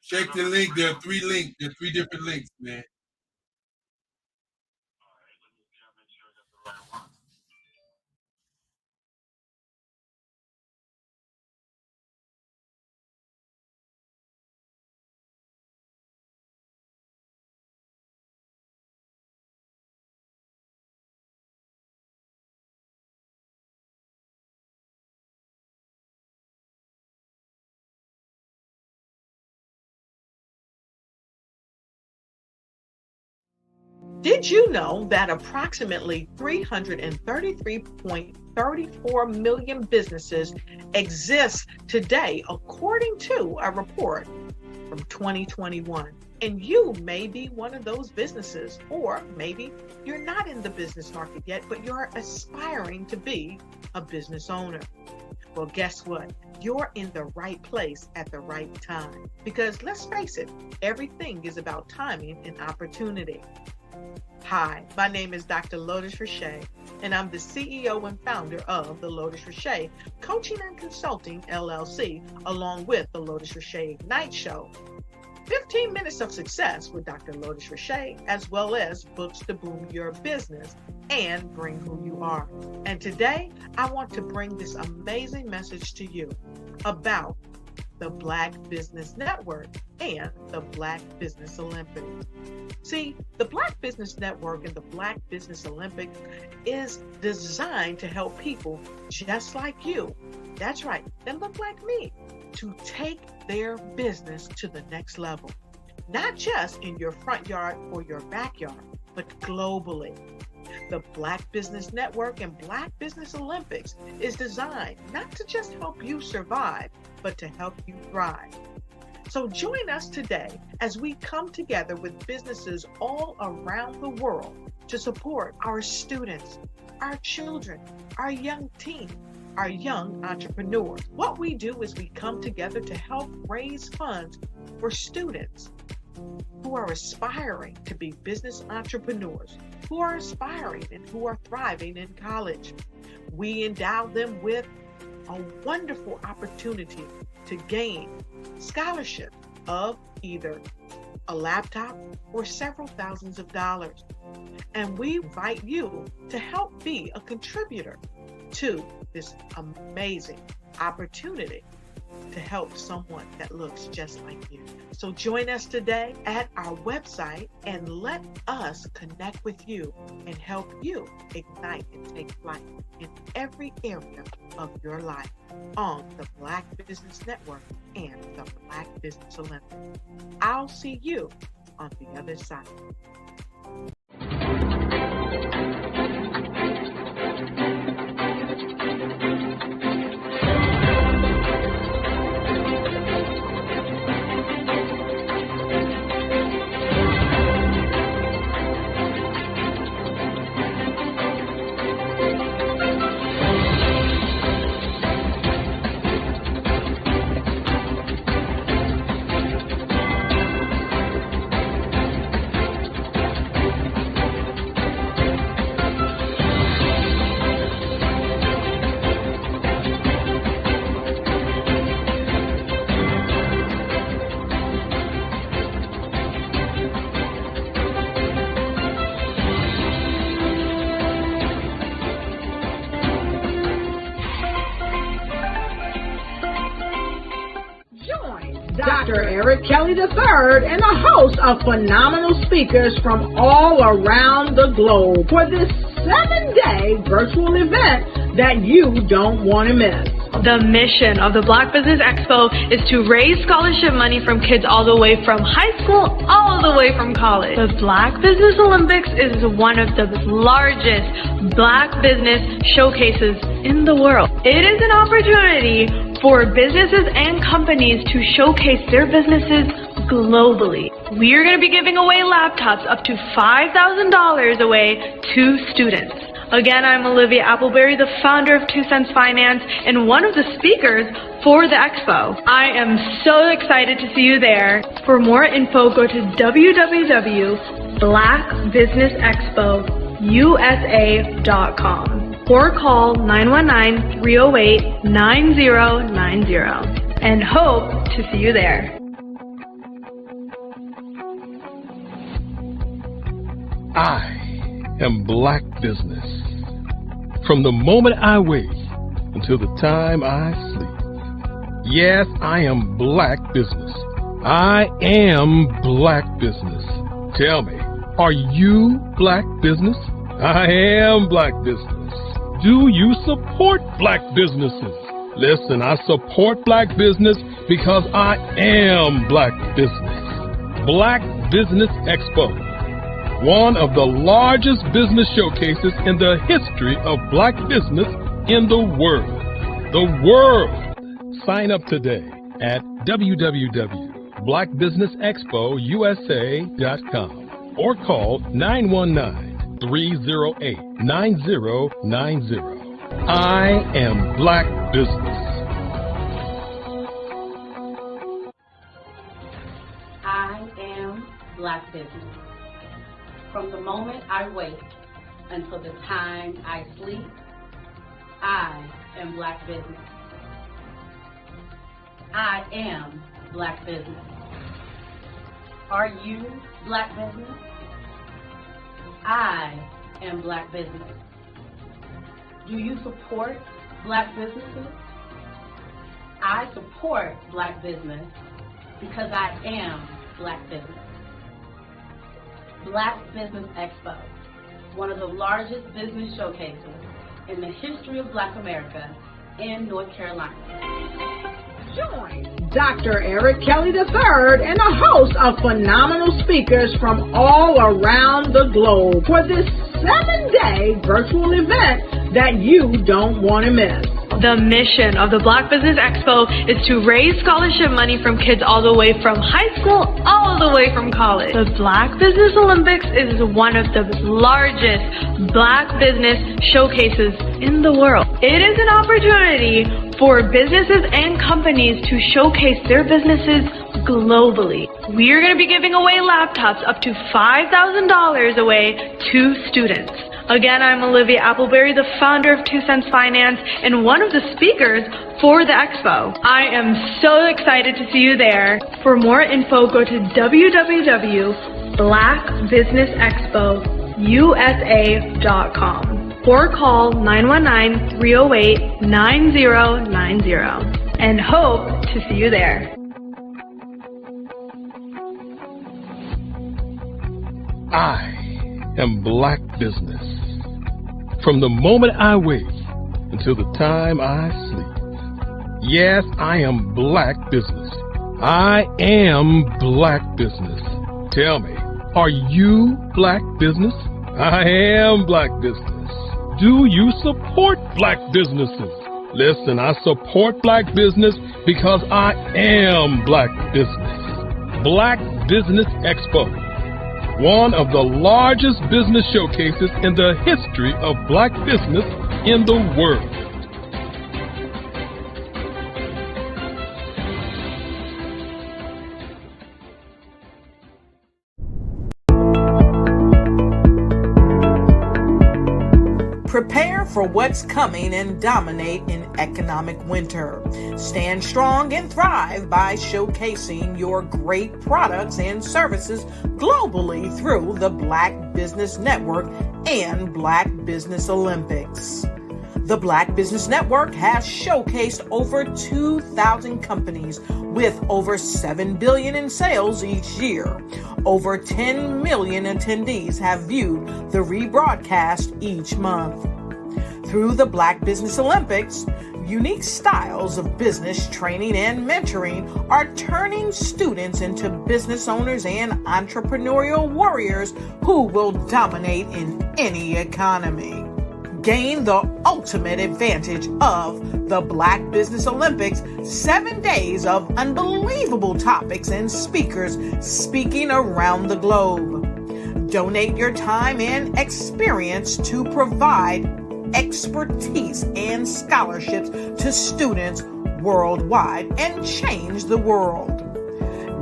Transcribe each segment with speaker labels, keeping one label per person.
Speaker 1: Check the link. There are three links. There are three different links, man.
Speaker 2: Did you know that approximately 333.34 million businesses exist today, according to a report from 2021? And you may be one of those businesses, or maybe you're not in the business market yet, but you're aspiring to be a business owner. Well, guess what? You're in the right place at the right time. Because let's face it, everything is about timing and opportunity. Hi, my name is Dr. Lotus Richey, and I'm the CEO and founder of the Lotus Richey Coaching and Consulting LLC, along with the Lotus Richey Ignite Show. 15 minutes of success with Dr. Lotus Richey, as well as books to boom your business and bring who you are. And today, I want to bring this amazing message to you about the Black Business Network and the Black Business Olympics. See, the Black Business Network and the Black Business Olympics is designed to help people just like you, that's right, that look like me, to take their business to the next level. Not just in your front yard or your backyard, but globally. The Black Business Network and Black Business Olympics is designed not to just help you survive, but to help you thrive. So join us today as we come together with businesses all around the world to support our students, our children, our young teens, our young entrepreneurs. What we do is we come together to help raise funds for students who are aspiring to be business entrepreneurs, who are aspiring and who are thriving in college. We endow them with a wonderful opportunity to gain scholarship of either a laptop or several thousands of dollars. And we invite you to help be a contributor to this amazing opportunity to help someone that looks just like you. So join us today at our website and let us connect with you and help you ignite and take flight in every area of your life on the Black Business Network and the Black Business Olympics. I'll see you on the other side.
Speaker 3: Dr. Eric Kelly III and a host of phenomenal speakers from all around the globe for this 7-day virtual event that you don't want to miss.
Speaker 4: The mission of the Black Business Expo is to raise scholarship money from kids all the way from high school all the way from college. The Black Business Olympics is one of the largest Black business showcases in the world. It is an opportunity for businesses and companies to showcase their businesses globally. We are going to be giving away laptops up to $5,000 away to students. Again, I'm Olivia Appleberry, the founder of 2 Cents Finance and one of the speakers for the expo. I am so excited to see you there. For more info, go to www.blackbusinessexpousa.com or call 919-308-9090 and hope to see you there.
Speaker 5: I am Black Business. From the moment I wake until the time I sleep. Yes, I am Black Business. I am Black Business. Tell me, are you Black Business? I am Black Business. Do you support Black businesses? Listen, I support Black business because I am Black Business. Black Business Expo, one of the largest business showcases in the history of Black business in the world. The world! Sign up today at www.blackbusinessexpousa.com or call 919-308-9090. I am Black Business.
Speaker 6: I am Black Business. From the moment I wake until the time I sleep, I am Black Business. I am Black Business. Are you Black Business? I am Black Business. Do you support Black businesses? I support Black business because I am Black business. Black Business Expo, one of the largest business showcases in the history of Black America in North Carolina.
Speaker 3: Join Dr. Eric Kelly III and a host of phenomenal speakers from all around the globe for this 7-day virtual event that you don't want to miss.
Speaker 4: The mission of the Black Business Expo is to raise scholarship money from kids all the way from high school, all the way from college. The Black Business Olympics is one of the largest Black business showcases in the world. It is an opportunity for businesses and companies to showcase their businesses globally. We are going to be giving away laptops up to $5,000 away to students. Again, I'm Olivia Appleberry, the founder of 2 Cents Finance and one of the speakers for the expo. I am so excited to see you there. For more info, go to www.blackbusinessexpousa.com or call 919-308-9090 and hope to see you there.
Speaker 5: I am Black Business. From the moment I wake until the time I sleep. Yes, I am Black Business. I am Black Business. Tell me, are you Black Business? I am Black Business. Do you support Black businesses? Listen, I support Black business because I am Black Business. Black Business Expo, one of the largest business showcases in the history of Black business in the world.
Speaker 2: Prepare for what's coming and dominate in economic winter. Stand strong and thrive by showcasing your great products and services globally through the Black Business Network and Black Business Olympics. The Black Business Network has showcased over 2,000 companies with over $7 billion in sales each year. Over 10 million attendees have viewed the rebroadcast each month. Through the Black Business Olympics, unique styles of business training and mentoring are turning students into business owners and entrepreneurial warriors who will dominate in any economy. Gain the ultimate advantage of the Black Business Olympics, 7 days of unbelievable topics and speakers speaking around the globe. Donate your time and experience to provide expertise and scholarships to students worldwide and change the world.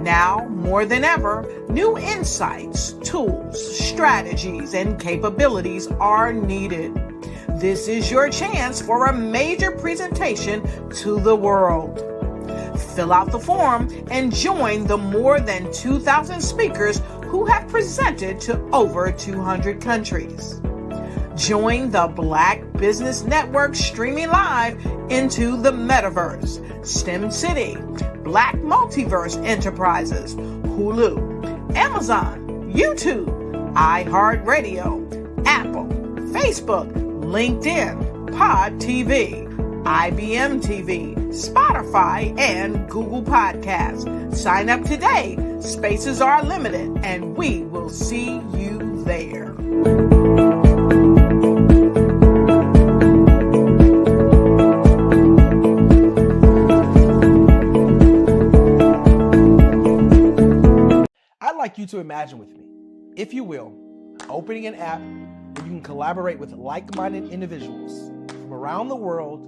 Speaker 2: Now, more than ever, new insights, tools, strategies, and capabilities are needed. This is your chance for a major presentation to the world.
Speaker 3: Fill out the form and join the more than 2,000 speakers who have presented to over 200 countries. Join the Black Business Network streaming live into the Metaverse, STEM City, Black Multiverse Enterprises, Hulu, Amazon, YouTube, iHeartRadio, Apple, Facebook, LinkedIn, Pod TV, IBM TV, Spotify, and Google Podcasts. Sign up today. Spaces are limited, and we will see you there.
Speaker 7: I'd like you to imagine with me, if you will, opening an app where you can collaborate with like-minded individuals from around the world,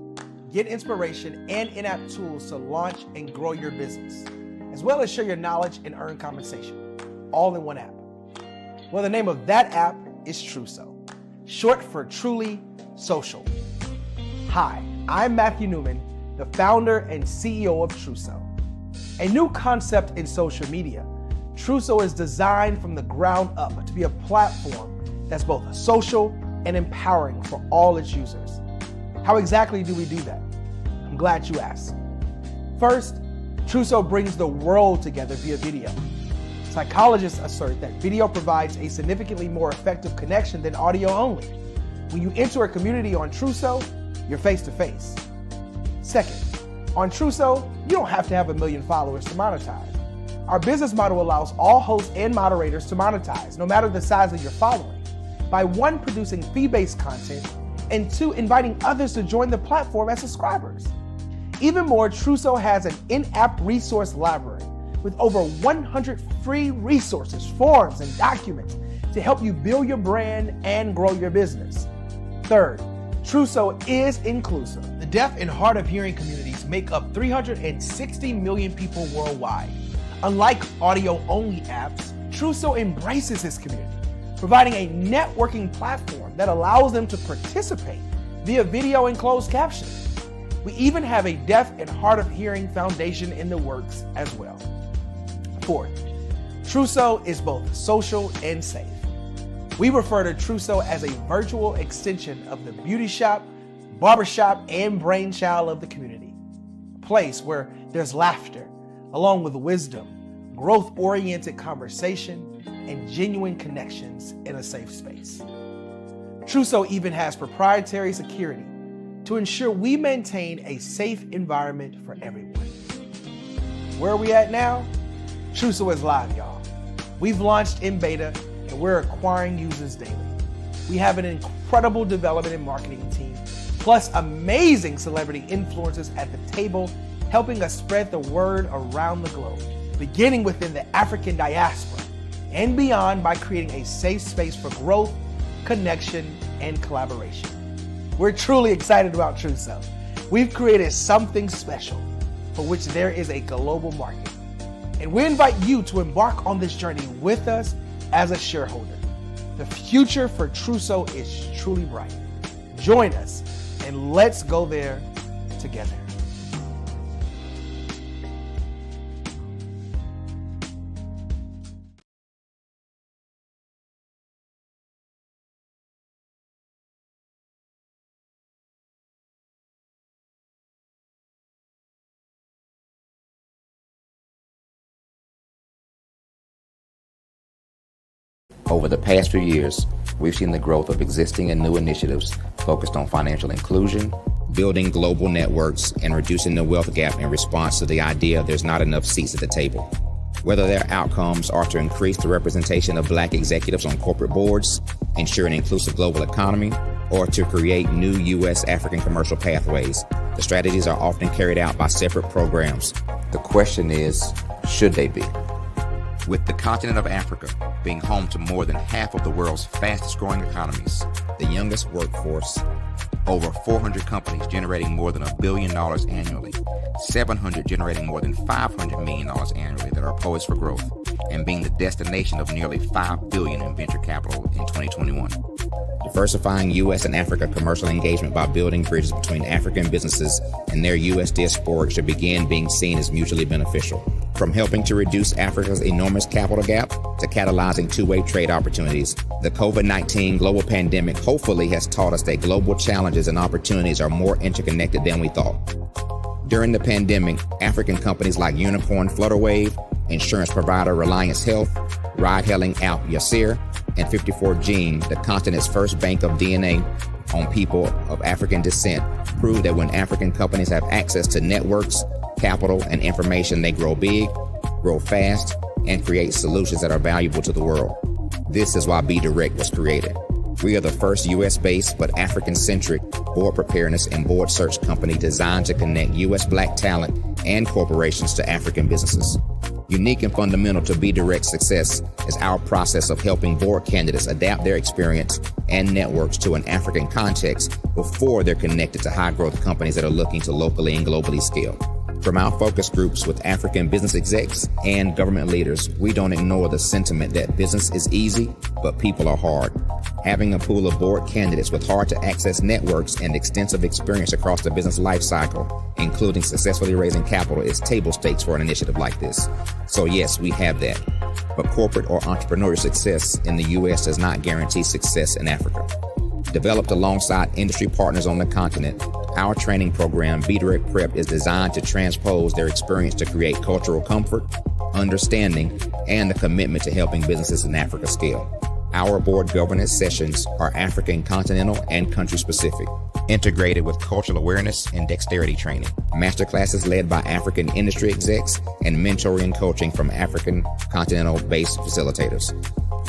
Speaker 7: get inspiration and in-app tools to launch and grow your business, as well as share your knowledge and earn compensation, all in one app. Well, the name of that app is Truso, short for Truly Social. Hi, I'm Matthew Newman, the founder and CEO of Truso. A new concept in social media, Truso is designed from the ground up to be a platform that's both social and empowering for all its users. How exactly do we do that? I'm glad you asked. First, Truso brings the world together via video. Psychologists assert that video provides a significantly more effective connection than audio only. When you enter a community on Truso, you're face to face. Second, on Truso, you don't have to have 1 million followers to monetize. Our business model allows all hosts and moderators to monetize, no matter the size of your following, by 1, producing fee-based content, and 2, inviting others to join the platform as subscribers. Even more, Truso has an in-app resource library with over 100 free resources, forms, and documents to help you build your brand and grow your business. Third, Truso is inclusive. The deaf and hard of hearing communities make up 360 million people worldwide. Unlike audio-only apps, Truso embraces this community, providing a networking platform that allows them to participate via video and closed captioning. We even have a deaf and hard of hearing foundation in the works as well. Fourth, Truso is both social and safe. We refer to Truso as a virtual extension of the beauty shop, barbershop, and brainchild of the community. A place where there's laughter, along with wisdom, growth-oriented conversation, and genuine connections in a safe space. Truso even has proprietary security to ensure we maintain a safe environment for everyone. Where are we at now? Truso is live, y'all. We've launched in beta, and we're acquiring users daily. We have an incredible development and marketing team, plus amazing celebrity influencers at the table, helping us spread the word around the globe, beginning within the African diaspora and beyond by creating a safe space for growth, connection, and collaboration. We're truly excited about Truso. We've created something special for which there is a global market. And we invite you to embark on this journey with us as a shareholder. The future for Truso is truly bright. Join us and let's go there together.
Speaker 8: Over the past few years, we've seen the growth of existing and new initiatives focused on financial inclusion, building global networks, and reducing the wealth gap in response to the idea there's not enough seats at the table. Whether their outcomes are to increase the representation of Black executives on corporate boards, ensure an inclusive global economy, or to create new U.S. African commercial pathways, the strategies are often carried out by separate programs. The question is, should they be? With the continent of Africa being home to more than half of the world's fastest growing economies, the youngest workforce, over 400 companies generating more than $1 billion annually, 700 generating more than $500 million annually that are poised for growth, and being the destination of nearly $5 billion in venture capital in 2021. The diversifying U.S. and Africa commercial engagement by building bridges between African businesses and their U.S. diaspora should begin being seen as mutually beneficial. From helping to reduce Africa's enormous capital gap to catalyzing two-way trade opportunities, the COVID-19 global pandemic hopefully has taught us that global challenges and opportunities are more interconnected than we thought. During the pandemic, African companies like Unicorn Flutterwave, insurance provider Reliance Health, ride-hailing app Yasir, and 54Gene, the continent's first bank of DNA on people of African descent, prove that when African companies have access to networks, capital, and information, they grow big, grow fast, and create solutions that are valuable to the world. This is why Be Direct was created. We are the first U.S.-based but African-centric board preparedness and board search company designed to connect U.S. Black talent and corporations to African businesses. Unique and fundamental to Be Direct's success is our process of helping board candidates adapt their experience and networks to an African context before they're connected to high-growth companies that are looking to locally and globally scale. From our focus groups with African business execs and government leaders, we don't ignore the sentiment that business is easy, but people are hard. Having a pool of board candidates with hard-to-access networks and extensive experience across the business lifecycle, including successfully raising capital, is table stakes for an initiative like this. So yes, we have that. But corporate or entrepreneurial success in the U.S. does not guarantee success in Africa. Developed alongside industry partners on the continent, our training program, Be Direct Prep, is designed to transpose their experience to create cultural comfort, understanding, and the commitment to helping businesses in Africa scale. Our board governance sessions are African, continental, and country-specific, integrated with cultural awareness and dexterity training, masterclasses led by African industry execs, and mentoring and coaching from African continental-based facilitators.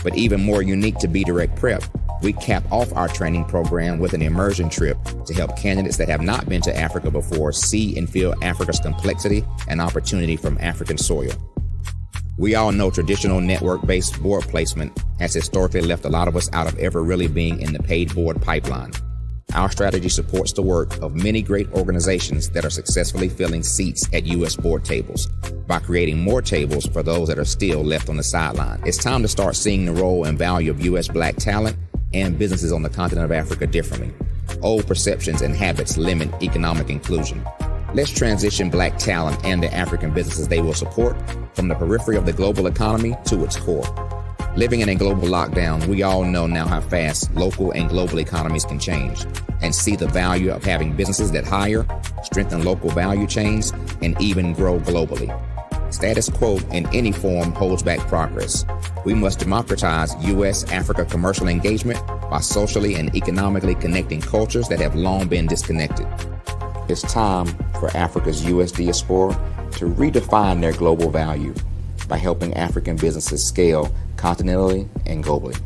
Speaker 8: But even more unique to Be Direct Prep, we cap off our training program with an immersion trip to help candidates that have not been to Africa before see and feel Africa's complexity and opportunity from African soil. We all know traditional network-based board placement has historically left a lot of us out of ever really being in the paid board pipeline. Our strategy supports the work of many great organizations that are successfully filling seats at U.S. board tables by creating more tables for those that are still left on the sideline. It's time to start seeing the role and value of U.S. Black talent and businesses on the continent of Africa differently. Old perceptions and habits limit economic inclusion. Let's transition Black talent and the African businesses they will support from the periphery of the global economy to its core. Living in a global lockdown, we all know now how fast local and global economies can change, and see the value of having businesses that hire, strengthen local value chains, and even grow globally. Status quo in any form holds back progress. We must democratize U.S.-Africa commercial engagement by socially and economically connecting cultures that have long been disconnected. It's time for Africa's U.S. diaspora to redefine their global value by helping African businesses scale continentally and globally.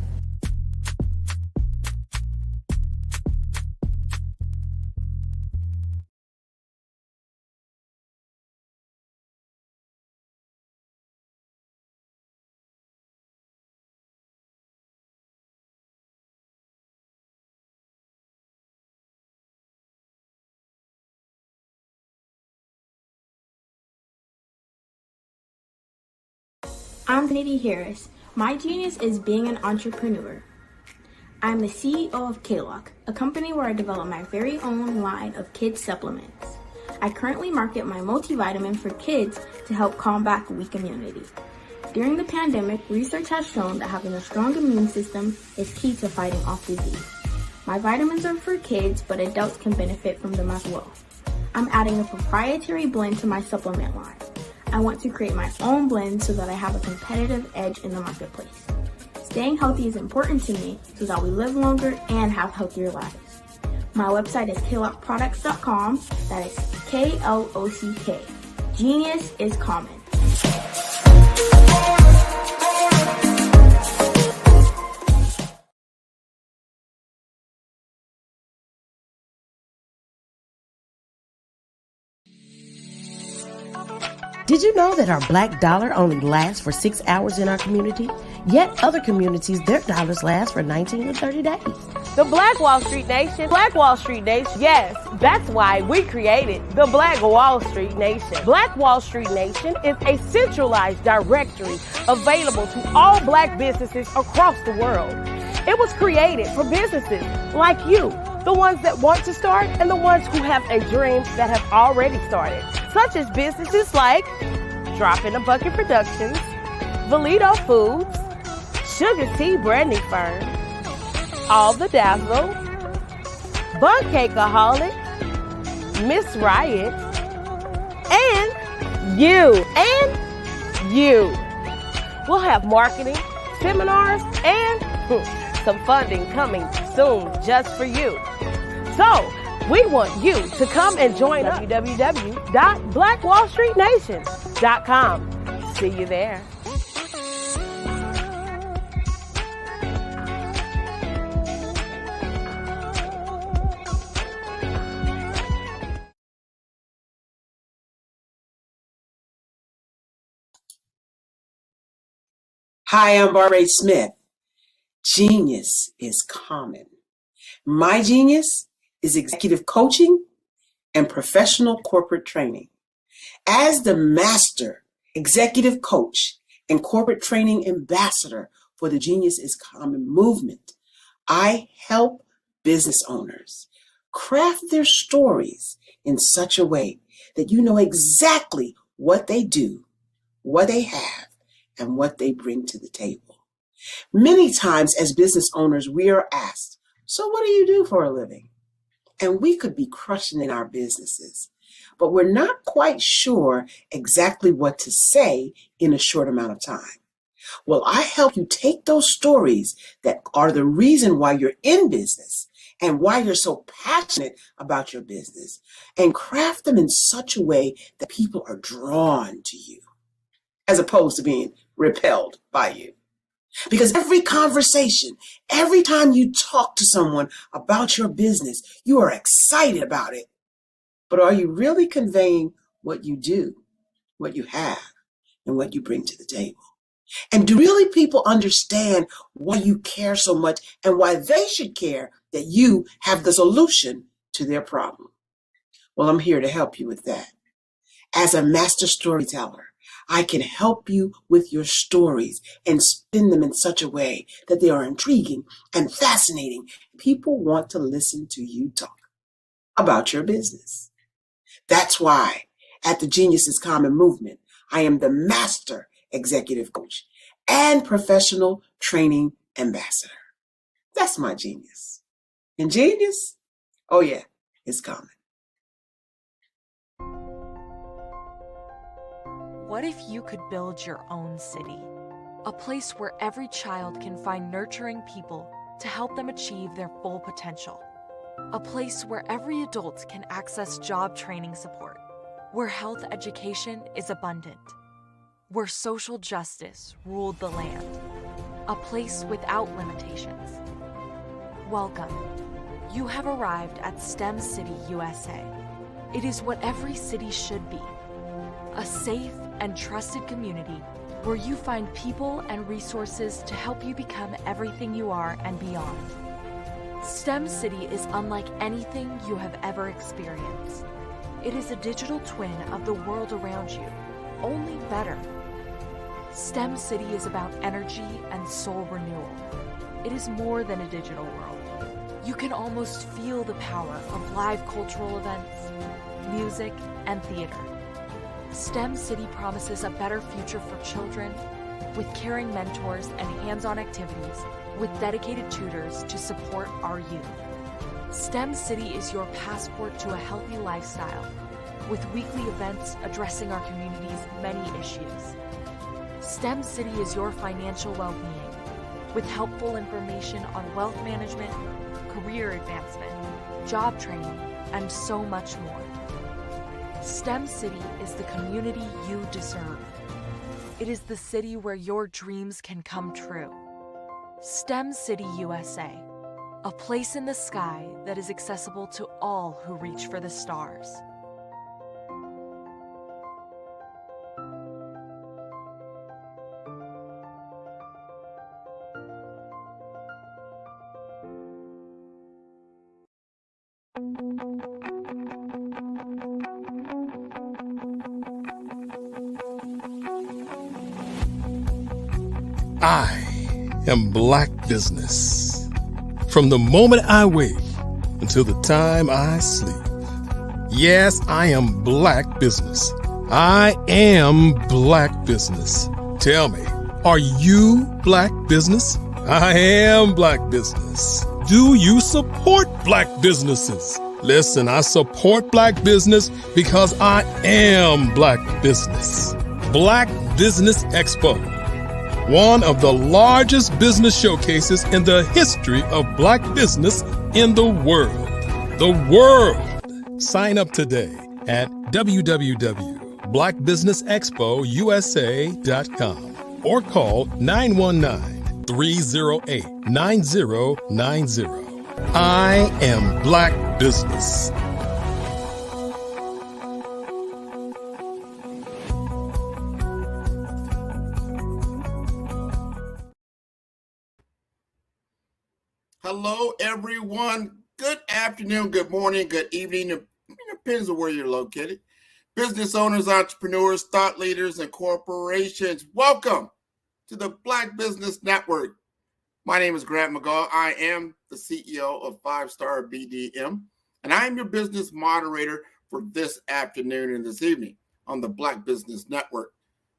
Speaker 9: I'm Nidhi Harris. My genius is being an entrepreneur. I'm the CEO of K-Lock, a company where I develop my very own line of kids supplements. I currently market my multivitamin for kids to help combat weak immunity. During the pandemic, research has shown that having a strong immune system is key to fighting off disease. My vitamins are for kids, but adults can benefit from them as well. I'm adding a proprietary blend to my supplement line. I want to create my own blend so that I have a competitive edge in the marketplace. Staying healthy is important to me so that we live longer and have healthier lives. My website is klockproducts.com. That is K-L-O-C-K. Genius is common.
Speaker 10: Did you know that our black dollar only lasts for 6 hours in our community? Yet other communities, their dollars last for 19 to 30 days.
Speaker 11: The Black Wall Street Nation. Black Wall Street Nation. Yes, that's why we created the Black Wall Street Nation. Black Wall Street Nation is a centralized directory available to all black businesses across the world. It was created for businesses like you, the ones that want to start and the ones who have a dream that have already started, such as businesses like Drop in a Bucket Productions, Valito Foods, Sugar Tea Branding Firm, All the Dazzle, Bun Cakeaholic, Miss Riot, and you. We'll have marketing, seminars, and some funding coming soon just for you. So, we want you to come and join us. www.blackwallstreetnation.com. See you there.
Speaker 12: Hi, I'm Barbara Smith. Genius is common. My genius is executive coaching and professional corporate training. As the master executive coach and corporate training ambassador for the Genius is Common movement, I help business owners craft their stories in such a way that you know exactly what they do, what they have, and what they bring to the table. Many times as business owners, we are asked, so what do you do for a living? And we could be crushing in our businesses, but we're not quite sure exactly what to say in a short amount of time. Well, I help you take those stories that are the reason why you're in business and why you're so passionate about your business and craft them in such a way that people are drawn to you, as opposed to being repelled by you. Because every conversation, every time you talk to someone about your business, you are excited about it. But are you really conveying what you do, what you have, and what you bring to the table? And do really people understand why you care so much and why they should care that you have the solution to their problem? Well, I'm here to help you with that. As a master storyteller, I can help you with your stories and spin them in such a way that they are intriguing and fascinating. People want to listen to you talk about your business. That's why at the Genius is Common movement, I am the master executive coach and professional training ambassador. That's my genius. And genius? Oh yeah, it's common.
Speaker 13: What if you could build your own city? A place where every child can find nurturing people to help them achieve their full potential. A place where every adult can access job training support. Where health education is abundant. Where social justice ruled the land. A place without limitations. Welcome. You have arrived at STEM City USA. It is what every city should be. A safe and trusted community where you find people and resources to help you become everything you are and beyond. STEM City is unlike anything you have ever experienced. It is a digital twin of the world around you, only better. STEM City is about energy and soul renewal. It is more than a digital world. You can almost feel the power of live cultural events, music, and theater. STEM City promises a better future for children with caring mentors and hands-on activities with dedicated tutors to support our youth. STEM City is your passport to a healthy lifestyle with weekly events addressing our community's many issues. STEM City is your financial well-being with helpful information on wealth management, career advancement, job training, and so much more. STEM City is the community you deserve. It is the city where your dreams can come true. STEM City USA, a place in the sky that is accessible to all who reach for the stars.
Speaker 5: I am Black Business. From the moment I wake until the time I sleep. Yes, I am Black Business. I am Black Business. Tell me, are you Black Business? I am Black Business. Do you support Black businesses? Listen, I support Black business because I am Black Business. Black Business Expo, one of the largest business showcases in the history of Black business in the world. The world! Sign up today at www.blackbusinessexpousa.com or call 919-308-9090. I am Black Business.
Speaker 14: Hello, everyone. Good afternoon, good morning, good evening. It depends on where you're located. Business owners, entrepreneurs, thought leaders, and corporations, welcome to the Black Business Network. My name is Grant McGaw. I am the CEO of 5-Star BDM, and I am your business moderator for this afternoon and this evening on the Black Business Network.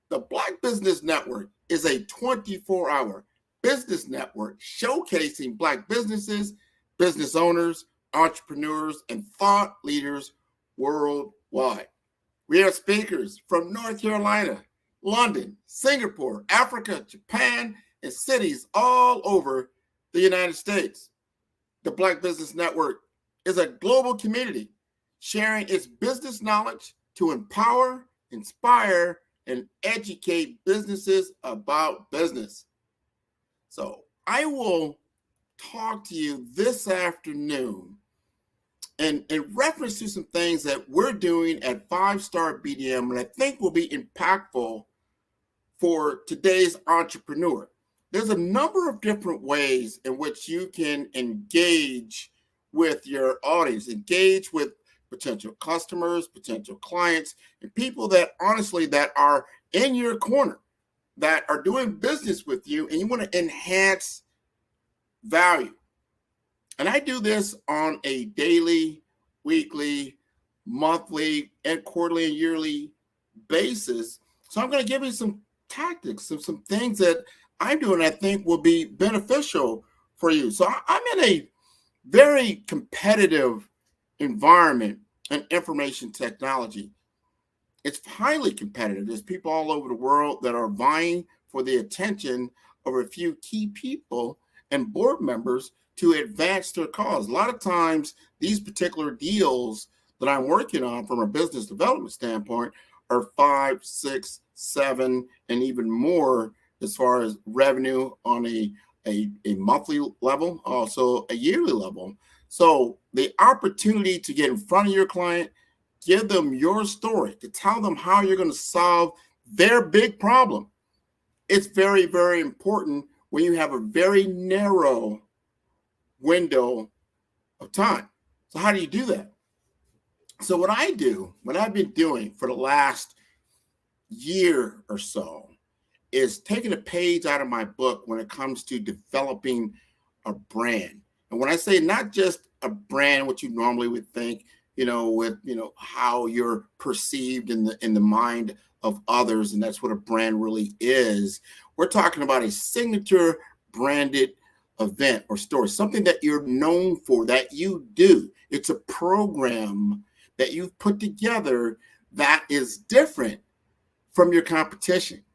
Speaker 14: The Black Business Network is a 24-hour business network showcasing Black businesses, business owners, entrepreneurs, and thought leaders worldwide. We have speakers from North Carolina, London, Singapore, Africa, Japan, and cities all over the United States. The Black Business Network is a global community sharing its business knowledge to empower, inspire, and educate businesses about business. So I will talk to you this afternoon in reference to some things that we're doing at 5-Star BDM and I think will be impactful for today's entrepreneur. There's a number of different ways in which you can engage with your audience, engage with potential customers, potential clients, and people that honestly that are in your corner, that are doing business with you, and you want to enhance value. And I do this on a daily, weekly, monthly, and quarterly and yearly basis. So I'm going to give you some tactics, some things that I'm doing I think will be beneficial for you. So I'm in a very competitive environment in information technology. It's highly competitive. There's people all over the world that are vying for the attention of a few key people and board members to advance their cause. A lot of times, these particular deals that I'm working on from a business development standpoint are 5, 6, 7, and even more as far as revenue on a monthly level, also a yearly level. So the opportunity to get in front of your client, give them your story, to tell them how you're going to solve their big problem. It's very, very important when you have a very narrow window of time. So how do you do that? So what I've been doing for the last year or so is taking a page out of my book when it comes to developing a brand. And when I say not just a brand, what you normally would think, with how you're perceived in the mind of others, and that's what a brand really is. We're talking about a signature branded event or story, something that you're known for, that you do. It's a program that you've put together that is different from your competition,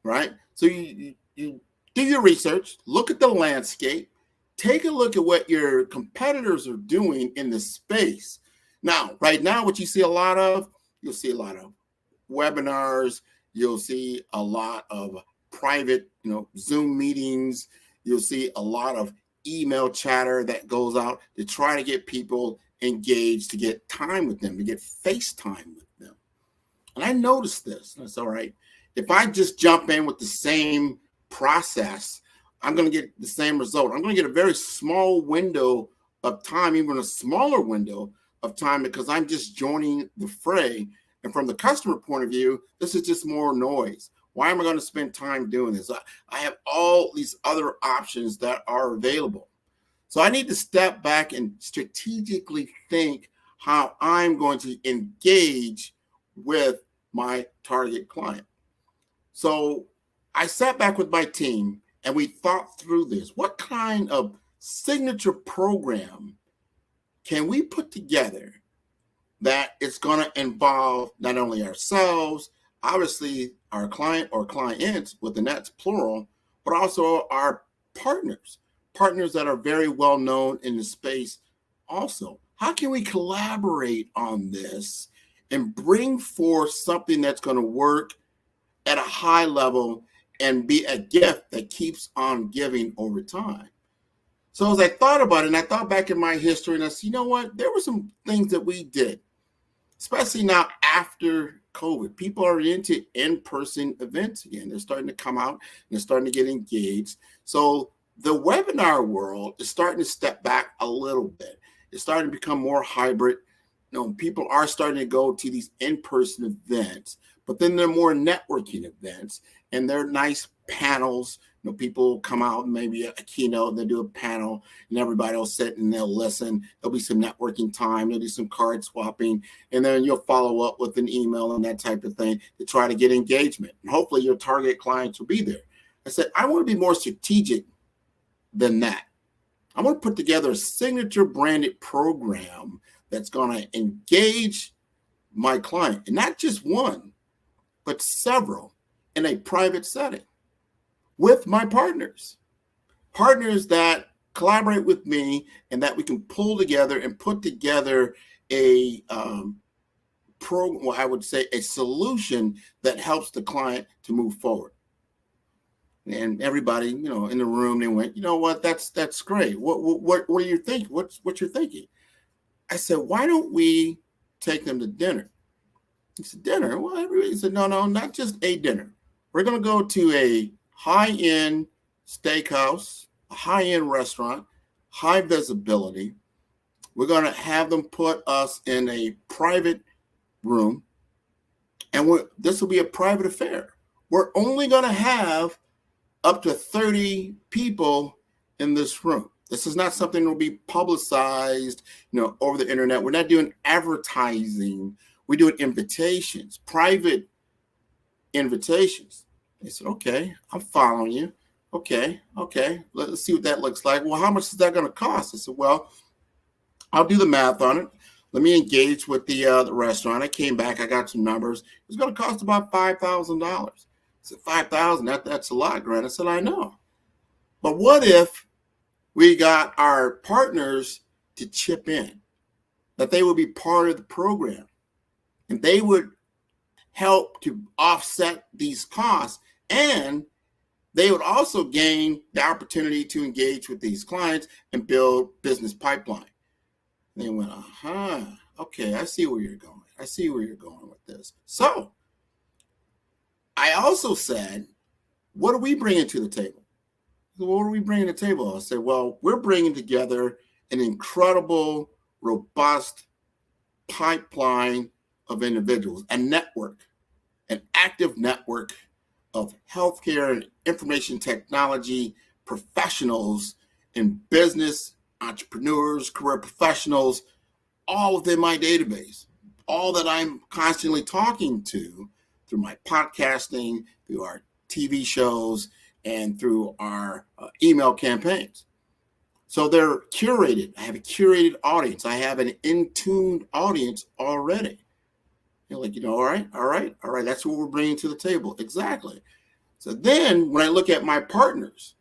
Speaker 14: right? So you do your research, look at the landscape, take a look at what your competitors are doing in the space. Now, right now, what you'll see a lot of webinars, you'll see a lot of private, Zoom meetings, you'll see a lot of email chatter that goes out to try to get people engaged, to get time with them, to get face time with them. And I noticed this. That's all right. If I just jump in with the same process, I'm going to get the same result. I'm going to get a very small window of time, even a smaller window of time, because I'm just joining the fray. And from the customer point of view, this is just more noise. Why am I going to spend time doing this? I have all these other options that are available. So I need to step back and strategically think how I'm going to engage with my target client. So I sat back with my team and we thought through this. What kind of signature program can we put together that it's going to involve not only ourselves, obviously our client or clients, with the that's plural, but also our partners that are very well known in the space also. How can we collaborate on this and bring forth something that's going to work at a high level and be a gift that keeps on giving over time? So as I thought about it, and I thought back in my history, and I said, you know what? There were some things that we did, especially now after COVID. People are into in-person events again. They're starting to come out and they're starting to get engaged. So the webinar world is starting to step back a little bit. It's starting to become more hybrid. People are starting to go to these in-person events, but then they're more networking events, and they're nice panels. People come out and maybe a keynote, and they do a panel, and everybody will sit and they'll listen. There'll be some networking time. There'll do some card swapping, and then you'll follow up with an email and that type of thing to try to get engagement. And hopefully your target clients will be there. I said, I want to be more strategic than that. I want to put together a signature branded program that's going to engage my client, and not just one, but several, in a private setting with my partners that collaborate with me, and that we can pull together and put together a I would say a solution that helps the client to move forward. And everybody, in the room, they went, you know what, that's great. What are you thinking? What you're thinking? I said, why don't we take them to dinner? He said, dinner? Well, everybody said, no, not just a dinner. We're going to go to a high-end steakhouse, a high-end restaurant, high visibility. We're going to have them put us in a private room, and this will be a private affair. We're only going to have up to 30 people in this room. This is not something that will be publicized, over the internet. We're not doing advertising. We're doing invitations, private invitations. They said, okay, I'm following you. Okay. Let's see what that looks like. Well, how much is that going to cost? I said, well, I'll do the math on it. Let me engage with the restaurant. I came back. I got some numbers. It's going to cost about $5,000. I said, $5,000? That's a lot, Grant. I said, I know. But what if we got our partners to chip in, that they would be part of the program, and they would help to offset these costs, and they would also gain the opportunity to engage with these clients and build business pipeline. And they went, okay, I see where you're going. I see where you're going with this. So I also said, what are we bringing to the table? What are we bringing to the table? I said, well, we're bringing together an incredible, robust pipeline of individuals, a network, an active network of healthcare and information technology professionals in business, entrepreneurs, career professionals, all within my database, all that I'm constantly talking to through my podcasting, through our TV shows, and through our email campaigns. So they're curated. I have a curated audience. I have an in-tuned audience already. You're like, all right. That's what we're bringing to the table. Exactly. So then when I look at my partners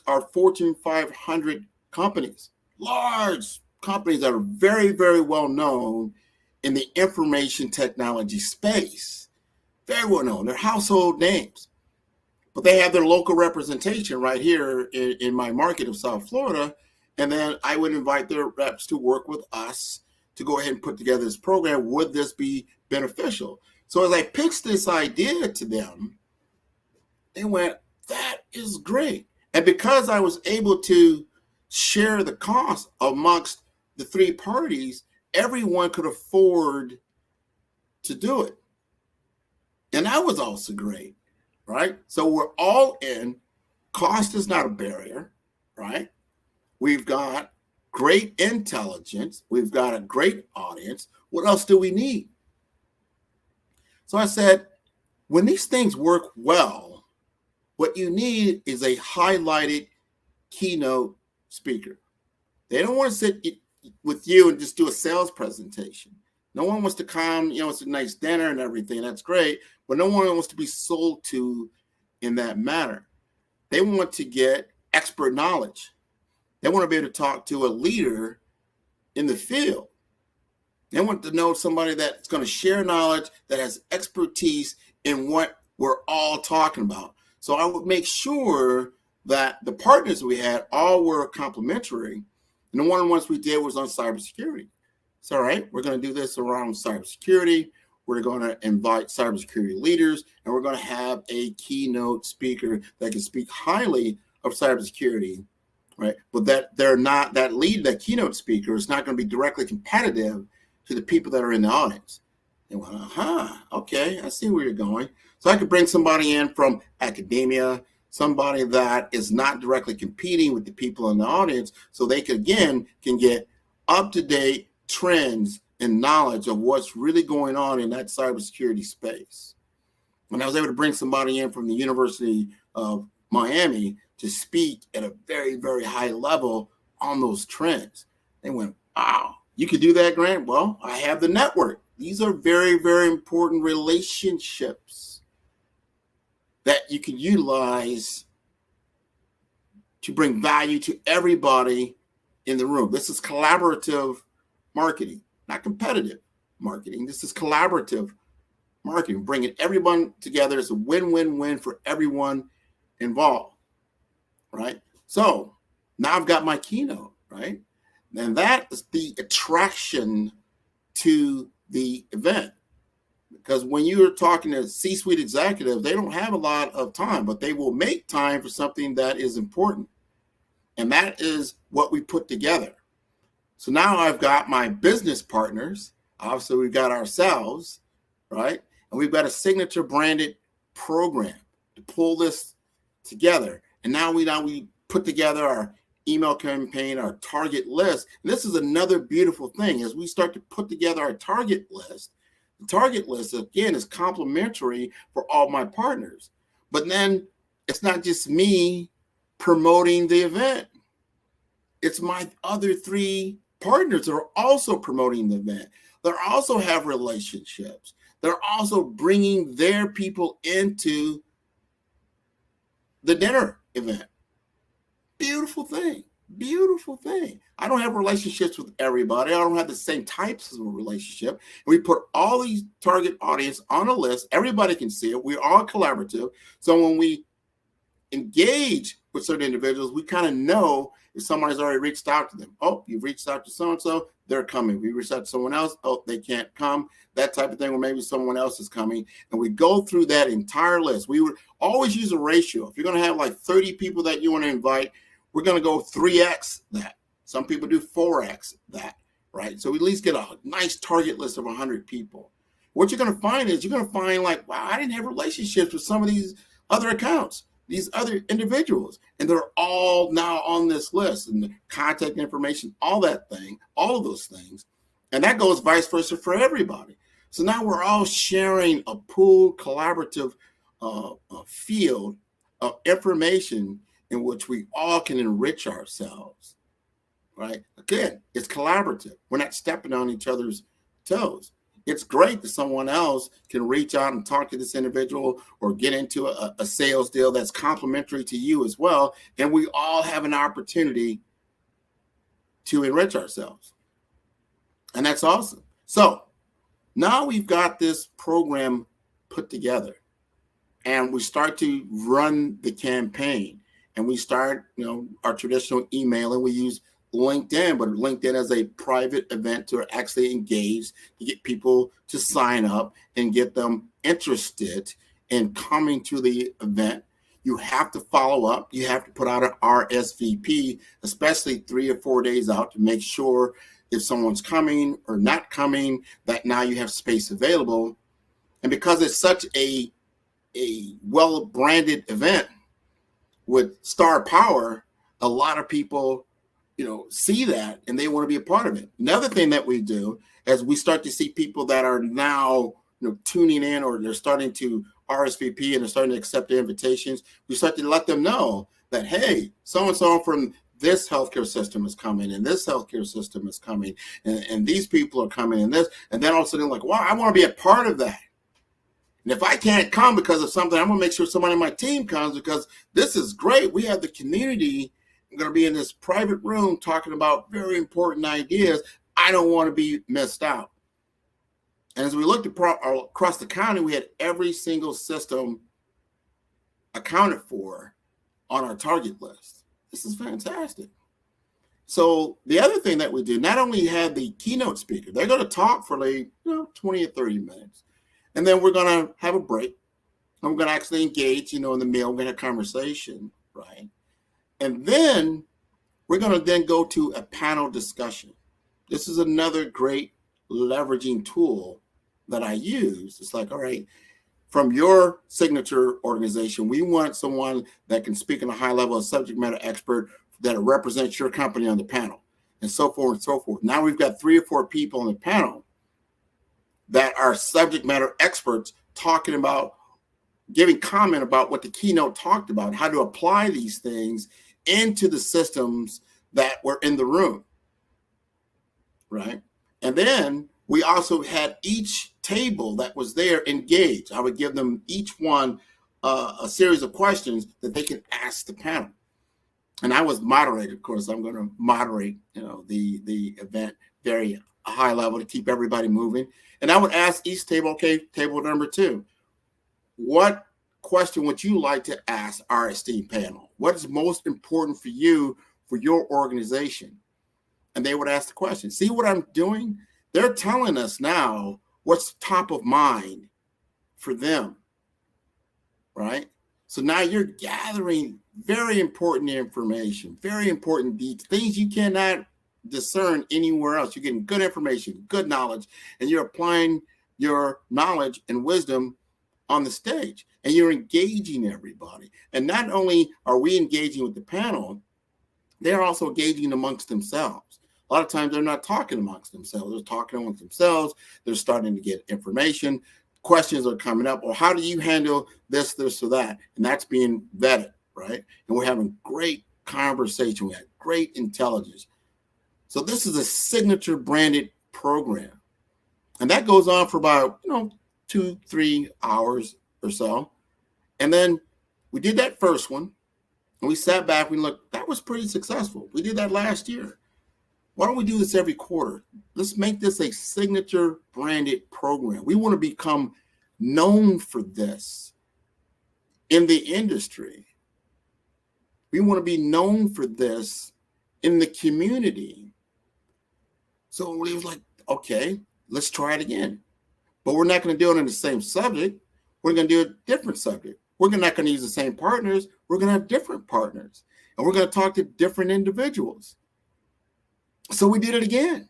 Speaker 14: are Fortune 500 companies, large companies that are very, very well known in the information technology space. Very well known. They're household names. But they have their local representation right here in my market of South Florida. And then I would invite their reps to work with us to go ahead and put together this program. Would this be beneficial? So as I pitched this idea to them, they went, that is great. And because I was able to share the cost amongst the three parties, everyone could afford to do it. And that was also great, right? So we're all in. Cost is not a barrier, right? We've got great intelligence. We've got a great audience. What else do we need? So I said, when these things work well, what you need is a highlighted keynote speaker. They don't want to sit with you and just do a sales presentation. No one wants to come, it's a nice dinner and everything. That's great. But no one wants to be sold to in that manner. They want to get expert knowledge. They want to be able to talk to a leader in the field. They want to know somebody that's going to share knowledge, that has expertise in what we're all talking about. So I would make sure that the partners we had all were complementary. And the one-on-ones we did was on cybersecurity. It's all right. We're going to do this around cybersecurity. We're going to invite cybersecurity leaders, and we're going to have a keynote speaker that can speak highly of cybersecurity, right? But that keynote speaker is not going to be directly competitive to the people that are in the audience. They went, okay, I see where you're going. So I could bring somebody in from academia, somebody that is not directly competing with the people in the audience, so they can get up-to-date trends and knowledge of what's really going on in that cybersecurity space. When I was able to bring somebody in from the University of Miami to speak at a very, very high level on those trends, they went, wow, you could do that, Grant? Well, I have the network. These are very, very important relationships that you can utilize to bring value to everybody in the room. This is collaborative marketing, not competitive marketing. This is collaborative marketing, bringing everyone together. It's a win-win-win for everyone involved, right? So now I've got my keynote, right? And that is the attraction to the event. Because when you're talking to C-suite executives, they don't have a lot of time, but they will make time for something that is important. And that is what we put together. So now I've got my business partners. Obviously, we've got ourselves, right? And we've got a signature branded program to pull this together. And now we put together our email campaign, our target list. And this is another beautiful thing. As we start to put together our target list, the target list, again, is complementary for all my partners. But then it's not just me promoting the event. It's my other 3 partners that are also promoting the event. They also have relationships. They're also bringing their people into the dinner event. Beautiful thing. Beautiful thing. I don't have relationships with everybody. I don't have the same types of a relationship. We put all these target audience on a list. Everybody can see it. We're all collaborative. So when we engage with certain individuals, we kind of know if somebody's already reached out to them. Oh, you've reached out to so-and-so, they're coming. We reached out to someone else, oh, they can't come. That type of thing, or maybe someone else is coming. And we go through that entire list. We would always use a ratio. If you're going to have like 30 people that you want to invite, we're going to go 3x that. Some people do 4x that, right? So we at least get a nice target list of 100 people. What you're going to find is you're going to find like, wow, I didn't have relationships with some of these other accounts, these other individuals, and they're all now on this list, and the contact information, all that thing, all of those things. And that goes vice versa for everybody. So now we're all sharing a pooled collaborative field of information in which we all can enrich ourselves, right? Again, it's collaborative. We're not stepping on each other's toes. It's great that someone else can reach out and talk to this individual or get into a sales deal that's complementary to you as well. And we all have an opportunity to enrich ourselves. And that's awesome. So now we've got this program put together, and we start to run the campaign, and we start, our traditional email, and we use LinkedIn, but LinkedIn as a private event to actually engage, to get people to sign up and get them interested in coming to the event. You have to follow up. You have to put out an RSVP, especially 3 or 4 days out, to make sure if someone's coming or not coming, that now you have space available. And because it's such a well-branded event with star power, a lot of people see that and they want to be a part of it. Another thing that we do as we start to see people that are now tuning in, or they're starting to RSVP and they're starting to accept the invitations, we start to let them know that, hey, so-and-so from this healthcare system is coming, and this healthcare system is coming, and these people are coming, and this, and then all of a sudden, like, wow, I want to be a part of that. And if I can't come because of something, I'm going to make sure somebody on my team comes, because this is great. We have the community. I'm going to be in this private room talking about very important ideas. I don't want to be missed out. And as we looked across the county, we had every single system accounted for on our target list. This is fantastic. So the other thing that we do, not only have the keynote speaker, they're going to talk for like 20 or 30 minutes. And then we're going to have a break. And we're going to actually engage, in the meal. We're going to have a conversation, right? And then we're going to then go to a panel discussion. This is another great leveraging tool that I use. It's like, all right, from your signature organization, we want someone that can speak on a high level of subject matter expert that represents your company on the panel, and so forth and so forth. Now we've got 3 or 4 people on the panel that are subject matter experts talking about, giving comment about what the keynote talked about, how to apply these things into the systems that were in the room, right? And then we also had each table that was there engaged. I would give them each one a series of questions that they can ask the panel. And I was moderated, of course. I'm going to moderate, the event very high level to keep everybody moving. And I would ask each table, okay, table number 2, what question would you like to ask our esteemed panel? What is most important for you, for your organization? And they would ask the question. See what I'm doing? They're telling us now what's top of mind for them, right? So now you're gathering very important information, very important things you cannot discern anywhere else. You're getting good information, good knowledge, and you're applying your knowledge and wisdom on the stage, and you're engaging everybody. And not only are we engaging with the panel, they're also engaging amongst themselves. A lot of times they're not talking amongst themselves. They're talking amongst themselves. They're starting to get information. Questions are coming up. Or how do you handle this, or that? And that's being vetted, right? And we're having great conversation. We have great intelligence. So this is a signature branded program. And that goes on for about, 2-3 hours or so. And then we did that first one. And we sat back, we looked, that was pretty successful. We did that last year. Why don't we do this every quarter? Let's make this a signature branded program. We want to become known for this in the industry. We want to be known for this in the community. So we was like, okay, let's try it again. But we're not going to do it on the same subject. We're going to do a different subject. We're not going to use the same partners. We're going to have different partners. And we're going to talk to different individuals. So we did it again.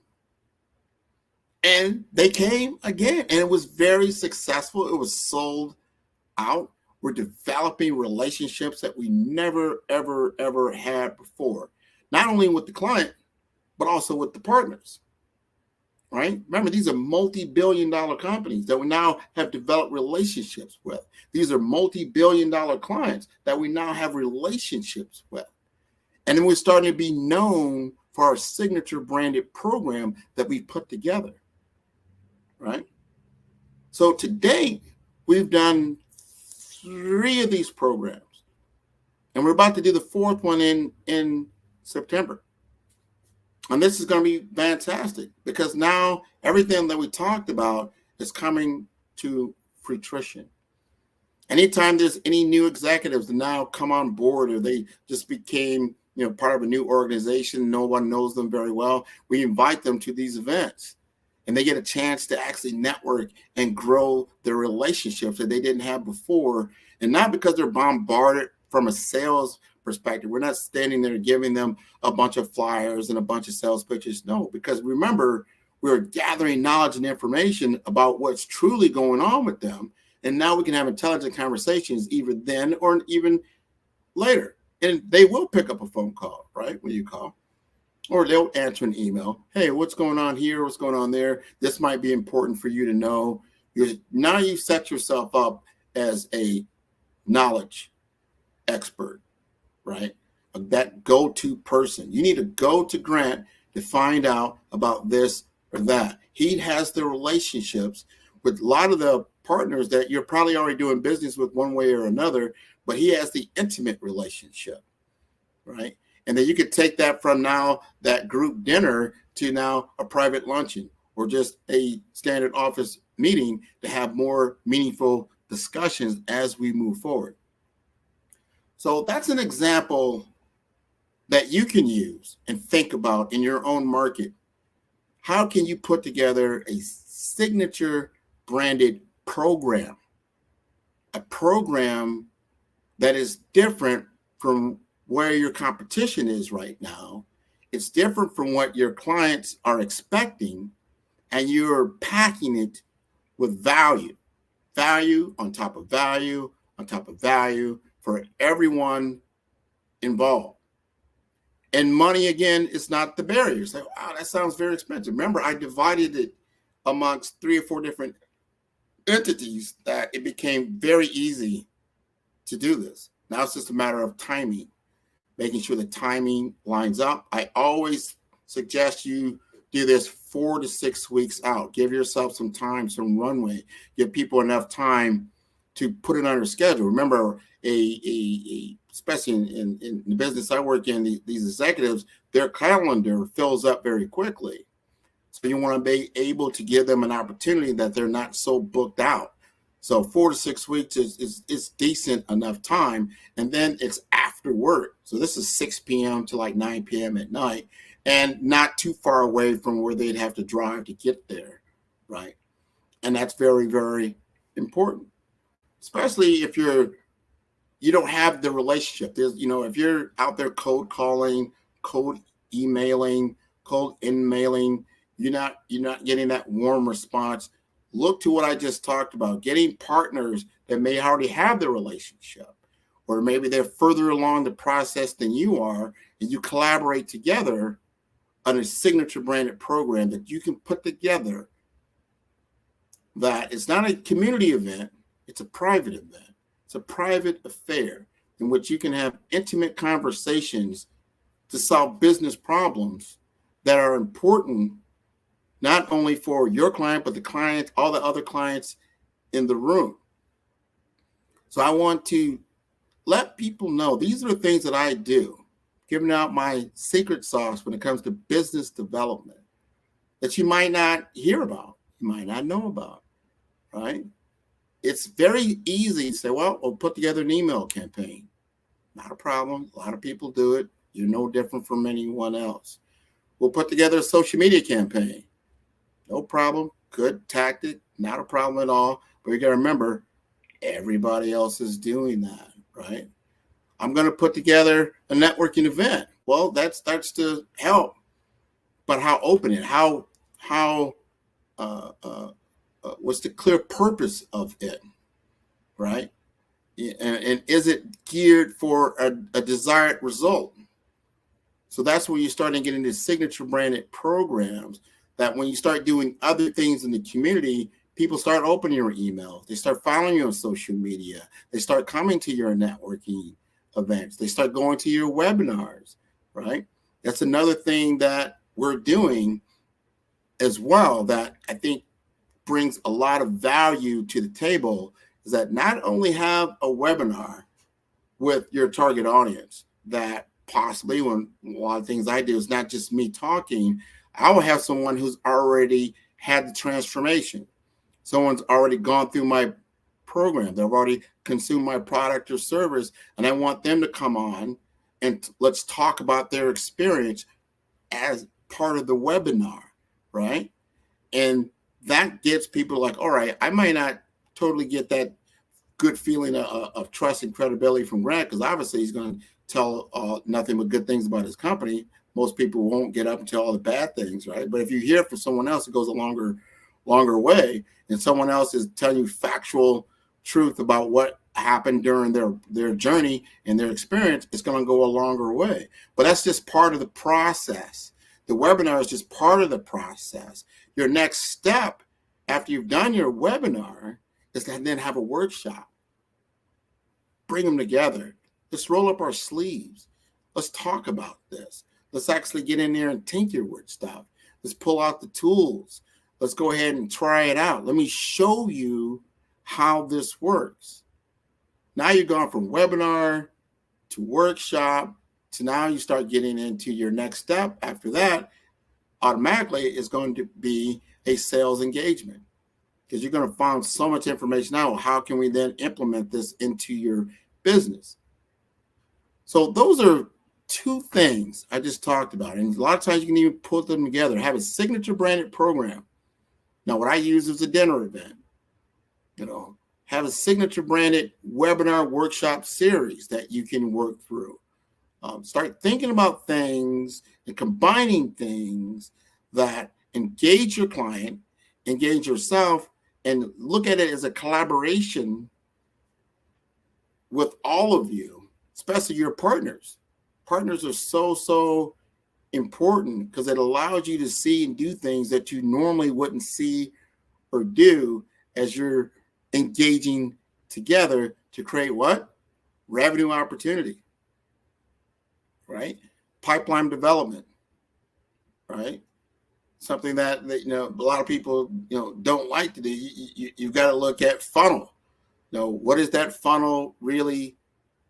Speaker 14: And they came again. And it was very successful. It was sold out. We're developing relationships that we never, ever, ever had before. Not only with the client, but also with the partners. Right? Remember, these are multi-billion-dollar companies that we now have developed relationships with. These are multi-billion-dollar clients that we now have relationships with. And then we're starting to be known for our signature branded program that we put together. Right? So to date, we've done 3 of these programs. And we're about to do the 4th one in September. And this is going to be fantastic because now everything that we talked about is coming to fruition. Anytime there's any new executives that now come on board or they just became, part of a new organization, no one knows them very well, we invite them to these events and they get a chance to actually network and grow their relationships that they didn't have before. And not because they're bombarded from a sales perspective. We're not standing there giving them a bunch of flyers and a bunch of sales pitches. No, because remember, we're gathering knowledge and information about what's truly going on with them. And now we can have intelligent conversations either then or even later. And they will pick up a phone call, right? When you call. or they'll answer an email. Hey, what's going on here? What's going on there? This might be important for you to know. Now you set yourself up as a knowledge expert, right? That go-to person. You need to go to Grant to find out about this or that. He has the relationships with a lot of the partners that you're probably already doing business with one way or another, but he has the intimate relationship, right? And then you could take that from now that group dinner to now a private luncheon or just a standard office meeting to have more meaningful discussions as we move forward. So that's an example that you can use and think about in your own market. How can you put together a signature branded program, a program that is different from where your competition is right now? It's different from what your clients are expecting, and you're packing it with value on top of value on top of value for everyone involved. And money, again, is not the barrier. It's like, wow, that sounds very expensive. Remember, I divided it amongst 3 or 4 different entities that it became very easy to do this. Now it's just a matter of timing, making sure the timing lines up. I always suggest you do this 4 to 6 weeks out. Give yourself some time, some runway. Give people enough time to put it on their schedule. Remember, especially in the business I work in, these executives, their calendar fills up very quickly. So you want to be able to give them an opportunity that they're not so booked out. So 4 to 6 weeks is decent enough time. And then it's after work. So this is 6 p.m. to like 9 p.m. at night, and not too far away from where they'd have to drive to get there, right? And that's very, very important, especially if you don't have the relationship. There's, if you're out there cold calling, cold emailing, cold in-mailing, you're not getting that warm response. Look to what I just talked about, getting partners that may already have the relationship, or maybe they're further along the process than you are, and you collaborate together on a signature branded program that you can put together. That it's not a community event, it's a private event. It's a private affair in which you can have intimate conversations to solve business problems that are important, not only for your client, but the client, all the other clients in the room. So I want to let people know these are the things that I do, giving out my secret sauce when it comes to business development that you might not hear about, you might not know about, right? It's very easy to say, well, we'll put together an email campaign. Not a problem. A lot of people do it. You're no different from anyone else. We'll put together a social media campaign. No problem. Good tactic. Not a problem at all. But you got to remember, everybody else is doing that, right? I'm going to put together a networking event. Well, that starts to help. But how open it? What's the clear purpose of it, right? And is it geared for a desired result? So that's when you start getting into signature branded programs that when you start doing other things in the community, people start opening your emails. They start following you on social media. They start coming to your networking events. They start going to your webinars, right? That's another thing that we're doing as well that I think brings a lot of value to the table, is that not only have a webinar with your target audience, that possibly, when a lot of things I do is not just me talking, I will have someone who's already had the transformation. Someone's already gone through my program. They've already consumed my product or service, and I want them to come on and let's talk about their experience as part of the webinar, right? And that gets people like, all right, I might not totally get that good feeling of trust and credibility from Grant, because obviously he's going to tell nothing but good things about his company. Most people won't get up and tell all the bad things, right? But if you hear from someone else, it goes a longer way, and someone else is telling you factual truth about what happened during their journey and their experience, it's going to go a longer way. But that's just part of the process. The webinar is just part of the process. Your next step after you've done your webinar is to then have a workshop. Bring them together. Let's roll up our sleeves. Let's talk about this. Let's actually get in there and tinker with stuff. Let's pull out the tools. Let's go ahead and try it out. Let me show you how this works. Now you've gone from webinar to workshop to now you start getting into your next step. After that, automatically is going to be a sales engagement, because you're going to find so much information out. How can we then implement this into your business? So those are two things I just talked about. And a lot of times you can even put them together, have a signature branded program. Now, what I use is a dinner event, have a signature branded webinar workshop series that you can work through. Start thinking about things and combining things that engage your client, engage yourself, and look at it as a collaboration with all of you, especially your partners. Partners are so important because it allows you to see and do things that you normally wouldn't see or do as you're engaging together to create what? Revenue opportunity, right? Pipeline development, right? Something that a lot of people don't like to do. You've got to look at funnel. What does that funnel really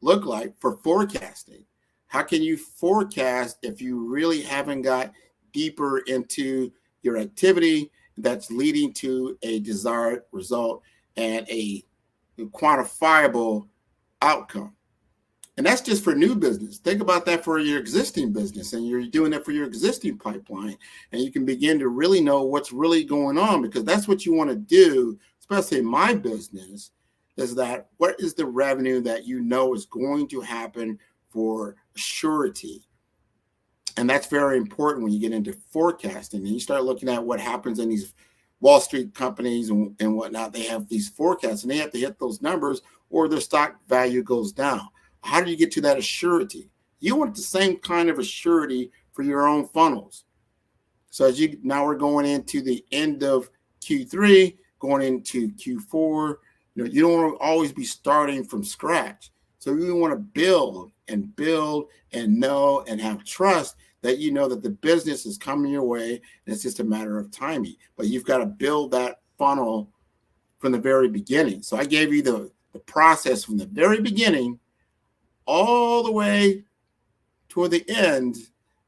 Speaker 14: look like for forecasting? How can you forecast if you really haven't got deeper into your activity that's leading to a desired result and a quantifiable outcome? And that's just for new business. Think about that for your existing business, and you're doing that for your existing pipeline, and you can begin to really know what's really going on, because that's what you want to do, especially in my business, is that what is the revenue that is going to happen for surety. And that's very important when you get into forecasting and you start looking at what happens in these Wall Street companies and whatnot. They have these forecasts and they have to hit those numbers or their stock value goes down. How do you get to that assurity? You want the same kind of assurity for your own funnels. So now we're going into the end of Q3, going into Q4. You don't want to always be starting from scratch. So you want to build and know and have trust that that the business is coming your way and it's just a matter of timing. But you've got to build that funnel from the very beginning. So I gave you the process from the very beginning all the way toward the end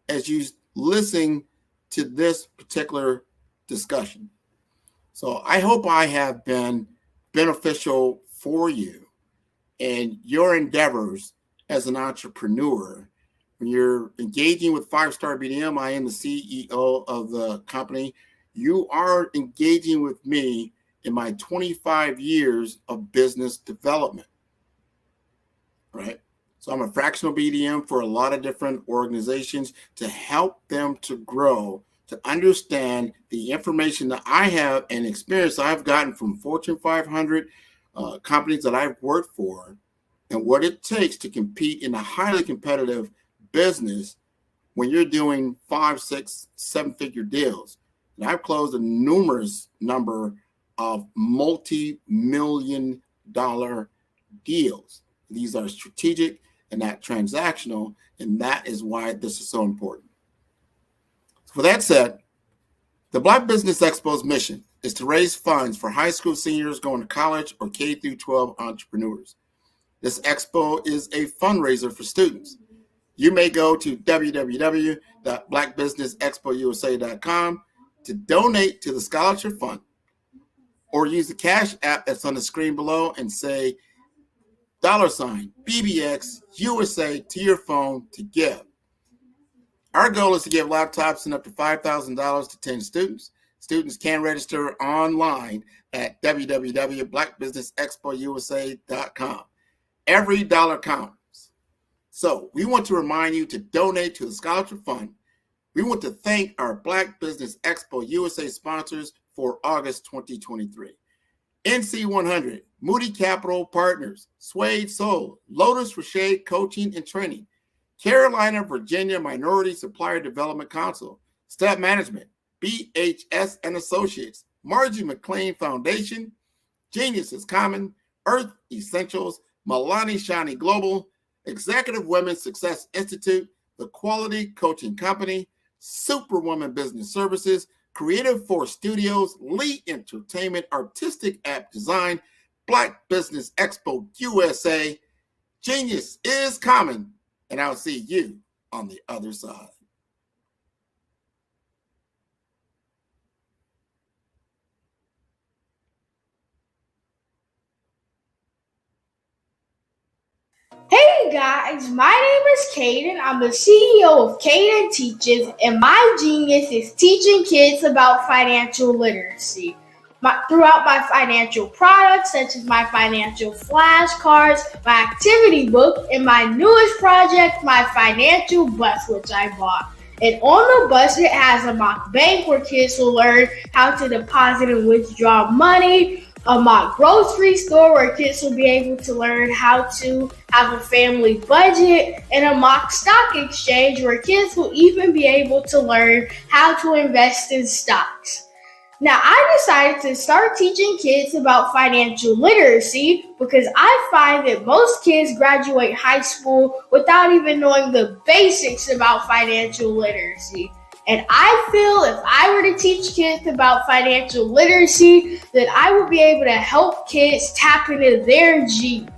Speaker 14: as you listen to this particular discussion. So I hope I have been beneficial for you and your endeavors as an entrepreneur. When you're engaging with 5-Star BDM, I am the CEO of the company. You are engaging with me in my 25 years of business development, right? So I'm a fractional BDM for a lot of different organizations to help them to grow, to understand the information that I have and experience I've gotten from Fortune 500 companies that I've worked for, and what it takes to compete in a highly competitive business when you're doing 5, 6, 7-figure deals. And I've closed a numerous number of multi-million-dollar deals. These are strategic and not transactional, and that is why this is so important. So with that said, the Black Business Expo's mission is to raise funds for high school seniors going to college or K-12 entrepreneurs. This expo is a fundraiser for students. You may go to www.blackbusinessexpousa.com to donate to the scholarship fund, or use the Cash app that's on the screen below and say $BBX USA to your phone to give. Our goal is to give laptops and up to $5,000 to 10 students. Students can register online at www.blackbusinessexpousa.com. Every dollar counts. So we want to remind you to donate to the scholarship fund. We want to thank our Black Business Expo USA sponsors for August 2023. NC100, Moody Capital Partners, Suede Soul, Lotus Rocher Coaching and Training, Carolina, Virginia Minority Supplier Development Council, Staff Management, BHS and Associates, Margie McLean Foundation, Genius is Common, Earth Essentials, Milani Shani Global, Executive Women's Success Institute, The Quality Coaching Company, Superwoman Business Services, Creative Force Studios, Lee Entertainment, Artistic App Design, Black Business Expo USA. Genius is Common, and I'll see you on the other side.
Speaker 15: Hey guys, my name is Caden. I'm the CEO of Caden Teaches, and my genius is teaching kids about financial literacy. Throughout my financial products, such as my financial flashcards, my activity book, and my newest project, my financial bus, which I bought. And on the bus, it has a mock bank where kids will learn how to deposit and withdraw money, a mock grocery store where kids will be able to learn how to have a family budget, and a mock stock exchange where kids will even be able to learn how to invest in stocks. Now, I decided to start teaching kids about financial literacy because I find that most kids graduate high school without even knowing the basics about financial literacy. And I feel if I were to teach kids about financial literacy, that I would be able to help kids tap into their genius.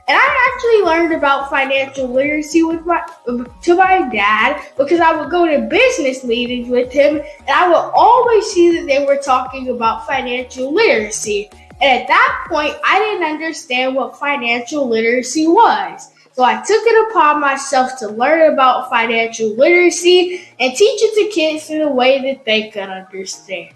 Speaker 15: And I actually learned about financial literacy to my dad because I would go to business meetings with him, and I would always see that they were talking about financial literacy. And at that point, I didn't understand what financial literacy was. So I took it upon myself to learn about financial literacy and teach it to kids in a way that they could understand.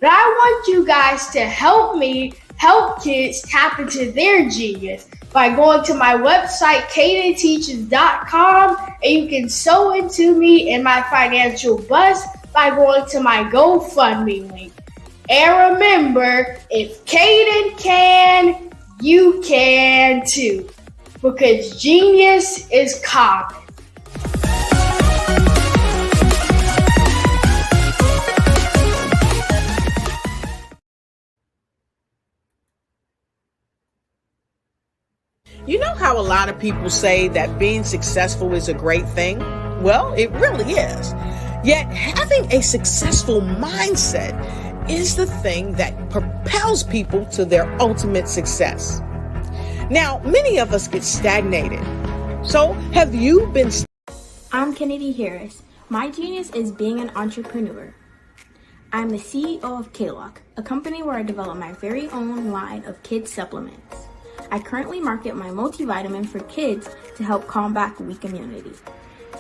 Speaker 15: But I want you guys to help me help kids tap into their genius by going to my website, cadenteaches.com, and you can sew into me in my financial bus by going to my GoFundMe link. And remember, if Caden can, you can too. Because genius is common.
Speaker 2: You know how a lot of people say that being successful is a great thing? Well, it really is. Yet having a successful mindset is the thing that propels people to their ultimate success. Now, many of us get stagnated. So, have you been?
Speaker 9: I'm Kennedy Harris. My genius is being an entrepreneur. I'm the CEO of K-Lock, a company where I develop my very own line of kids supplements. I currently market my multivitamin for kids to help combat weak immunity.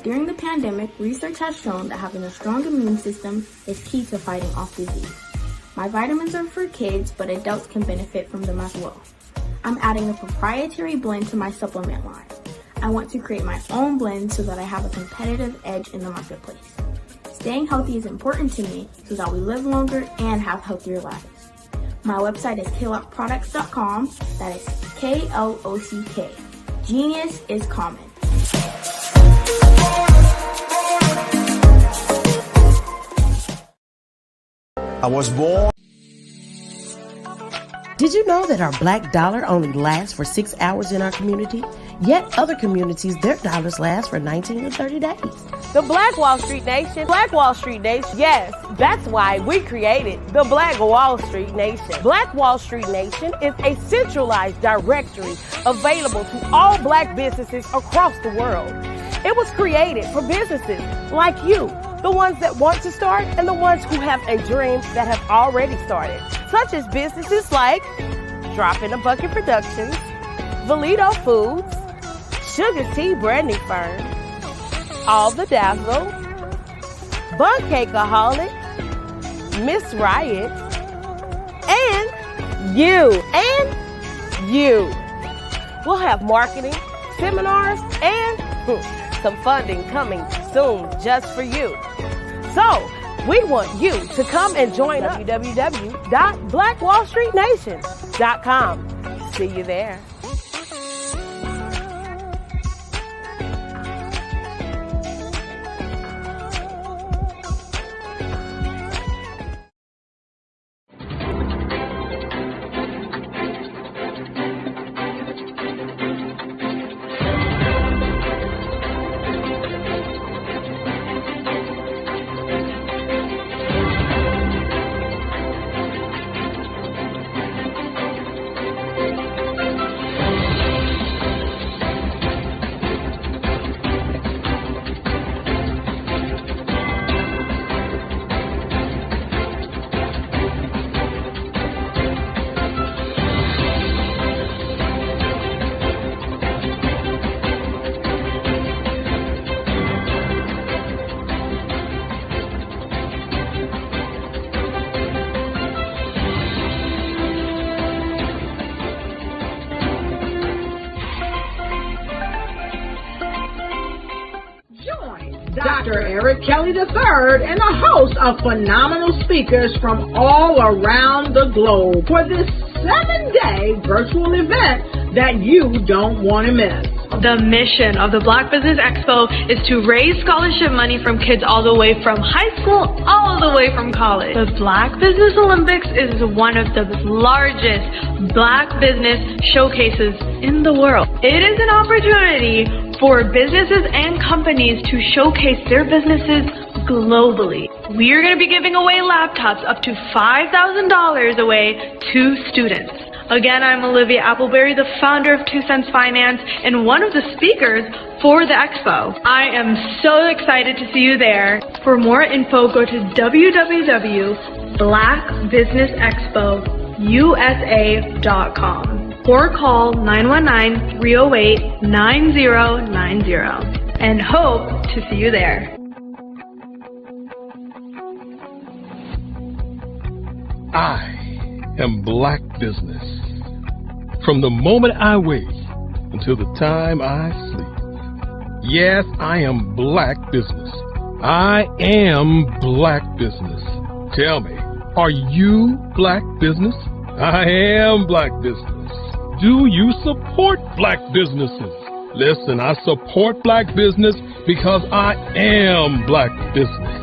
Speaker 9: During the pandemic, research has shown that having a strong immune system is key to fighting off disease. My vitamins are for kids, but adults can benefit from them as well. I'm adding a proprietary blend to my supplement line. I want to create my own blend so that I have a competitive edge in the marketplace. Staying healthy is important to me so that we live longer and have healthier lives. My website is klockproducts.com. That is K-L-O-C-K. Genius is common.
Speaker 16: I was born.
Speaker 10: Did you know that our black dollar only lasts for 6 hours in our community? Yet other communities, their dollars last for 19 to 30 days.
Speaker 11: The Black Wall Street Nation. Black Wall Street Nation. Yes, that's why we created the Black Wall Street Nation. Black Wall Street Nation is a centralized directory available to all black businesses across the world. It was created for businesses like you, the ones that want to start and the ones who have a dream that have already started, such as businesses like Drop in a Bucket Productions, Valito Foods, Sugar Tea Branding Firm, All the Dazzle, Bun Cakeaholic, Miss Riot, and you. We'll have marketing, seminars, and some funding coming soon just for you. So, we want you to come and join us. www.blackwallstreetnation.com. See you there.
Speaker 3: Dr. Eric Kelly III and a host of phenomenal speakers from all around the globe for this 7-day virtual event that you don't want to miss.
Speaker 4: The mission of the Black Business Expo is to raise scholarship money from kids all the way from high school, all the way from college. The Black Business Olympics is one of the largest Black business showcases in the world. It is an opportunity for businesses and companies to showcase their businesses globally. We are going to be giving away laptops up to $5,000 away to students. Again, I'm Olivia Appleberry, the founder of 2 Cents Finance and one of the speakers for the expo. I am so excited to see you there. For more info, go to www.blackbusinessexpousa.com or call 919-308-9090 and hope to see you there.
Speaker 5: I am Black Business. From the moment I wake until the time I sleep. Yes, I am Black Business. I am Black Business. Tell me, are you Black Business? I am Black Business. Do you support Black businesses? Listen, I support Black business because I am Black Business.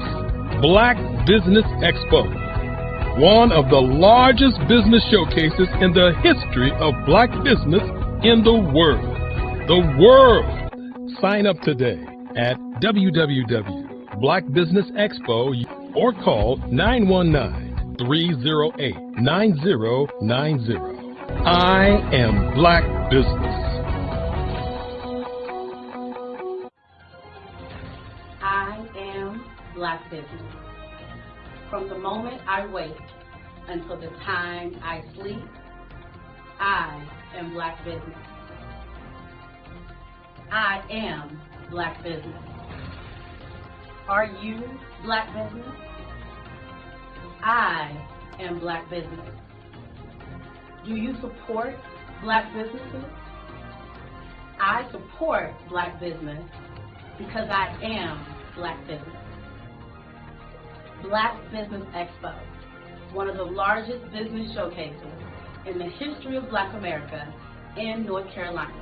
Speaker 5: Black Business Expo, one of the largest business showcases in the history of Black business in the world. The world! Sign up today at www.blackbusinessexpo or call 919-308-9090. I am Black Business.
Speaker 6: I am Black Business. From the moment I wake until the time I sleep, I am Black Business. I am Black Business. Are you Black Business? I am Black Business. Do you support Black businesses? I support Black business because I am Black Business. Black Business Expo, one of the largest business showcases in the history of Black America in North Carolina.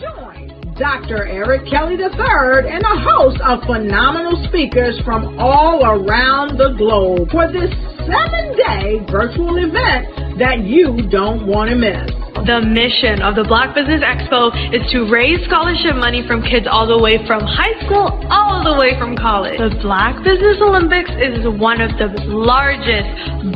Speaker 3: Join Dr. Eric Kelly III and a host of phenomenal speakers from all around the globe for this 7-day virtual event that you don't want to miss.
Speaker 4: The mission of the Black Business Expo is to raise scholarship money from kids all the way from high school, all the way from college. The Black Business Olympics is one of the largest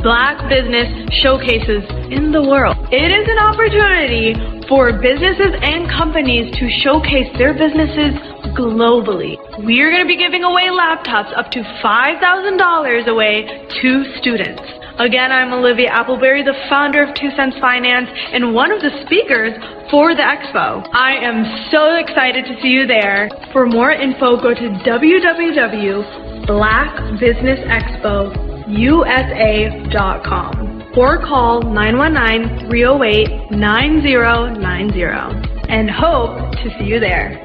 Speaker 4: Black business showcases in the world. It is an opportunity for businesses and companies to showcase their businesses globally. We are going to be giving away laptops up to $5,000 away to students. Again, I'm Olivia Appleberry, the founder of 2 Cents Finance and one of the speakers for the expo. I am so excited to see you there. For more info, go to www.blackbusinessexpousa.com or call 919-308-9090 and hope to see you there.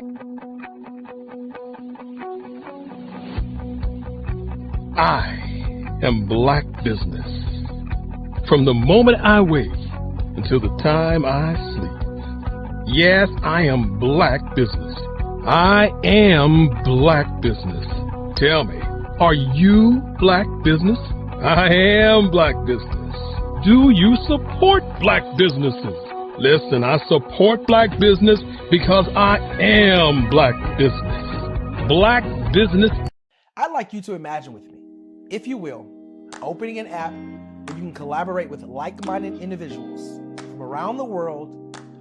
Speaker 5: I am Black Business. From the moment I wake until the time I sleep. Yes, I am Black Business. I am Black Business. Tell me, are you Black Business? I am Black Business. Do you support Black businesses? Listen, I support Black business because I am Black Business. Black Business.
Speaker 7: I'd like you to imagine with me, if you will, opening an app where you can collaborate with like-minded individuals from around the world,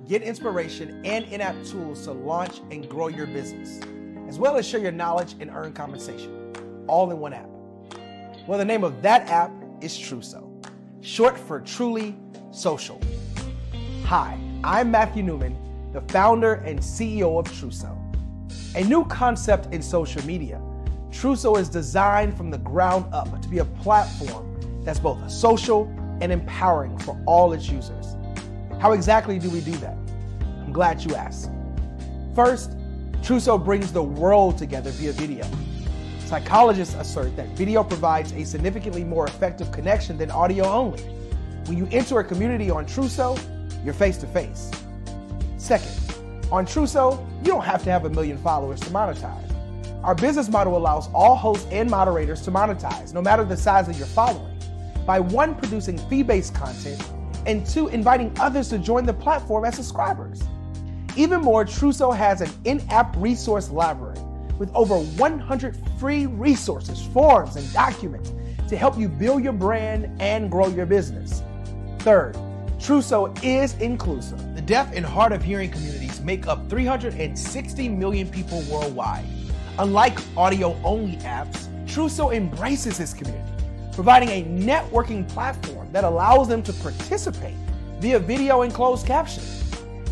Speaker 7: get inspiration and in-app tools to launch and grow your business, as well as share your knowledge and earn compensation, all in one app. Well, the name of that app is Truso, short for Truly Social. Hi, I'm Matthew Newman, the founder and CEO of Truso, a new concept in social media. Truso is designed from the ground up to be a platform that's both social and empowering for all its users. How exactly do we do that? I'm glad you asked. First, Trousseau brings the world together via video. Psychologists assert that video provides a significantly more effective connection than audio only. When you enter a community on Trousseau, you're face to face. Second, on Trousseau, you don't have to have 1 million followers to monetize. Our business model allows all hosts and moderators to monetize, no matter the size of your following, by 1, producing fee-based content, and 2, inviting others to join the platform as subscribers. Even more, Trousseau has an in-app resource library with over 100 free resources, forms, and documents to help you build your brand and grow your business. Third, Trousseau is inclusive. The deaf and hard of hearing communities make up 360 million people worldwide. Unlike audio-only apps, Trousseau embraces this community, providing a networking platform that allows them to participate via video and closed captioning.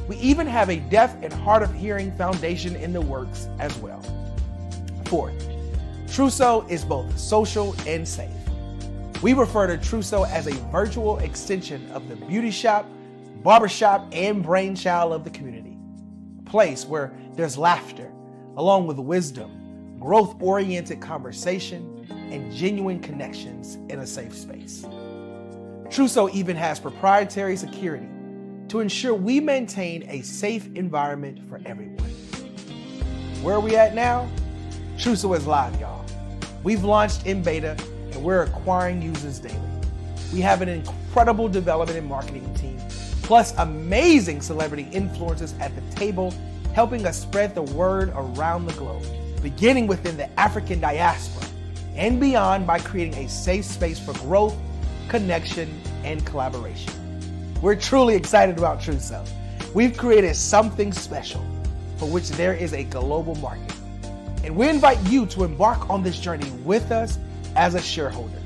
Speaker 7: We even have a deaf and hard of hearing foundation in the works as well. Fourth, Trousseau is both social and safe. We refer to Trousseau as a virtual extension of the beauty shop, barbershop, and brainchild of the community. A place where there's laughter, along with wisdom, growth-oriented conversation, and genuine connections in a safe space. Trousseau even has proprietary security to ensure we maintain a safe environment for everyone. Where are we at now? Trousseau is live, y'all. We've launched in beta and we're acquiring users daily. We have an incredible development and marketing team, plus amazing celebrity influencers at the table, helping us spread the word around the globe, beginning within the African diaspora and beyond by creating a safe space for growth, connection, and collaboration. We're truly excited about Trousseau. We've created something special for which there is a global market. And we invite you to embark on this journey with us as a shareholder.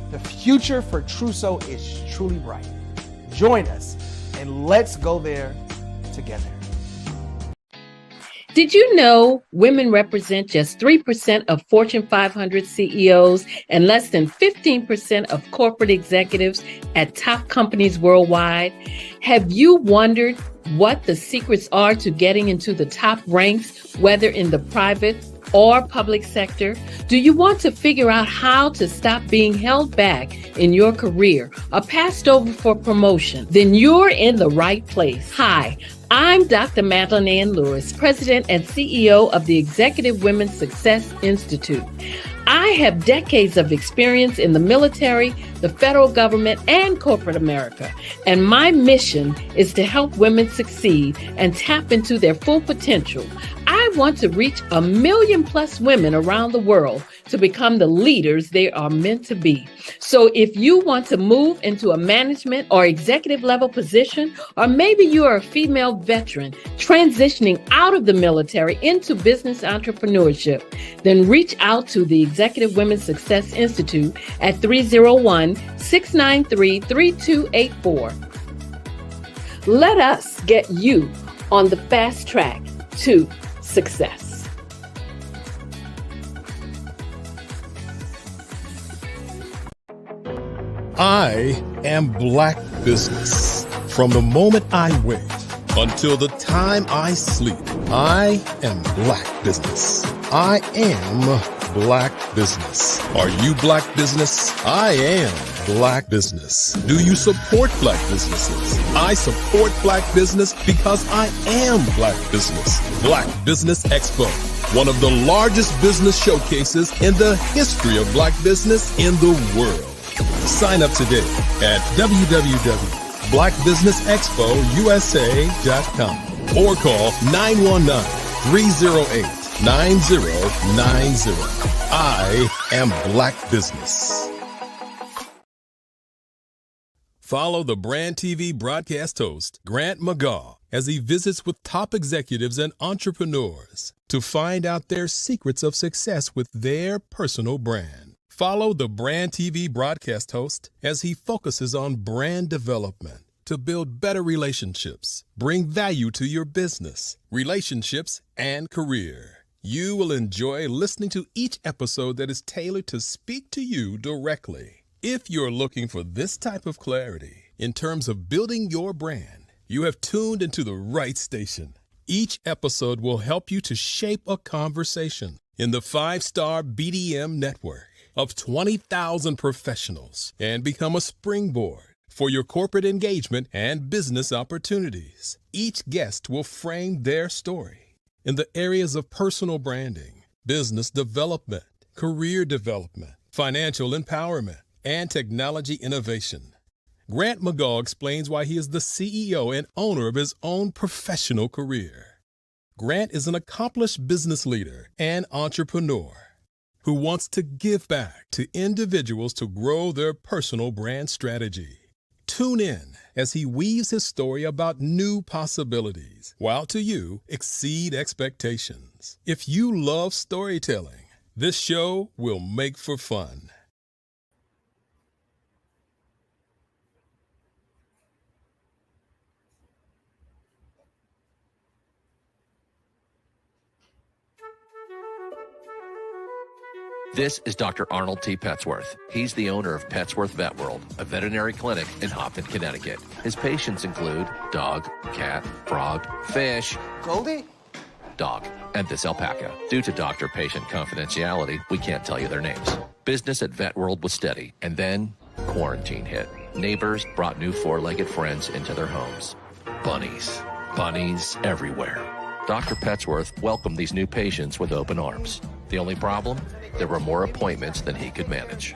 Speaker 7: The future for Trousseau is truly bright. Join us and let's go there together.
Speaker 17: Did you know women represent just 3% of Fortune 500 CEOs and less than 15% of corporate executives at top companies worldwide? Have you wondered what the secrets are to getting into the top ranks, whether in the private or public sector? Do you want to figure out how to stop being held back in your career or passed over for promotion? Then you're in the right place. Hi, I'm Dr. Madeline Ann Lewis, President and CEO of the Executive Women's Success Institute. I have decades of experience in the military, the federal government, and corporate America. And my mission is to help women succeed and tap into their full potential. I want to reach 1 million plus women around the world to become the leaders they are meant to be. So if you want to move into a management or executive level position, or maybe you are a female veteran transitioning out of the military into business entrepreneurship, then reach out to the Executive Women's Success Institute at 301-693-3284. Let us get you on the fast track to success.
Speaker 5: I am Black Business. From the moment I wake until the time I sleep, I am Black Business. I am Black Business. Are you Black Business? I am Black Business. Do you support Black businesses? I support Black business because I am Black Business. Black Business Expo, one of the largest business showcases in the history of Black business in the world. Sign up today at www.blackbusinessexpousa.com or call 919-308-9090. I am Black Business. Follow the Brand TV broadcast host, Grant McGaw, as he visits with top executives and entrepreneurs to find out their secrets of success with their personal brand. Follow the Brand TV broadcast host as he focuses on brand development to build better relationships, bring value to your business, relationships, and career. You will enjoy listening to each episode that is tailored to speak to you directly. If you're looking for this type of clarity in terms of building your brand, you have tuned into the right station. Each episode will help you to shape a conversation in the 5-star BDM network of 20,000 professionals and become a springboard for your corporate engagement and business opportunities. Each guest will frame their story in the areas of personal branding, business development, career development, financial empowerment, and technology innovation. Grant McGaugh explains why he is the CEO and owner of his own professional career. Grant is an accomplished business leader and entrepreneur who wants to give back to individuals to grow their personal brand strategy. Tune in as he weaves his story about new possibilities, while to you exceed expectations. If you love storytelling, this show will make for fun.
Speaker 18: This is Dr. Arnold T. Petsworth. He's the owner of Petsworth Vet World, a veterinary clinic in Hopton, Connecticut. His patients include dog, cat, frog, fish,
Speaker 19: Goldie,
Speaker 18: dog, and this alpaca. Due to doctor-patient confidentiality, we can't tell you their names. Business at Vet World was steady, and then quarantine hit. Neighbors brought new four-legged friends into their homes. Bunnies. Bunnies everywhere. Dr. Petsworth welcomed these new patients with open arms. The only problem? There were more appointments than he could manage.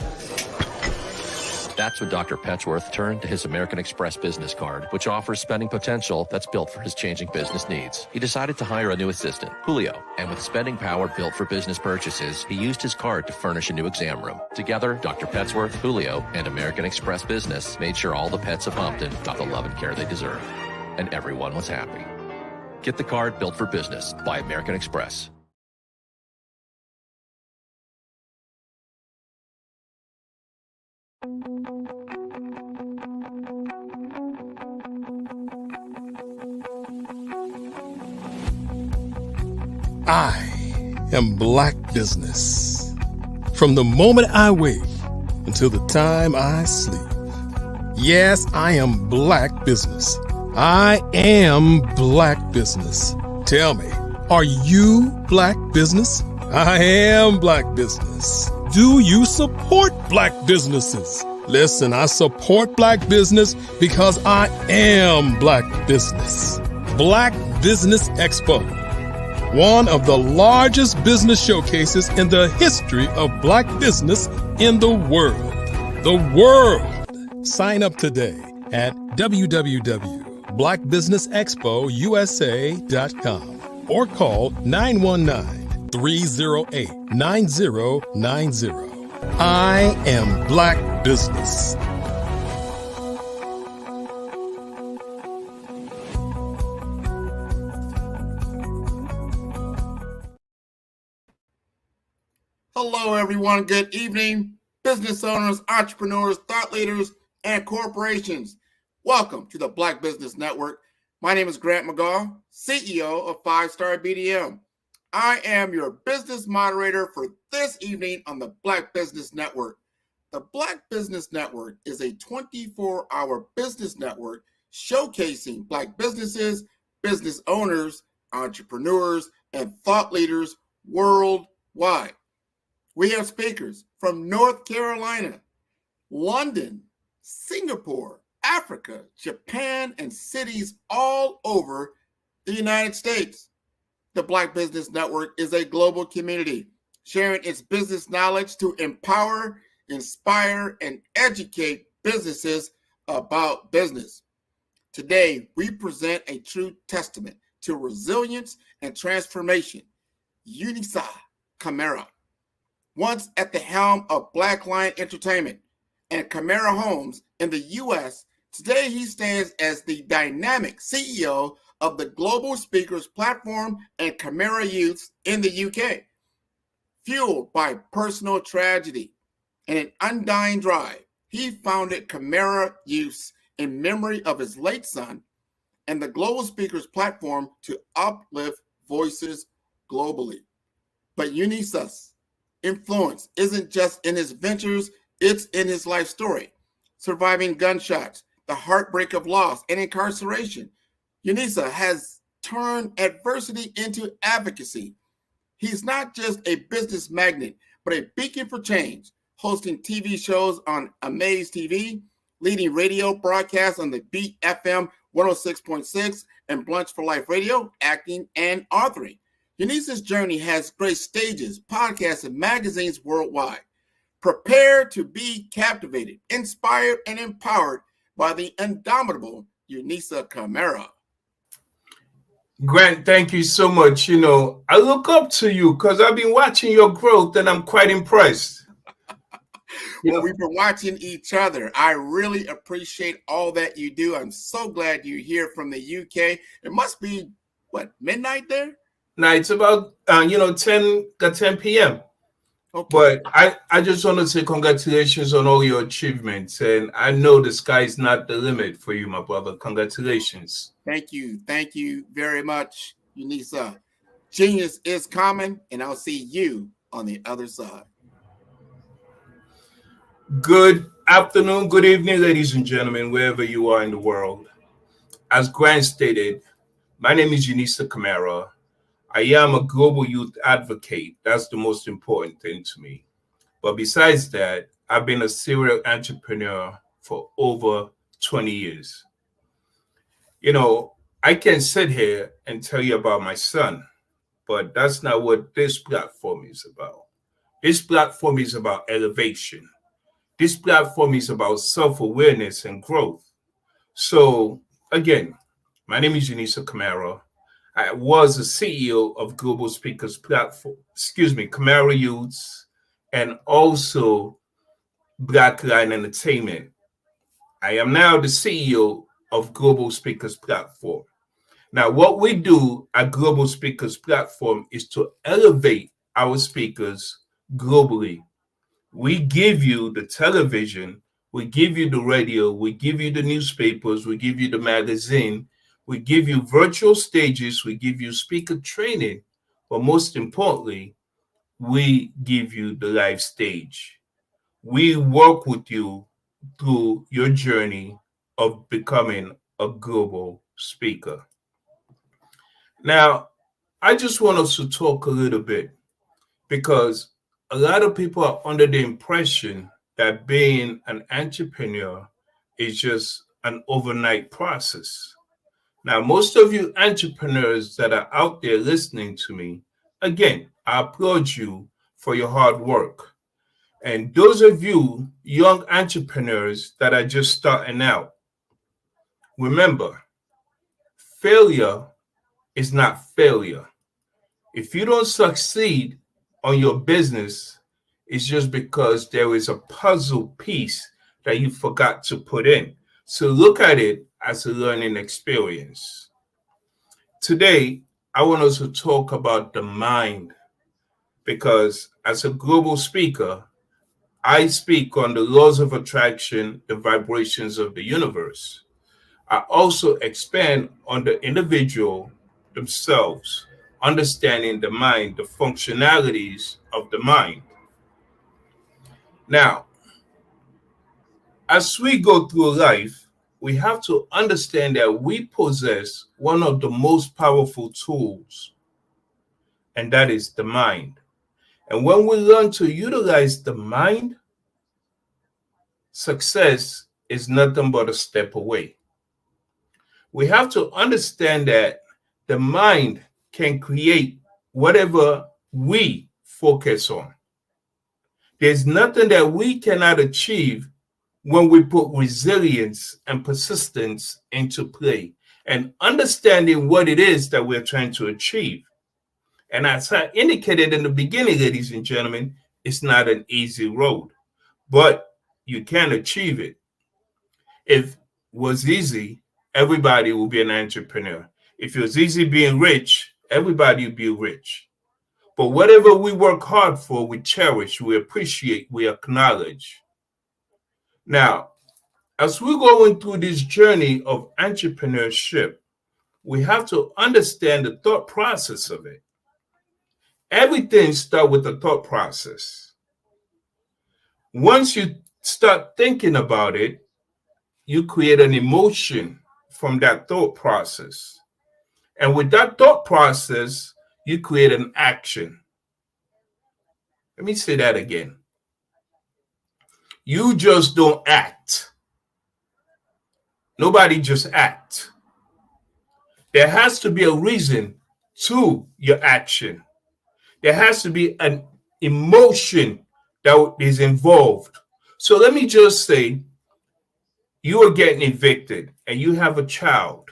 Speaker 18: That's when Dr. Petsworth turned to his American Express business card, which offers spending potential that's built for his changing business needs. He decided to hire a new assistant, Julio, and with spending power built for business purchases, he used his card to furnish a new exam room. Together, Dr. Petsworth, Julio, and American Express Business made sure all the pets of Hopton got the love and care they deserve. And everyone was happy. Get the card built for business by American Express.
Speaker 5: I am Black Business. From the moment I wake until the time I sleep. Yes, I am Black Business. I am Black Business. Tell me, are you Black Business? I am Black Business. Do you support Black businesses? Listen, I support Black business because I am Black Business. Black Business Expo, one of the largest business showcases in the history of Black business in the world. The world! Sign up today at www.blackbusinessexpousa.com or call 919-308-9090. I am Black Business.
Speaker 14: Hello, everyone. Good evening, business owners, entrepreneurs, thought leaders, and corporations. Welcome to the Black Business Network. My name is Grant McGaugh, CEO of 5-Star BDM. I am your business moderator for this evening on the Black Business Network. The Black Business Network is a 24-hour business network showcasing Black businesses, business owners, entrepreneurs, and thought leaders worldwide. We have speakers from North Carolina, London, Singapore, Africa, Japan, and cities all over the United States. The Black Business Network is a global community sharing its business knowledge to empower, inspire, and educate businesses about business. Today, we present a true testament to resilience and transformation. Unisa Camara, once at the helm of Black Lion Entertainment and Camara Homes in the U.S., today he stands as the dynamic CEO of the Global Speakers Platform and Camara Youths in the UK. Fueled by personal tragedy and an undying drive, he founded Camara Youths in memory of his late son and the Global Speakers Platform to uplift voices globally. But Unisa's influence isn't just in his ventures, it's in his life story. Surviving gunshots, the heartbreak of loss, and incarceration, Unisa has turn adversity into advocacy. He's not just a business magnet, but a beacon for change, hosting TV shows on Amaze TV, leading radio broadcasts on the Beat FM 106.6 and Blunch for Life Radio, acting and authoring. Eunice's journey has graced stages, podcasts, and magazines worldwide. Prepare to be captivated, inspired, and empowered by the indomitable Eunice Camara.
Speaker 19: Grant, thank you so much. You know, I look up to you because I've been watching your growth and I'm quite impressed.
Speaker 14: Well, we've been watching each other. I really appreciate all that you do. I'm so glad you're here from the UK. It must be, what, midnight there?
Speaker 19: Now, it's about, 10 p.m. Okay. But I just want to say congratulations on all your achievements. And I know the sky is not the limit for you, my brother. Congratulations.
Speaker 14: Thank you. Thank you very much, Unisa. Genius is common, and I'll see you on the other side.
Speaker 19: Good afternoon, good evening, ladies and gentlemen, wherever you are in the world. As Grant stated, my name is Unisa Camara. I am a global youth advocate. That's the most important thing to me. But besides that, I've been a serial entrepreneur for over 20 years. You know, I can sit here and tell you about my son, but that's not what this platform is about. This platform is about elevation. This platform is about self-awareness and growth. So, again, my name is Unisa Camara. I was the CEO of Global Speakers Platform, Camara Youths, and also Black Line Entertainment. I am now the CEO of Global Speakers Platform. Now, what we do at Global Speakers Platform is to elevate our speakers globally. We give you the television, we give you the radio, we give you the newspapers, we give you the magazine, we give you virtual stages, we give you speaker training, but most importantly, we give you the live stage. We work with you through your journey of becoming a global speaker. Now, I just want us to talk a little bit because a lot of people are under the impression that being an entrepreneur is just an overnight process. Now, most of you entrepreneurs that are out there listening to me, again, I applaud you for your hard work. And those of you young entrepreneurs that are just starting out, remember, failure is not failure. If you don't succeed on your business, it's just because there is a puzzle piece that you forgot to put in. So look at it as a learning experience. Today, I want us to talk about the mind because as a global speaker, I speak on the laws of attraction, the vibrations of the universe. I also expand on the individual themselves, understanding the mind, the functionalities of the mind. Now, as we go through life, we have to understand that we possess one of the most powerful tools, and that is the mind. And when we learn to utilize the mind, success is nothing but a step away. We have to understand that the mind can create whatever we focus on. There's nothing that we cannot achieve when we put resilience and persistence into play and understanding what it is that we're trying to achieve. And as I indicated in the beginning, ladies and gentlemen, it's not an easy road, but you can achieve it. If it was easy, everybody will be an entrepreneur. If it was easy being rich, everybody will be rich. But whatever we work hard for, we cherish, we appreciate, we acknowledge. Now, as we're going through this journey of entrepreneurship, we have to understand the thought process of it. Everything starts with the thought process. Once you start thinking about it, you create an emotion from that thought process. And with that thought process, you create an action. Let me say that again. You just don't act. Nobody just acts. There has to be a reason to your action. There has to be an emotion that is involved. So let me just say, you are getting evicted and you have a child.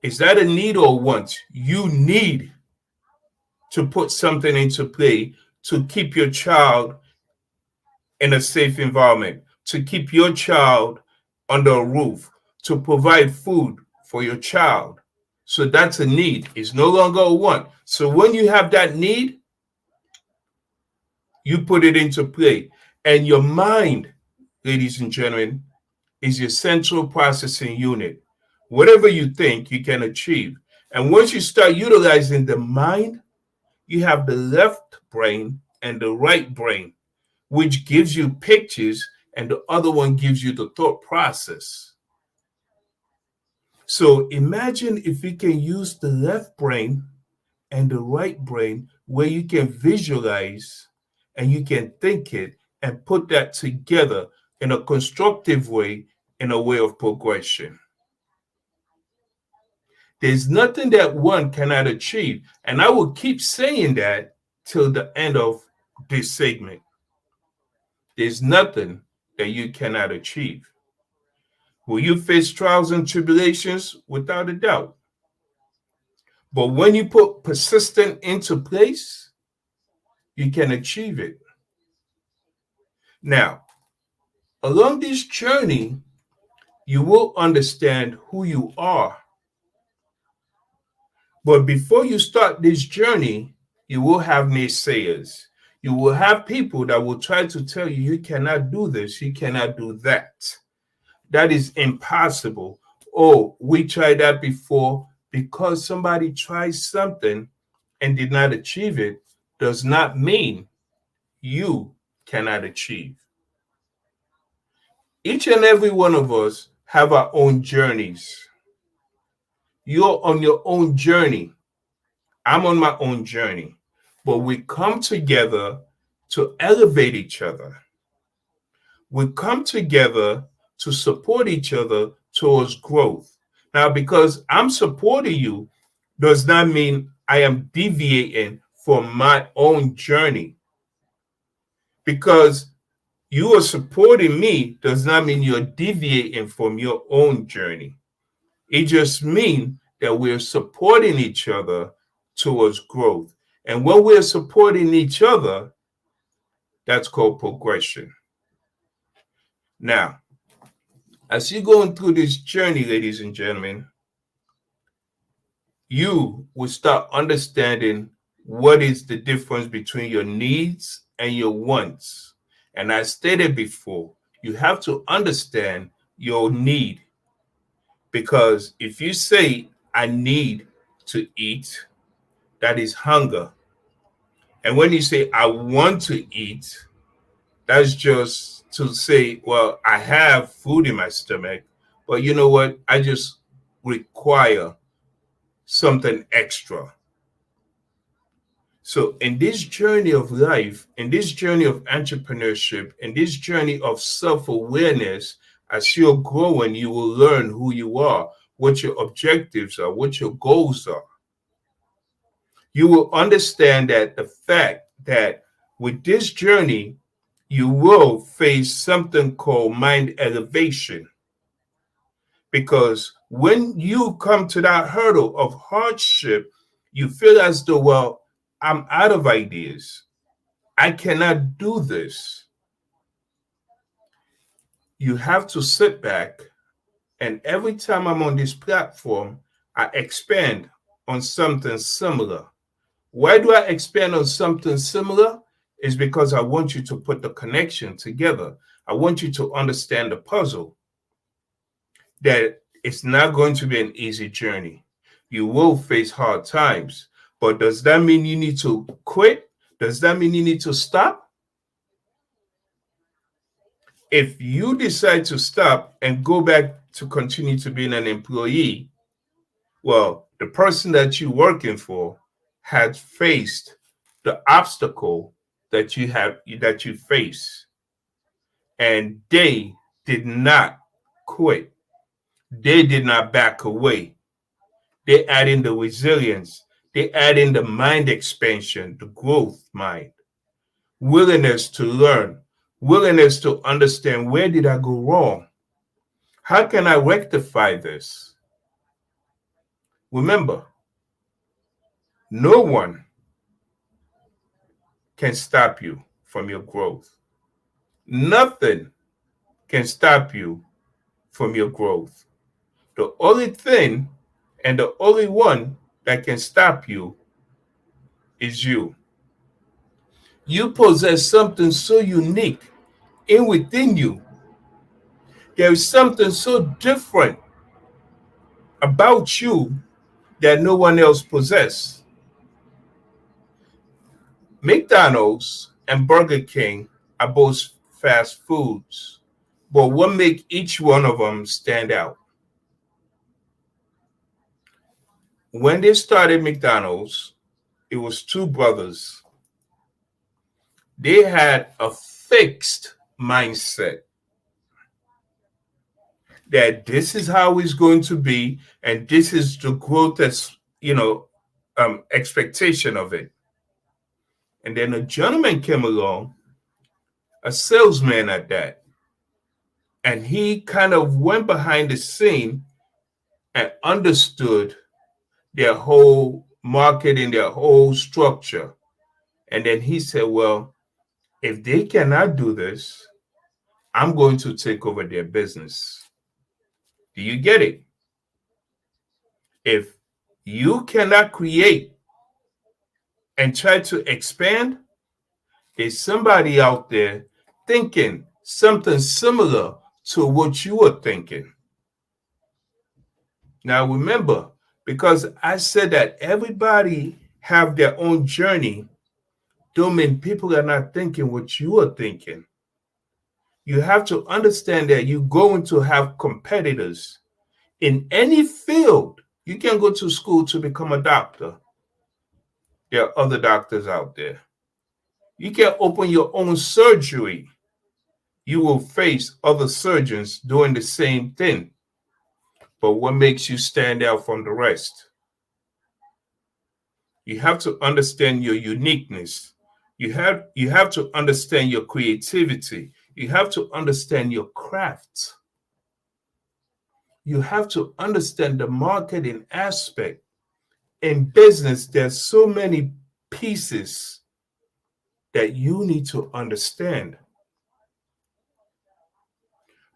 Speaker 19: Is that a need or want? You need to put something into play to keep your child in a safe environment, to keep your child under a roof, to provide food for your child. So that's a need. It's no longer a want. So when you have that need, you put it into play. And your mind, ladies and gentlemen, is your central processing unit. Whatever you think, you can achieve. And once you start utilizing the mind, you have the left brain and the right brain, which gives you pictures, and the other one gives you the thought process. So imagine if you can use the left brain and the right brain, where you can visualize and you can think it and put that together in a constructive way, in a way of progression. There's nothing that one cannot achieve. And I will keep saying that till the end of this segment. There's nothing that you cannot achieve. Will you face trials and tribulations? Without a doubt. But when you put persistence into place, you can achieve it. Now, along this journey, you will understand who you are. But before you start this journey, you will have naysayers. You will have people that will try to tell you, you cannot do this, you cannot do that. That is impossible. Oh, we tried that before. Because somebody tried something and did not achieve it, does not mean you cannot achieve. Each and every one of us have our own journeys. You're on your own journey. I'm on my own journey. But we come together to elevate each other. We come together to support each other towards growth. Now, because I'm supporting you does not mean I am deviating from my own journey. Because you are supporting me does not mean you're deviating from your own journey. It just means that we're supporting each other towards growth. And when we're supporting each other, that's called progression. Now, as you're going through this journey, ladies and gentlemen, you will start understanding what is the difference between your needs and your wants. And I stated before, you have to understand your need. Because if you say, I need to eat, that is hunger. And when you say, I want to eat, that's just to say, well, I have food in my stomach, but you know what? I just require something extra. So in this journey of life, in this journey of entrepreneurship, in this journey of self-awareness, as you're growing, you will learn who you are, what your objectives are, what your goals are. You will understand that the fact that with this journey, you will face something called mind elevation. Because when you come to that hurdle of hardship, you feel as though, well, I'm out of ideas. I cannot do this. You have to sit back, and every time I'm on this platform, I expand on something similar. Why do I expand on something similar? It's because I want you to put the connection together. I want you to understand the puzzle, that it's not going to be an easy journey. You will face hard times. But does that mean you need to quit? Does that mean you need to stop? If you decide to stop and go back to continue to being an employee, Well, the person that you're working for had faced the obstacle that you face, and they did not quit. They did not back away. They add in the resilience. They add in the mind expansion, the growth mind, willingness to learn, willingness to understand, where did I go wrong? How can I rectify this? Remember, no one can stop you from your growth. Nothing can stop you from your growth. The only thing and the only one that can stop you is you. You possess something so unique in within you. There is something so different about you that no one else possesses. McDonald's and Burger King are both fast foods, but what makes each one of them stand out? When they started McDonald's, it was two brothers. They had a fixed mindset that this is how it's going to be, and this is the growth that's, expectation of it. And then a gentleman came along, a salesman at that, and he kind of went behind the scene and understood their whole marketing, their whole structure. And then he said, well, if they cannot do this, I'm going to take over their business. Do you get it? If you cannot create and try to expand, there's somebody out there thinking something similar to what you are thinking. Now remember, because I said that everybody have their own journey, don't mean people are not thinking what you are thinking. You have to understand that you're going to have competitors in any field. You can go to school to become a doctor. There are other doctors out there. You can open your own surgery. You will face other surgeons doing the same thing. But what makes you stand out from the rest? You have to understand your uniqueness. You have to understand your creativity. You have to understand your craft. You have to understand the marketing aspect. In business, there's so many pieces that you need to understand.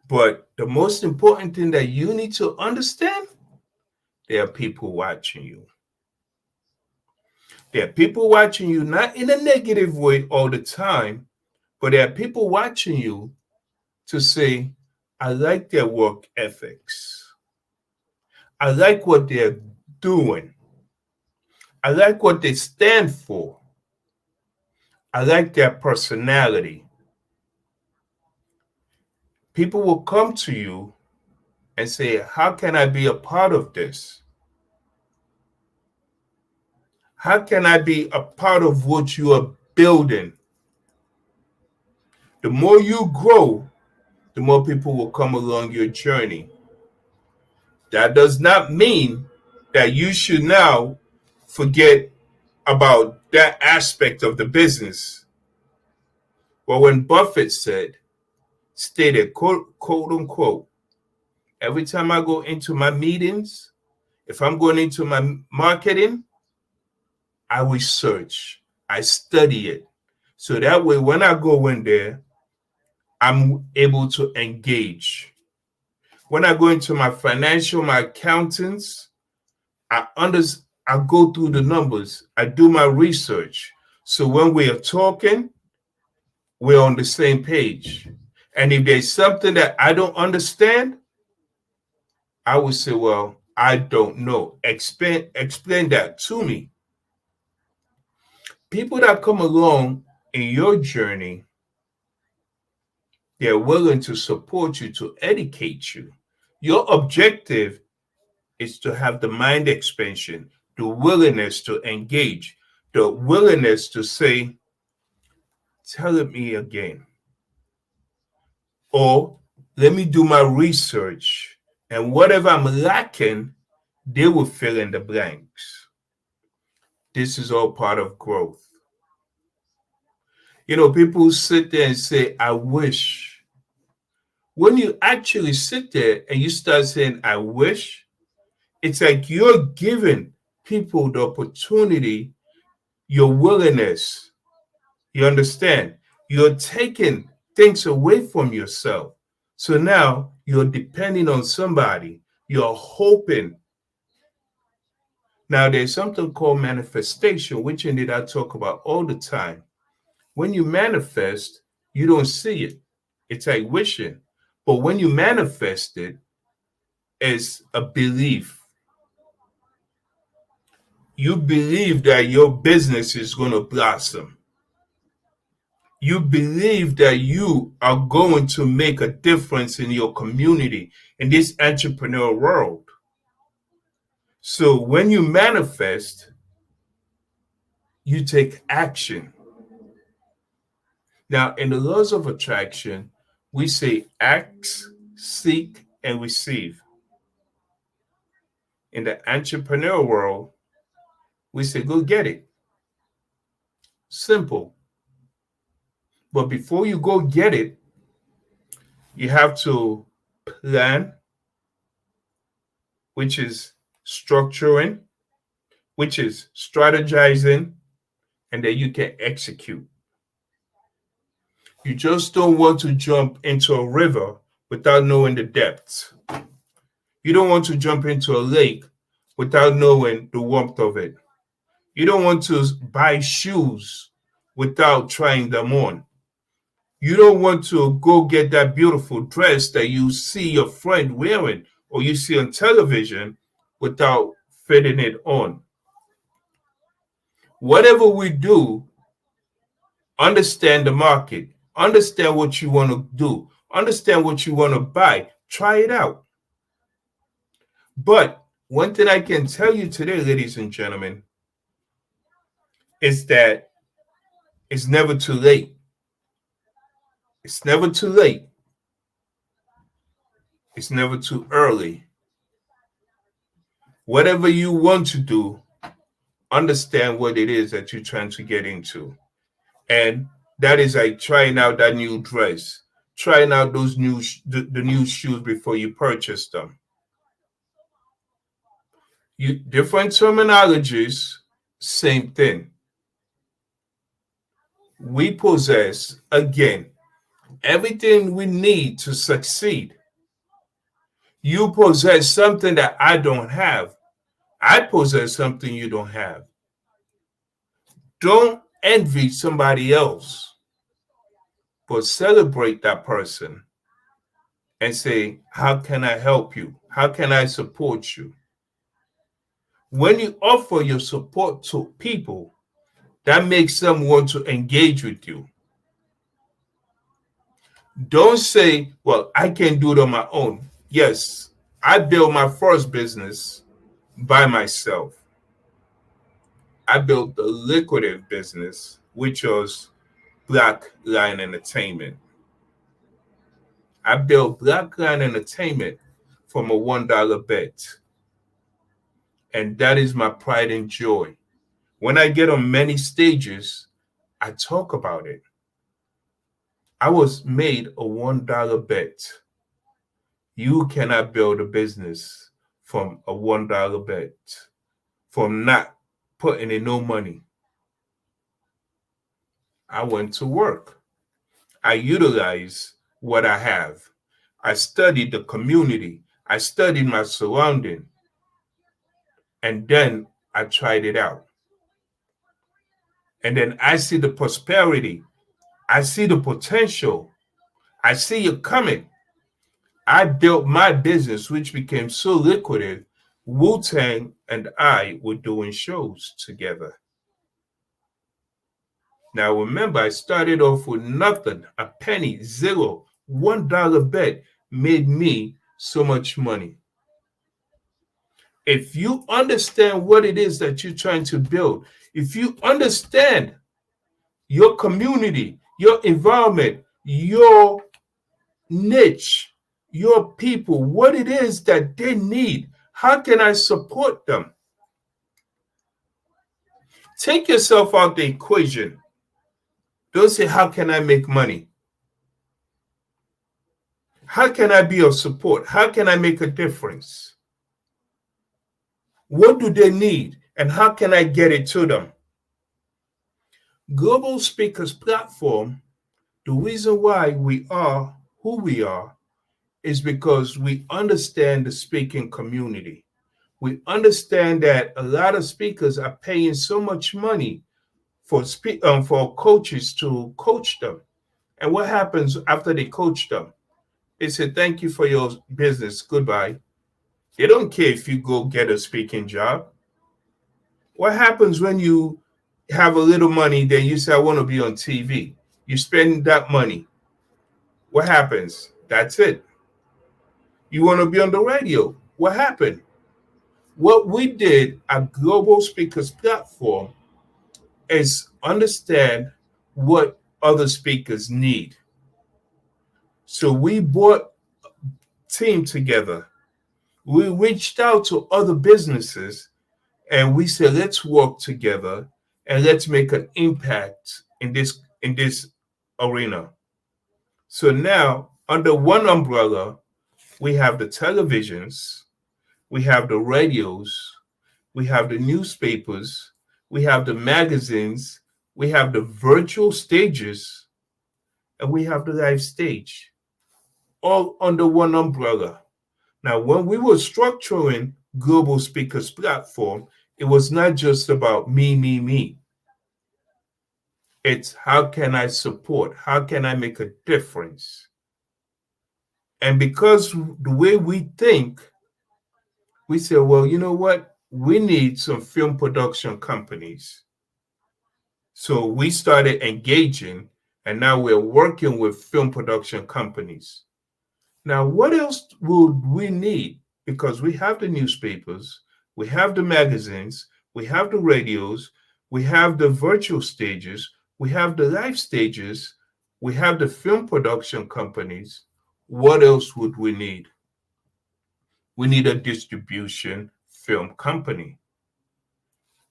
Speaker 19: But the most important thing that you need to understand, there are people watching you. There are people watching you, not in a negative way all the time, but there are people watching you to say, I like their work ethics. I like what they're doing. I like what they stand for. I like their personality. People will come to you and say, how can I be a part of this? How can I be a part of what you are building? The more you grow, the more people will come along your journey. That does not mean that you should now forget about that aspect of the business. Well, when Buffett stated, quote unquote, every time I go into my meetings, if I'm going into my marketing, I research, I study it. So that way, when I go in there, I'm able to engage. When I go into my financial, my accountants, I go through the numbers. I do my research. So when we are talking, we're on the same page. And if there's something that I don't understand, I would say, well, I don't know. Explain that to me. People that come along in your journey, they're willing to support you, to educate you. Your objective is to have the mind expansion, the willingness to engage, the willingness to say, tell it me again. Or let me do my research. And whatever I'm lacking, they will fill in the blanks. This is all part of growth. You know, people sit there and say, I wish. When you actually sit there and you start saying, I wish, it's like you're giving people the opportunity, your willingness. You understand? You're taking things away from yourself. So now you're depending on somebody. You're hoping. Now, there's something called manifestation, which indeed I talk about all the time. When you manifest, you don't see it. It's like wishing. But when you manifest it, it's a belief. You believe that your business is going to blossom. You believe that you are going to make a difference in your community, in this entrepreneur world. So when you manifest, you take action. Now, in the laws of attraction, we say ask, seek, and receive. In the entrepreneur world, we say go get it. Simple. But before you go get it, you have to plan, which is structuring, which is strategizing, and then you can execute. You just don't want to jump into a river without knowing the depths. You don't want to jump into a lake without knowing the warmth of it. You don't want to buy shoes without trying them on. You don't want to go get that beautiful dress that you see your friend wearing or you see on television without fitting it on. Whatever we do, understand the market, understand what you want to do, understand what you want to buy, try it out. But one thing I can tell you today, ladies and gentlemen, is that it's never too late. It's never too late. It's never too early. Whatever you want to do, understand what it is that you're trying to get into. And that is like trying out that new dress, trying out those the new shoes before you purchase them. Different terminologies, same thing. We possess, again, everything we need to succeed. You possess something that I don't have. I possess something you don't have. Don't envy somebody else, but celebrate that person and say, how can I help you? How can I support you? When you offer your support to people, that makes them want to engage with you. Don't say, well, I can do it on my own. Yes, I built my first business by myself. I built the lucrative business, which was Black Lion Entertainment. I built Black Lion Entertainment from a $1 bet. And that is my pride and joy. When I get on many stages, I talk about it. I was made a $1 bet. You cannot build a business from a $1 bet, from not putting in no money. I went to work. I utilize what I have. I studied the community. I studied my surrounding. And then I tried it out. And then I see the prosperity. I see the potential. I see it coming. I built my business, which became so lucrative. Wu-Tang and I were doing shows together. Now, remember, I started off with nothing, a penny, zero, $1 bet made me so much money. If you understand what it is that you're trying to build, if you understand your community, your environment, your niche, your people, what it is that they need, how can I support them? Take yourself out the equation. Don't say, how can I make money? How can I be of support? How can I make a difference? What do they need? And how can I get it to them? Global Speakers Platform, the reason why we are who we are is because we understand the speaking community. We understand that a lot of speakers are paying so much money for coaches to coach them. And what happens after they coach them? They say, thank you for your business. Goodbye. They don't care if you go get a speaking job. What happens when you have a little money, then you say, I want to be on TV? You spend that money. What happens? That's it. You want to be on the radio. What happened? What we did at Global Speakers Platform is understand what other speakers need. So we brought a team together. We reached out to other businesses and we said, let's work together and let's make an impact in this arena. So now, under one umbrella, we have the televisions, we have the radios, we have the newspapers, we have the magazines, we have the virtual stages, and we have the live stage, all under one umbrella. Now, when we were structuring Global Speakers Platform, it was not just about me. It's how can I support? How can I make a difference? And because the way we think, we say, well, you know what? We need some film production companies. So we started engaging, and now we're working with film production companies. Now, what else would we need? Because we have the newspapers, we have the magazines, we have the radios, we have the virtual stages, we have the live stages, we have the film production companies. What else would we need? We need a distribution film company.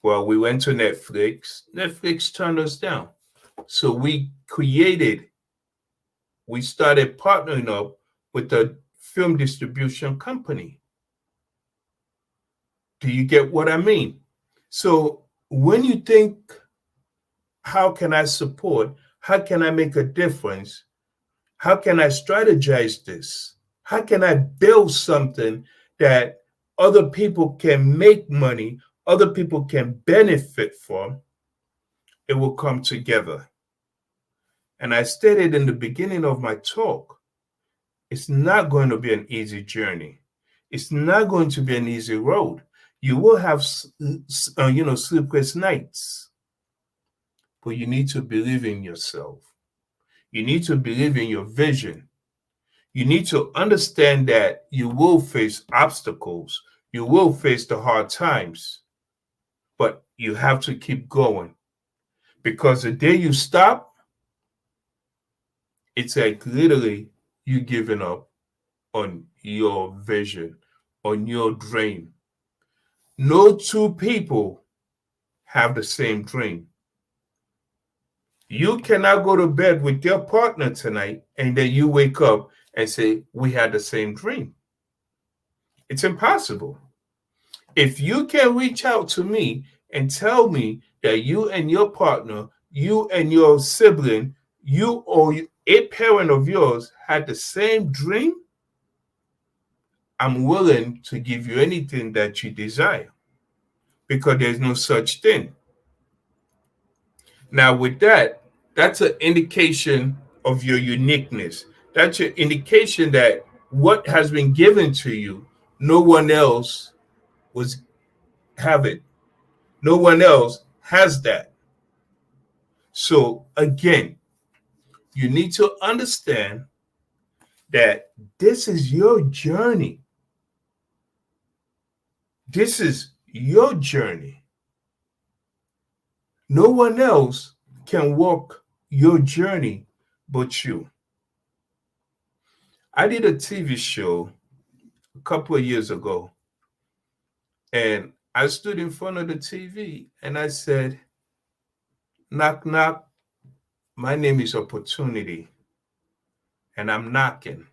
Speaker 19: Well, we went to Netflix. Netflix turned us down. So we started partnering up with a film distribution company. Do you get what I mean? So when you think, how can I support? How can I make a difference? How can I strategize this? How can I build something that other people can make money, other people can benefit from? It will come together. And I stated in the beginning of my talk, it's not going to be an easy journey. It's not going to be an easy road. You will have, sleepless nights. But you need to believe in yourself. You need to believe in your vision. You need to understand that you will face obstacles. You will face the hard times. But you have to keep going. Because the day you stop, it's like literally you giving up on your vision, on your dream. No two people have the same dream. You cannot go to bed with your partner tonight and then you wake up and say, we had the same dream. It's impossible. If you can reach out to me and tell me that you and your partner, you and your sibling, you or a parent of yours had the same dream, I'm willing to give you anything that you desire because there's no such thing. Now, with that, that's an indication of your uniqueness. That's an indication that what has been given to you, no one else have it. No one else has that. So again, you need to understand that this is your journey. This is your journey. No one else can walk your journey but you. I did a TV show a couple of years ago, and I stood in front of the TV and I said, knock, knock. My name is Opportunity, and I'm knocking.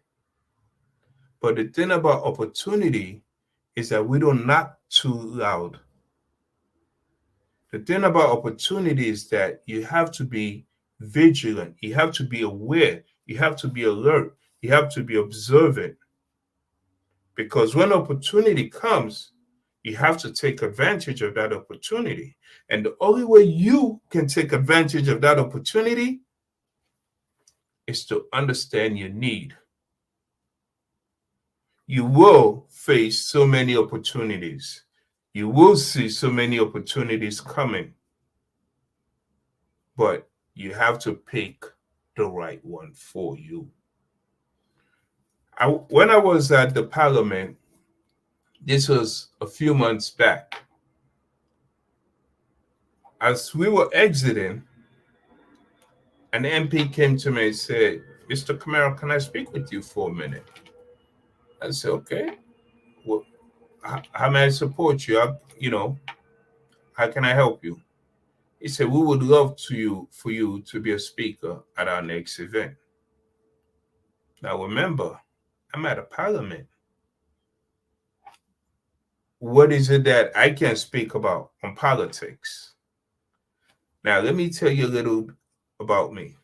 Speaker 19: But the thing about opportunity is that we don't knock too loud. The thing about opportunity is that you have to be vigilant. You have to be aware. You have to be alert. You have to be observant. Because when opportunity comes, you have to take advantage of that opportunity. And the only way you can take advantage of that opportunity is to understand your need. You will face so many opportunities. You will see so many opportunities coming. But you have to pick the right one for you. When I was at the parliament, this was a few months back. As we were exiting, an MP came to me and said, Mr. Camaro, can I speak with you for a minute? I said, okay. Well, how may I support you? How can I help you? He said, we would love for you to be a speaker at our next event. Now remember, I'm at a parliament. What is it that I can speak about on politics? Now, let me tell you a little about me.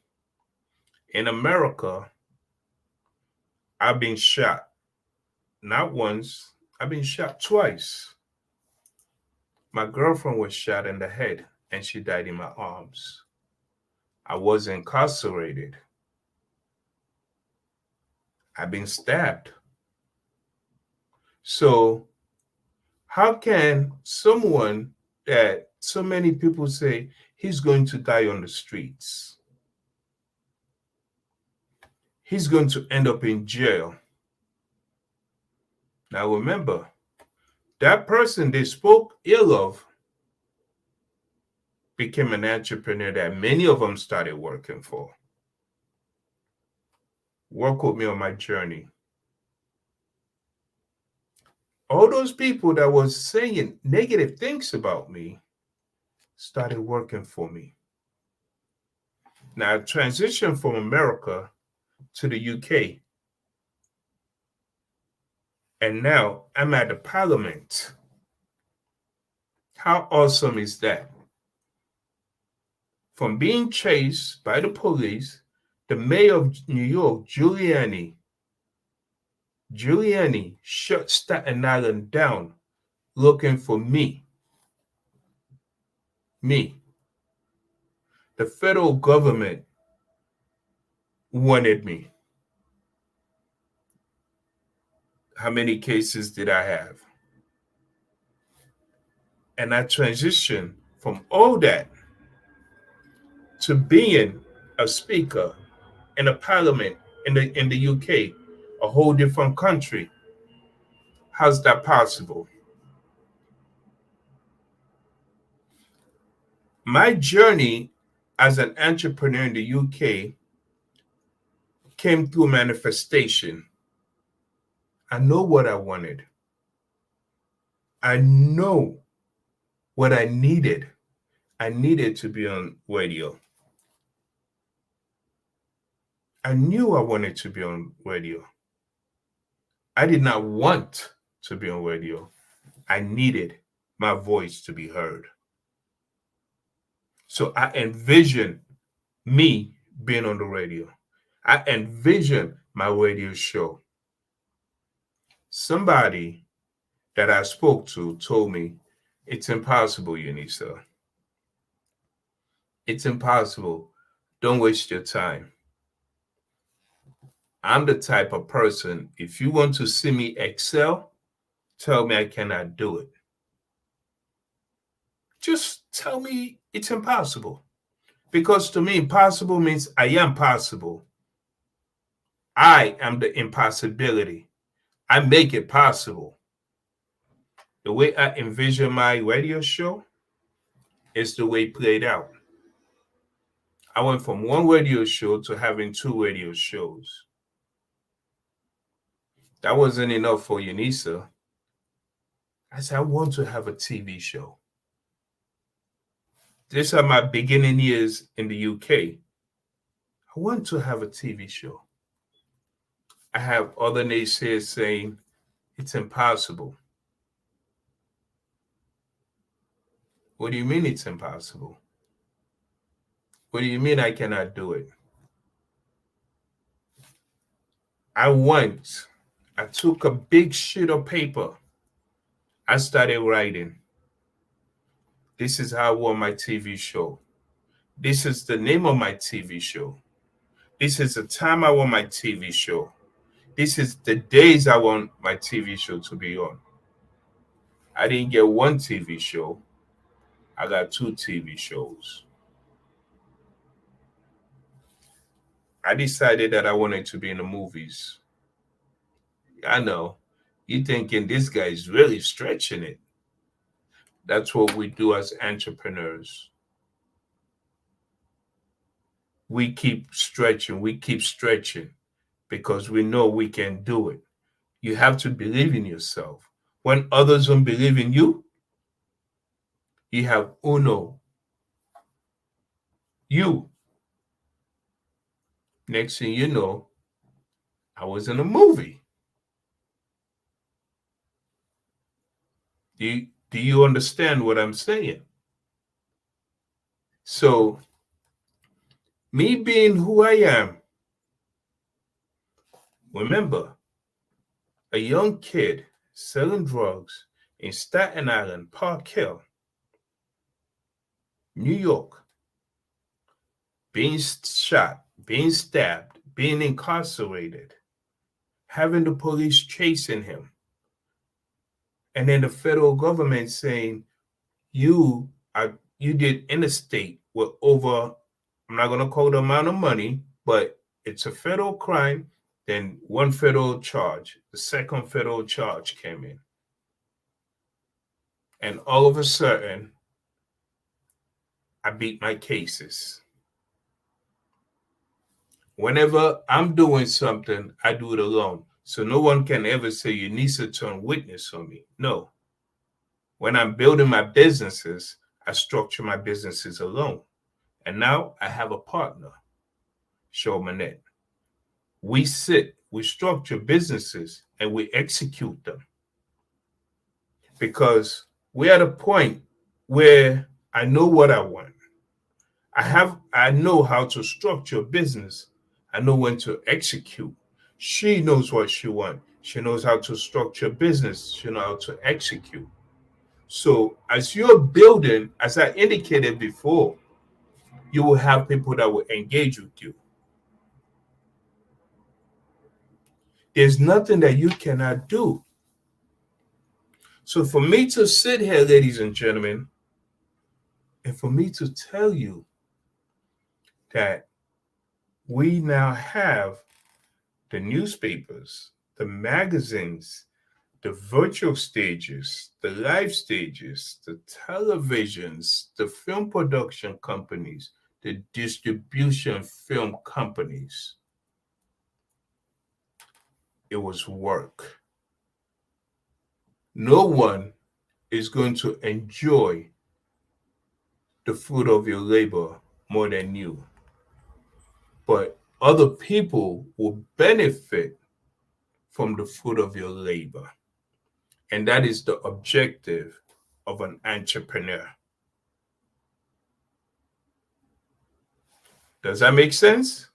Speaker 19: In America, I've been shot. Not once, I've been shot twice. My girlfriend was shot in the head and she died in my arms. I was incarcerated. I've been stabbed. So how can someone that so many people say he's going to die on the streets, he's going to end up in jail? Now remember, that person they spoke ill of became an entrepreneur that many of them started working for. Work with me on my journey. All those people that was saying negative things about me started working for me. Now I transitioned from America to the UK. And now I'm at the parliament. How awesome is that? From being chased by the police, the mayor of New York, Giuliani, shut Staten Island down looking for me. Me. The federal government wanted me. How many cases did I have? And I transitioned from all that to being a speaker in a parliament in the UK, a whole different country. How's that possible? My journey as an entrepreneur in the UK came through manifestation. I know what I wanted. I know what I needed. I needed to be on radio. I knew I wanted to be on radio. I did not want to be on radio. I needed my voice to be heard. So I envisioned me being on the radio. I envisioned my radio show. Somebody that I spoke to told me, it's impossible, Unisa. It's impossible. Don't waste your time. I'm the type of person, if you want to see me excel, tell me I cannot do it. Just tell me it's impossible. Because to me, impossible means I am possible. I am the impossibility. I make it possible. The way I envision my radio show is the way it played out. I went from one radio show to having two radio shows. That wasn't enough for Unisa. I said, I want to have a TV show. These are my beginning years in the UK. I want to have a TV show. I have other naysayers saying it's impossible. What do you mean it's impossible? What do you mean I cannot do it? I took a big sheet of paper. I started writing. This is how I want my TV show. This is the name of my TV show. This is the time I want my TV show. This is the days I want my TV show to be on. I didn't get one TV show. I got two TV shows. I decided that I wanted to be in the movies. I know. You're thinking this guy is really stretching it. That's what we do as entrepreneurs. We keep stretching because we know we can do it. You have to believe in yourself. When others don't believe in you, you have uno. You. Next thing you know, I was in a movie. Do you understand what I'm saying? So, me being who I am, remember, a young kid selling drugs in Staten Island, Park Hill, New York, being shot, being stabbed, being incarcerated, having the police chasing him, and then the federal government saying you did interstate with over, I'm not going to call the amount of money, but it's a federal crime. Then one federal charge, the second federal charge came in. And all of a sudden, I beat my cases. Whenever I'm doing something, I do it alone. So no one can ever say you need to turn witness on me. No. When I'm building my businesses, I structure my businesses alone. And now I have a partner, Show Manette. We structure businesses, and we execute them. Because we're at a point where I know what I want. I know how to structure a business. I know when to execute. She knows what she wants. She knows how to structure a business. She knows how to execute. So as you're building, as I indicated before, you will have people that will engage with you. There's nothing that you cannot do. So for me to sit here, ladies and gentlemen, and for me to tell you that we now have the newspapers, the magazines, the virtual stages, the live stages, the televisions, the film production companies, the distribution film companies. It was work. No one is going to enjoy the fruit of your labor more than you. But other people will benefit from the fruit of your labor. And that is the objective of an entrepreneur. Does that make sense?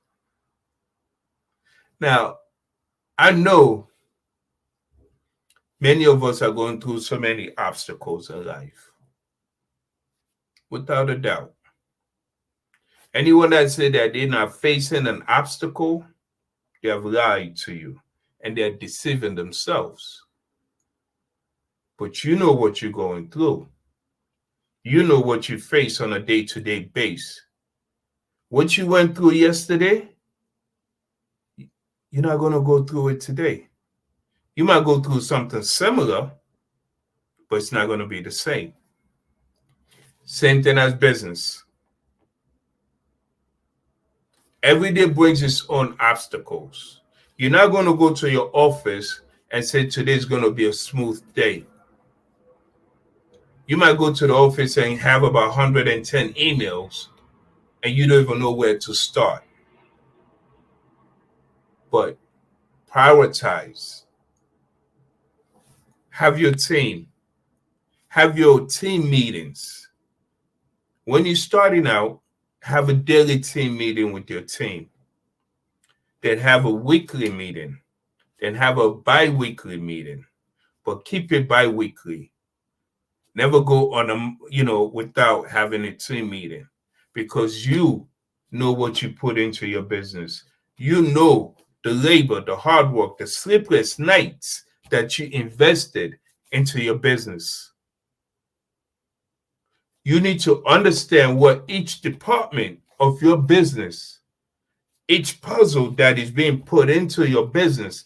Speaker 19: Now, I know many of us are going through so many obstacles in life. Without a doubt. Anyone that said that they're not facing an obstacle, they have lied to you and they're deceiving themselves. But you know what you're going through. You know what you face on a day-to-day basis. What you went through yesterday, you're not going to go through it today. You might go through something similar, but it's not going to be the same. Same thing as business. Every day brings its own obstacles. You're not going to go to your office and say today's going to be a smooth day. You might go to the office and have about 110 emails and you don't even know where to start. But prioritize. Have your team. Have your team meetings. When you're starting out, have a daily team meeting with your team. Then have a weekly meeting. Then have a bi-weekly meeting. But keep it bi-weekly. Never go on without having a team meeting, because you know what you put into your business. You know the labor, the hard work, the sleepless nights that you invested into your business. You need to understand what each department of your business, each puzzle that is being put into your business,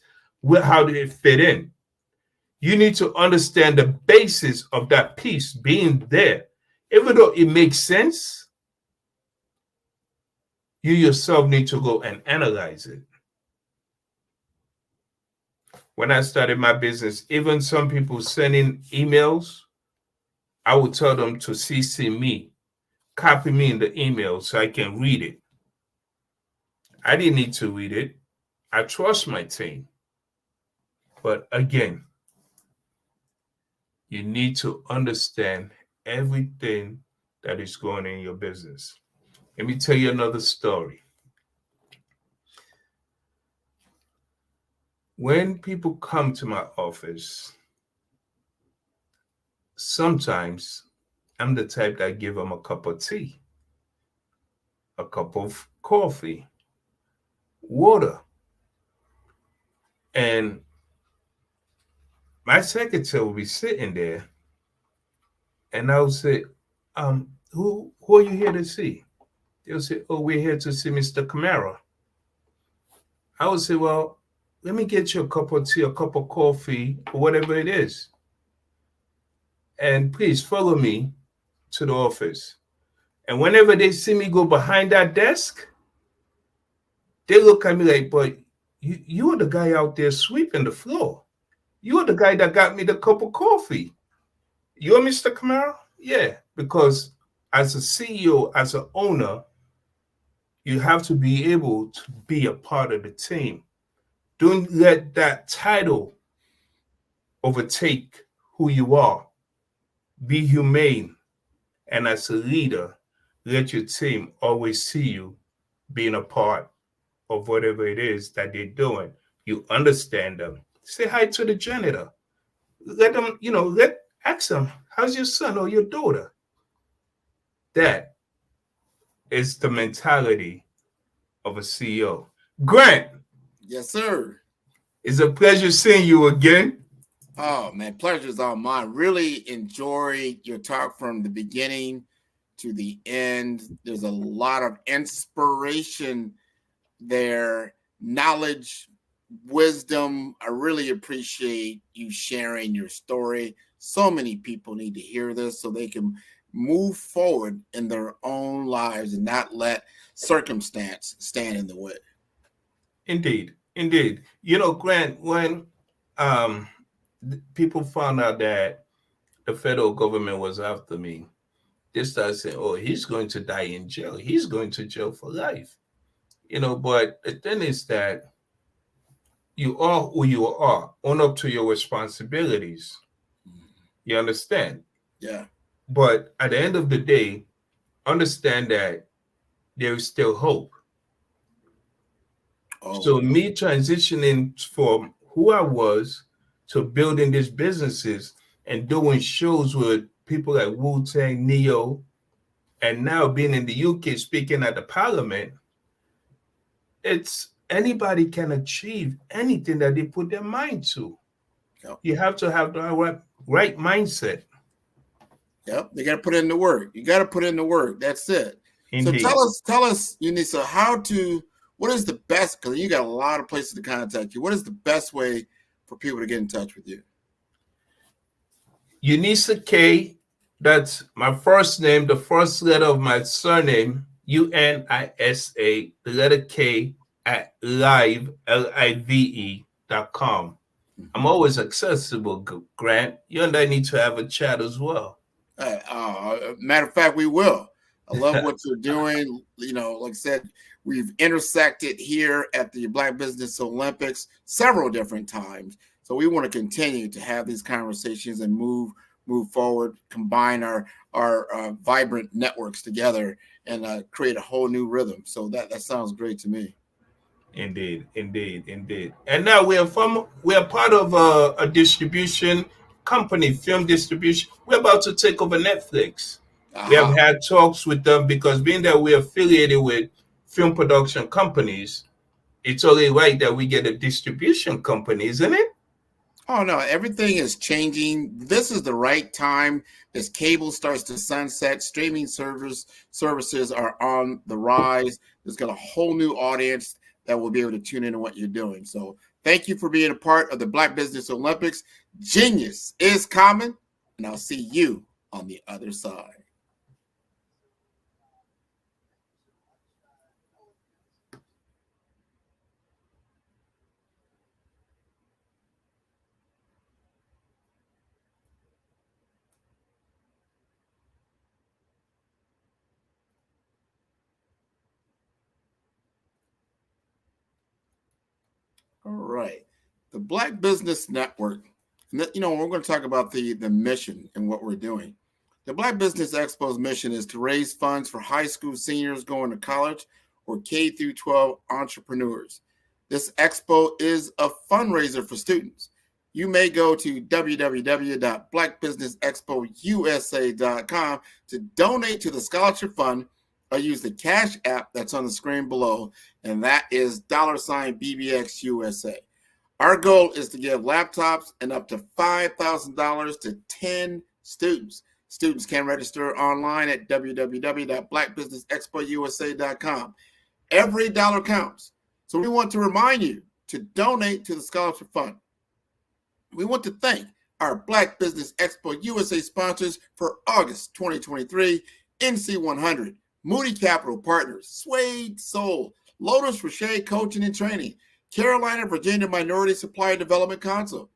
Speaker 19: how did it fit in? You need to understand the basis of that piece being there. Even though it makes sense, you yourself need to go and analyze it. When I started my business, even some people sending emails, I would tell them to CC me, copy me in the email so I can read it. I didn't need to read it. I trust my team. But again, you need to understand everything that is going in your business. Let me tell you another story. When people come to my office, sometimes I'm the type that give them a cup of tea, a cup of coffee, water. And my secretary will be sitting there and I'll say, who are you here to see? They'll say, oh, we're here to see Mr. Camara. I would say, well, let me get you a cup of tea, a cup of coffee, or whatever it is. And please follow me to the office. And whenever they see me go behind that desk, they look at me like, but you are the guy out there sweeping the floor. You are the guy that got me the cup of coffee. You're Mr. Camara? Yeah, because as a CEO, as an owner, you have to be able to be a part of the team. Don't let that title overtake who you are. Be humane. And as a leader, let your team always see you being a part of whatever it is that they're doing. You understand them. Say hi to the janitor. Let them, ask them, how's your son or your daughter? That is the mentality of a CEO. Grant.
Speaker 14: Yes, sir.
Speaker 19: It's a pleasure seeing you again.
Speaker 14: Oh, man, pleasure's all mine. Really enjoy your talk from the beginning to the end. There's a lot of inspiration there, knowledge, wisdom. I really appreciate you sharing your story. So many people need to hear this so they can move forward in their own lives and not let circumstance stand in the way.
Speaker 19: Indeed. Grant, when people found out that the federal government was after me, they started saying, oh, he's going to die in jail. He's going to jail for life. But the thing is that you are who you are. Own up to your responsibilities. You understand?
Speaker 14: Yeah.
Speaker 19: But at the end of the day, understand that there is still hope. Oh. So me transitioning from who I was to building these businesses and doing shows with people like Wu-Tang, Neo, and now being in the UK speaking at the parliament, it's anybody can achieve anything that they put their mind to. Yep. You have to have the right mindset.
Speaker 14: Yep, they got to put in the work. You got to put in the work. That's it.
Speaker 19: Indeed.
Speaker 14: So tell us, Unisa, what is the best, because you got a lot of places to contact you. What is the best way for people to get in touch with you?
Speaker 19: Unisa K, that's my first name, the first letter of my surname, UNISA, the letter K, at live.com. I'm always accessible, Grant. You and I need to have a chat as well.
Speaker 14: Matter of fact, we will. I love what you're doing. You know, like I said, we've intersected here at the Black Business Olympics several different times. So we want to continue to have these conversations and move forward, combine our vibrant networks together, and create a whole new rhythm. So that sounds great to me.
Speaker 19: Indeed. And now we are part of a distribution company, film distribution. We're about to take over Netflix. We have had talks with them because being that we're affiliated with film production companies, it's only right that we get a distribution company, isn't it?
Speaker 14: Oh, no, everything is changing. This is the right time as cable starts to sunset. Streaming services are on the rise. There's got a whole new audience that will be able to tune into what you're doing. So thank you for being a part of the Black Business Olympics. Genius is common, and I'll see you on the other side. All right. The Black Business Network. And we're going to talk about the mission and what we're doing. The Black Business Expo's mission is to raise funds for high school seniors going to college or K through 12 entrepreneurs. This expo is a fundraiser for students. You may go to www.blackbusinessexpousa.com to donate to the scholarship fund or use the Cash app that's on the screen below, and that is $BBXUSA. Our goal is to give laptops and up to $5,000 to 10 students. Students can register online at www.blackbusinessexpousa.com. Every dollar counts. So we want to remind you to donate to the scholarship fund. We want to thank our Black Business Expo USA sponsors for August 2023, NC100, Moody Capital Partners, Suede Soul, Lotus Rocher Coaching and Training, Carolina, Virginia Minority Supplier Development Council,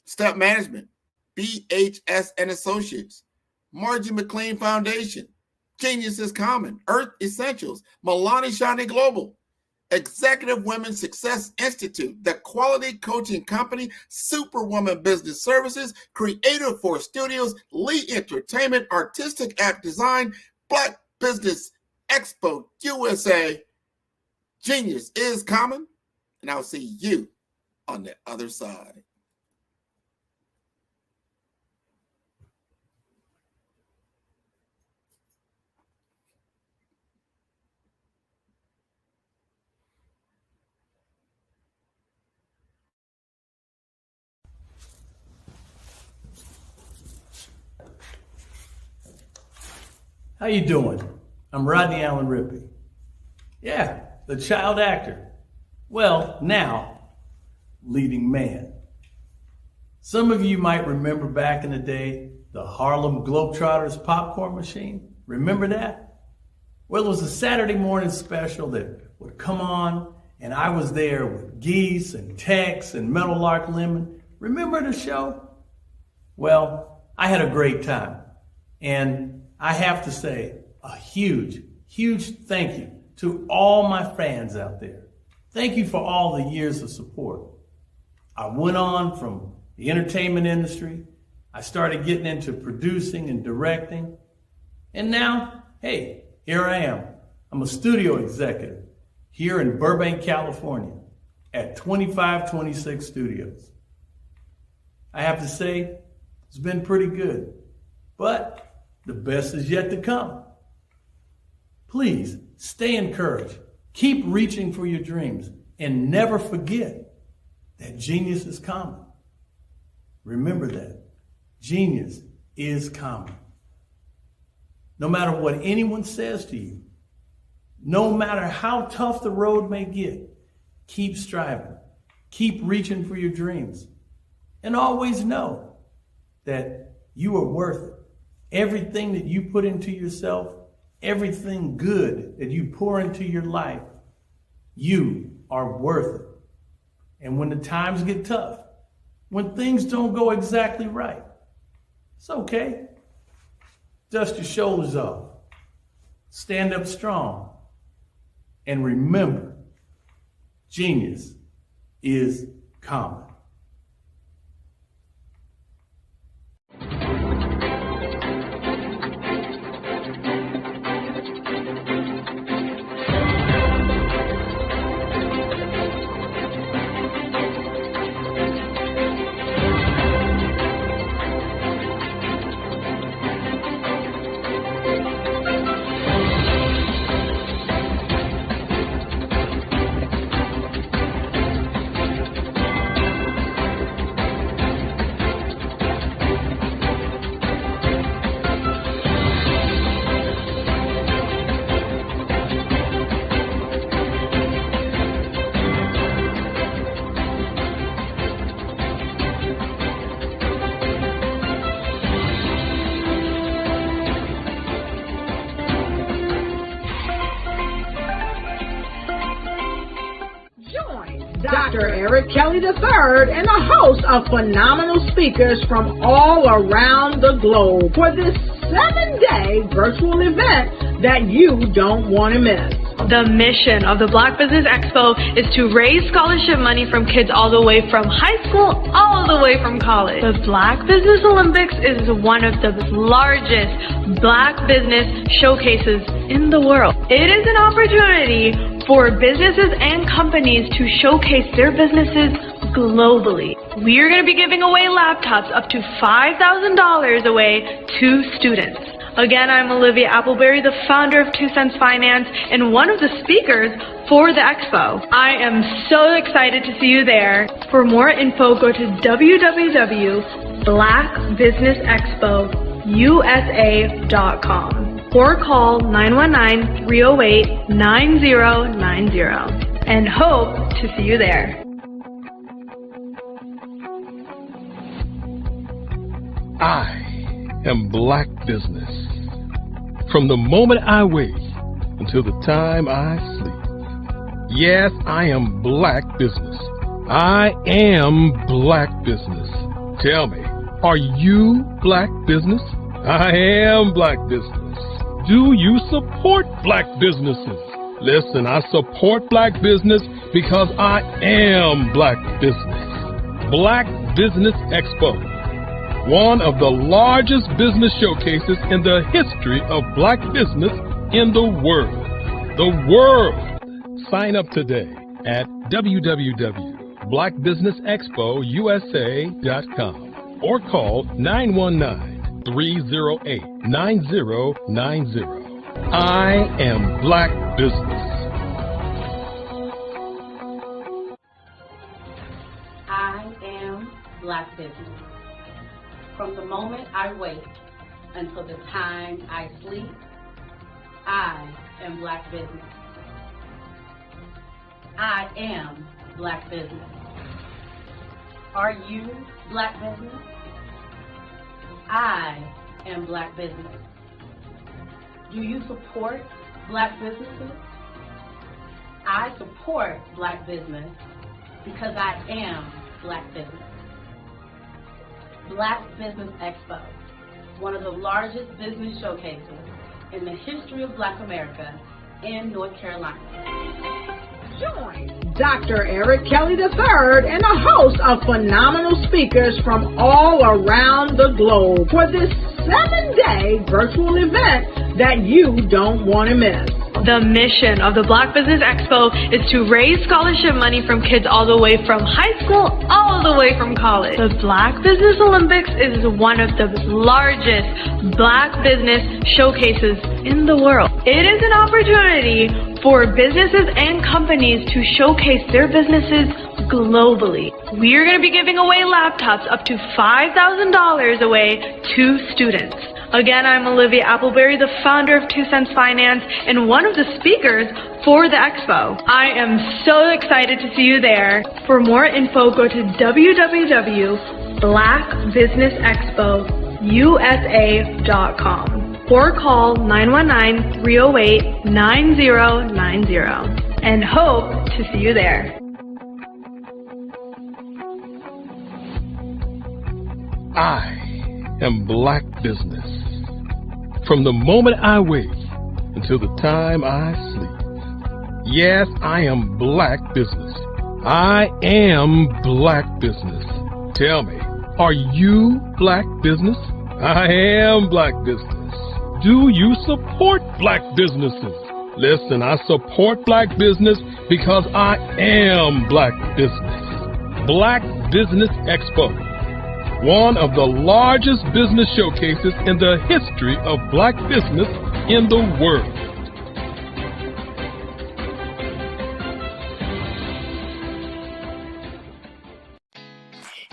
Speaker 14: Step Management, BHS and Associates, Margie McLean Foundation, Genius is Common, Earth Essentials, Milani Shani Global, Executive Women Success Institute, The Quality Coaching Company, Superwoman Business Services, Creative Force Studios, Lee Entertainment, Artistic App Design, Black Business Expo USA. Genius is common, and I'll see you on the other side.
Speaker 20: How you doing? I'm Rodney Allen Rippey. Yeah, the child actor. Well, now, leading man. Some of you might remember back in the day, the Harlem Globetrotters popcorn machine. Remember that? Well, it was a Saturday morning special that would come on, and I was there with Geese and Tex and Meadowlark Lemon. Remember the show? Well, I had a great time. And I have to say a huge, huge thank you to all my fans out there. Thank you for all the years of support. I went on from the entertainment industry. I started getting into producing and directing. And now, hey, here I am. I'm a studio executive here in Burbank, California at 2526 Studios. I have to say, it's been pretty good, but the best is yet to come. Please stay encouraged. Keep reaching for your dreams and never forget that genius is common. Remember that. Genius is common. No matter what anyone says to you, no matter how tough the road may get, keep striving. Keep reaching for your dreams. And always know that You are worth it. Everything that you put into yourself, everything good that you pour into your life, you are worth it. And when the times get tough, when things don't go exactly right, it's okay. Dust your shoulders off. Stand up strong. And remember, genius is common.
Speaker 3: Dr. Eric Kelly III and a host of phenomenal speakers from all around the globe for this 7-day virtual event that you don't want to miss.
Speaker 4: The mission of the Black Business Expo is to raise scholarship money from kids all the way from high school, all the way from college. The Black Business Olympics is one of the largest Black business showcases in the world. It is an opportunity for businesses and companies to showcase their businesses globally. We are going to be giving away laptops up to $5,000 away to students. Again, I'm Olivia Appleberry, the founder of 2 Cents Finance and one of the speakers for the expo. I am so excited to see you there. For more info, go to www.blackbusinessexpousa.com or call 919-308-9090 and hope to see you there.
Speaker 5: I am Black Business. From the moment I wake until the time I sleep. Yes, I am Black Business. I am Black Business. Tell me, are you Black Business? I am Black Business. Do you support Black businesses? Listen, I support Black business because I am Black Business. Black Business Expo, one of the largest business showcases in the history of Black business in the world. The world! Sign up today at www.blackbusinessexpousa.com or call 919-308-9090. I am Black Business.
Speaker 6: I am Black Business. From the moment I wake until the time I sleep, I am Black Business. I am Black Business. Are you Black Business? I am Black Business. Do you support Black businesses? I support Black business because I am Black business. Black Business Expo, one of the largest business showcases in the history of Black America in North Carolina.
Speaker 3: Join Dr. Eric Kelly III and a host of phenomenal speakers from all around the globe for this 7-day virtual event that you don't want to miss.
Speaker 4: The mission of the Black Business Expo is to raise scholarship money from kids all the way from high school, all the way from college. The Black Business Olympics is one of the largest Black business showcases in the world. It is an opportunity for businesses and companies to showcase their businesses globally. We are going to be giving away laptops up to $5,000 away to students. Again, I'm Olivia Appleberry, the founder of 2 Cents Finance and one of the speakers for the expo. I am so excited to see you there. For more info, go to www.blackbusinessexpousa.com USA.com or call 919-308-9090 and hope to see you there.
Speaker 5: I am Black Business. From the moment I wake until the time I sleep. Yes, I am Black Business. I am Black Business. Tell me, are you Black Business? I am Black Business. Do you support Black businesses? Listen, I support Black business because I am Black Business. Black Business Expo, one of the largest business showcases in the history of Black business in the world.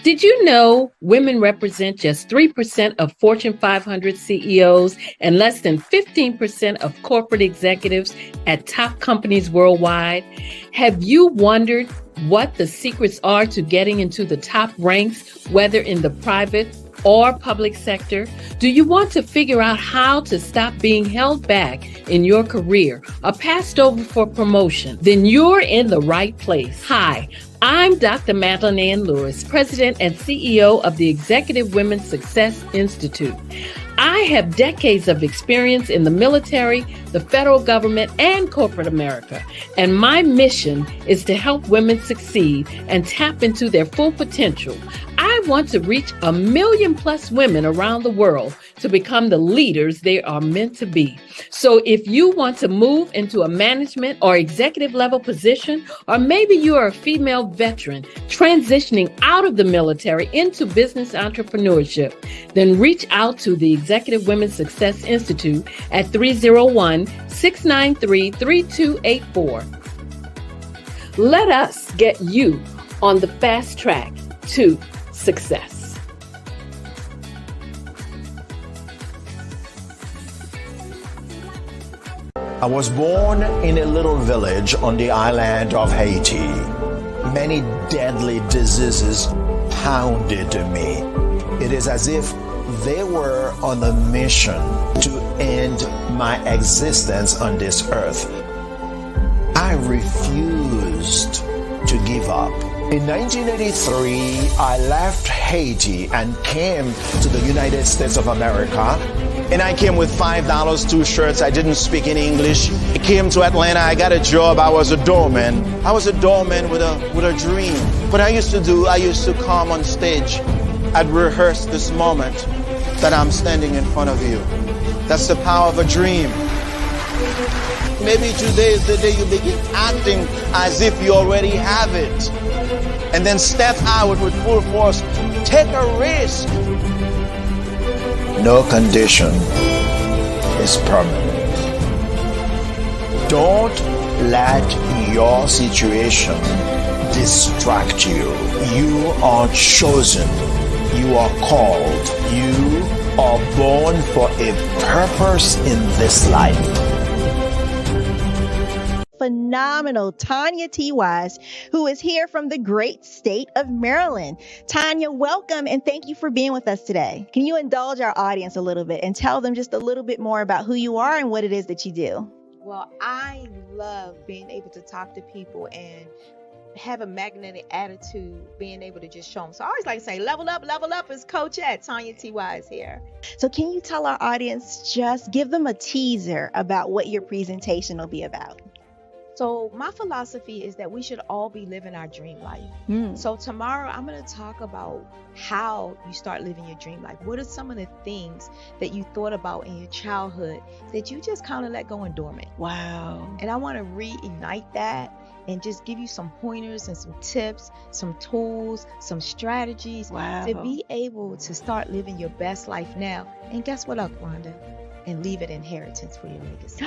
Speaker 17: Did you know women represent just 3% of Fortune 500 CEOs and less than 15% of corporate executives at top companies worldwide? Have you wondered what the secrets are to getting into the top ranks, whether in the private or public sector? Do you want to figure out how to stop being held back in your career or passed over for promotion? Then you're in the right place. Hi, I'm Dr. Madeline Ann Lewis, President and CEO of the Executive Women's Success Institute. I have decades of experience in the military, the federal government, and corporate America, and my mission is to help women succeed and tap into their full potential. I want to reach 1 million plus women around the world to become the leaders they are meant to be. So if you want to move into a management or executive level position, or maybe you are a female veteran transitioning out of the military into business entrepreneurship, then reach out to the Executive Women's Success Institute at 301-693-3284. Let us get you on the fast track to success.
Speaker 16: I was born in a little village on the island of Haiti. Many deadly diseases pounded me. It is as if they were on a mission to end my existence on this earth. I refused to give up. In 1983, I left Haiti and came to the United States of America. And I came with $5, 2 shirts. I didn't speak any English. I came to Atlanta. I got a job. I was a doorman. I was a doorman with a dream. What I used to come on stage. I'd rehearse this moment that I'm standing in front of you. That's the power of a dream. Maybe today is the day you begin acting as if you already have it. And then step out with full force. Take a risk. No condition is permanent. Don't let your situation distract you. You are chosen. You are called. You are born for a purpose in this life.
Speaker 21: Phenomenal Tanya T. Wise, who is here from the great state of Maryland. Tanya, welcome and thank you for being with us today. Can you indulge our audience a little bit and tell them just a little bit more about who you are and what it is that you do?
Speaker 22: Well, I love being able to talk to people and have a magnetic attitude, being able to just show them. So I always like to say, level up is Coach at Tanya T. Wise here.
Speaker 21: So can you tell our audience, just give them a teaser about what your presentation will be about?
Speaker 22: So my philosophy is that we should all be living our dream life. So tomorrow I'm going to talk about how you start living your dream life. What are some of the things that you thought about in your childhood that you just kind of let go and dormant?
Speaker 21: Wow.
Speaker 22: And I want to reignite that and just give you some pointers and some tips, some tools, some strategies to be able to start living your best life now. And guess what, Wanda? And leave an inheritance for your legacy.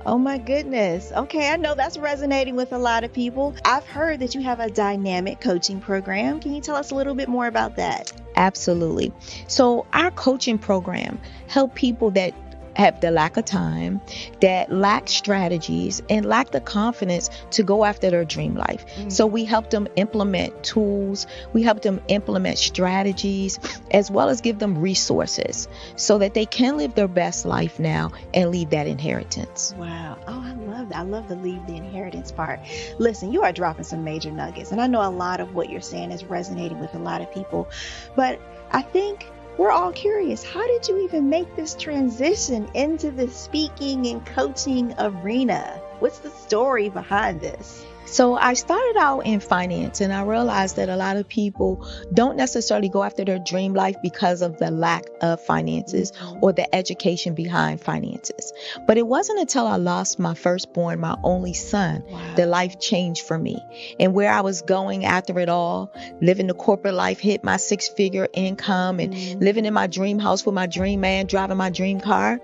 Speaker 21: Oh my goodness. Okay, I know that's resonating with a lot of people. I've heard that you have a dynamic coaching program. Can you tell us a little bit more about that?
Speaker 22: Absolutely. So our coaching program help people that have the lack of time, that lack strategies, and lack the confidence to go after their dream life. So we help them implement tools, we help them implement strategies, as well as give them resources so that they can live their best life now and leave that inheritance.
Speaker 21: Wow. Oh, I love that. I love the leave the inheritance part. Listen, you are dropping some major nuggets, and I know a lot of what you're saying is resonating with a lot of people, but I think we're all curious. How did you even make this transition into the speaking and coaching arena? What's the story behind this?
Speaker 22: So I started out in finance, and I realized that a lot of people don't necessarily go after their dream life because of the lack of finances or the education behind finances. But it wasn't until I lost my firstborn, my only son, that life changed for me. And where I was going after it all, living the corporate life, hit my 6-figure income and living in my dream house with my dream man, driving my dream car.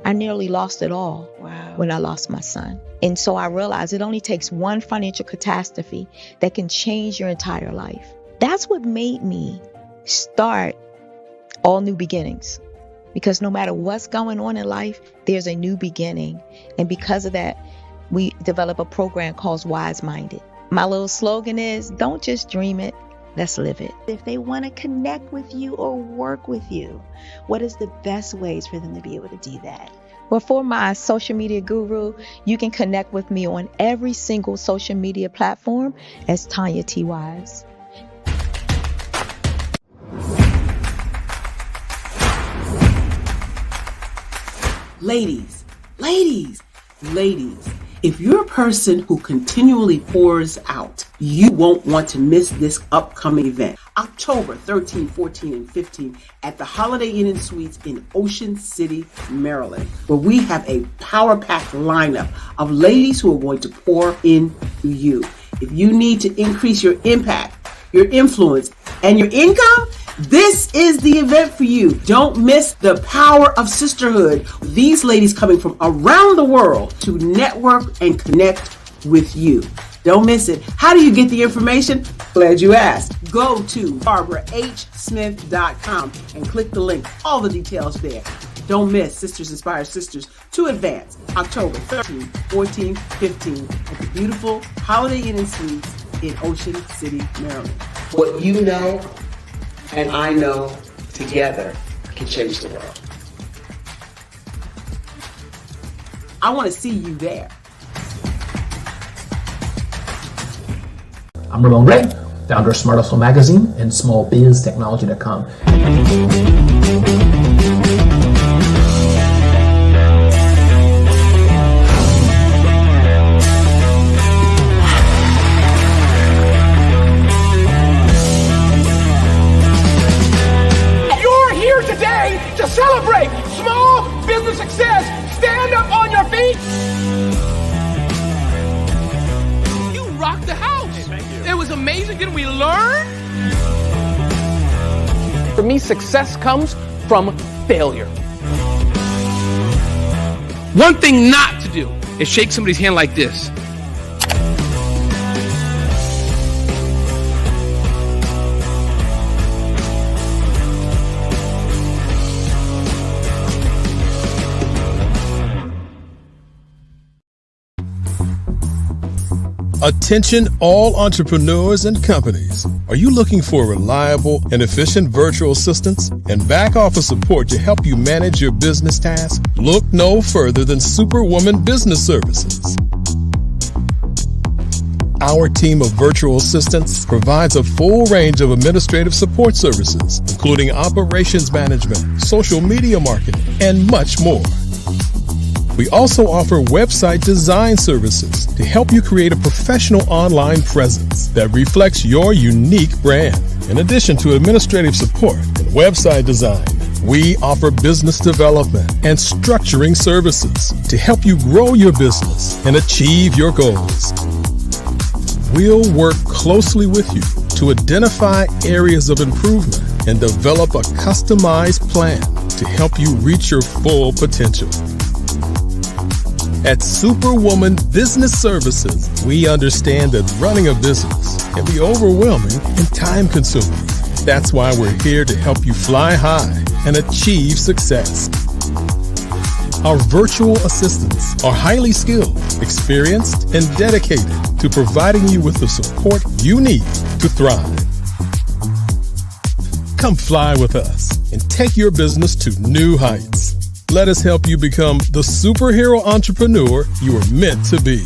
Speaker 22: I nearly lost it all when I lost my son. And so I realized it only takes one financial catastrophe that can change your entire life. That's what made me start All New Beginnings. Because no matter what's going on in life, there's a new beginning. And because of that, we developed a program called Wise Minded. My little slogan is, don't just dream it, let's live it.
Speaker 21: If they want to connect with you or work with you, what is the best ways for them to be able to do that?
Speaker 22: Well, for my social media guru, you can connect with me on every single social media platform as Tanya T. Wise.
Speaker 12: Ladies, if you're a person who continually pours out, you won't want to miss this upcoming event. October 13, 14, and 15 at the Holiday Inn & Suites in Ocean City, Maryland, where we have a power-packed lineup of ladies who are going to pour into you. If you need to increase your impact, your influence, and your income, this is the event for you. Don't miss the power of sisterhood. These ladies coming from around the world to network and connect with you. Don't miss it. How do you get the information? Glad you asked. Go to barbarahsmith.com and click the link. All the details there. Don't miss Sisters Inspire Sisters to Advance, October 13, 14, 15 at the beautiful Holiday Inn & Suites in Ocean City, Maryland. What you know and I know together can change the world. I want to see you there.
Speaker 1: I'm Ramon Gray, founder of Smart Hustle Magazine and smallbiztechnology.com.
Speaker 8: You're here today to celebrate small business success. Stand up on your feet. You rocked the house. It was amazing. Didn't we learn? For me, success comes from failure. One thing not to do is shake somebody's hand like this.
Speaker 5: Attention all entrepreneurs and companies. Are you looking for reliable and efficient virtual assistants and back office support to help you manage your business tasks? Look no further than Superwoman Business Services. Our team of virtual assistants provides a full range of administrative support services, including operations management, social media marketing, and much more. We also offer website design services to help you create a professional online presence that reflects your unique brand. In addition to administrative support and website design, we offer business development and structuring services to help you grow your business and achieve your goals. We'll work closely with you to identify areas of improvement and develop a customized plan to help you reach your full potential. At Superwoman Business Services, we understand that running a business can be overwhelming and time-consuming. That's why we're here to help you fly high and achieve success. Our virtual assistants are highly skilled, experienced, and dedicated to providing you with the support you need to thrive. Come fly with us and take your business to new heights. Let us help you become the superhero entrepreneur you are meant to be.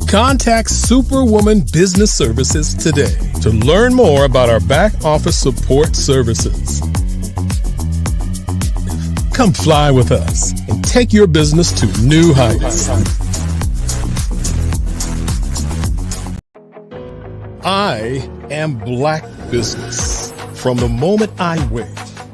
Speaker 5: Contact Superwoman Business Services today to learn more about our back office support services. Come fly with us and take your business to new heights. I am Black Business. From the moment I wake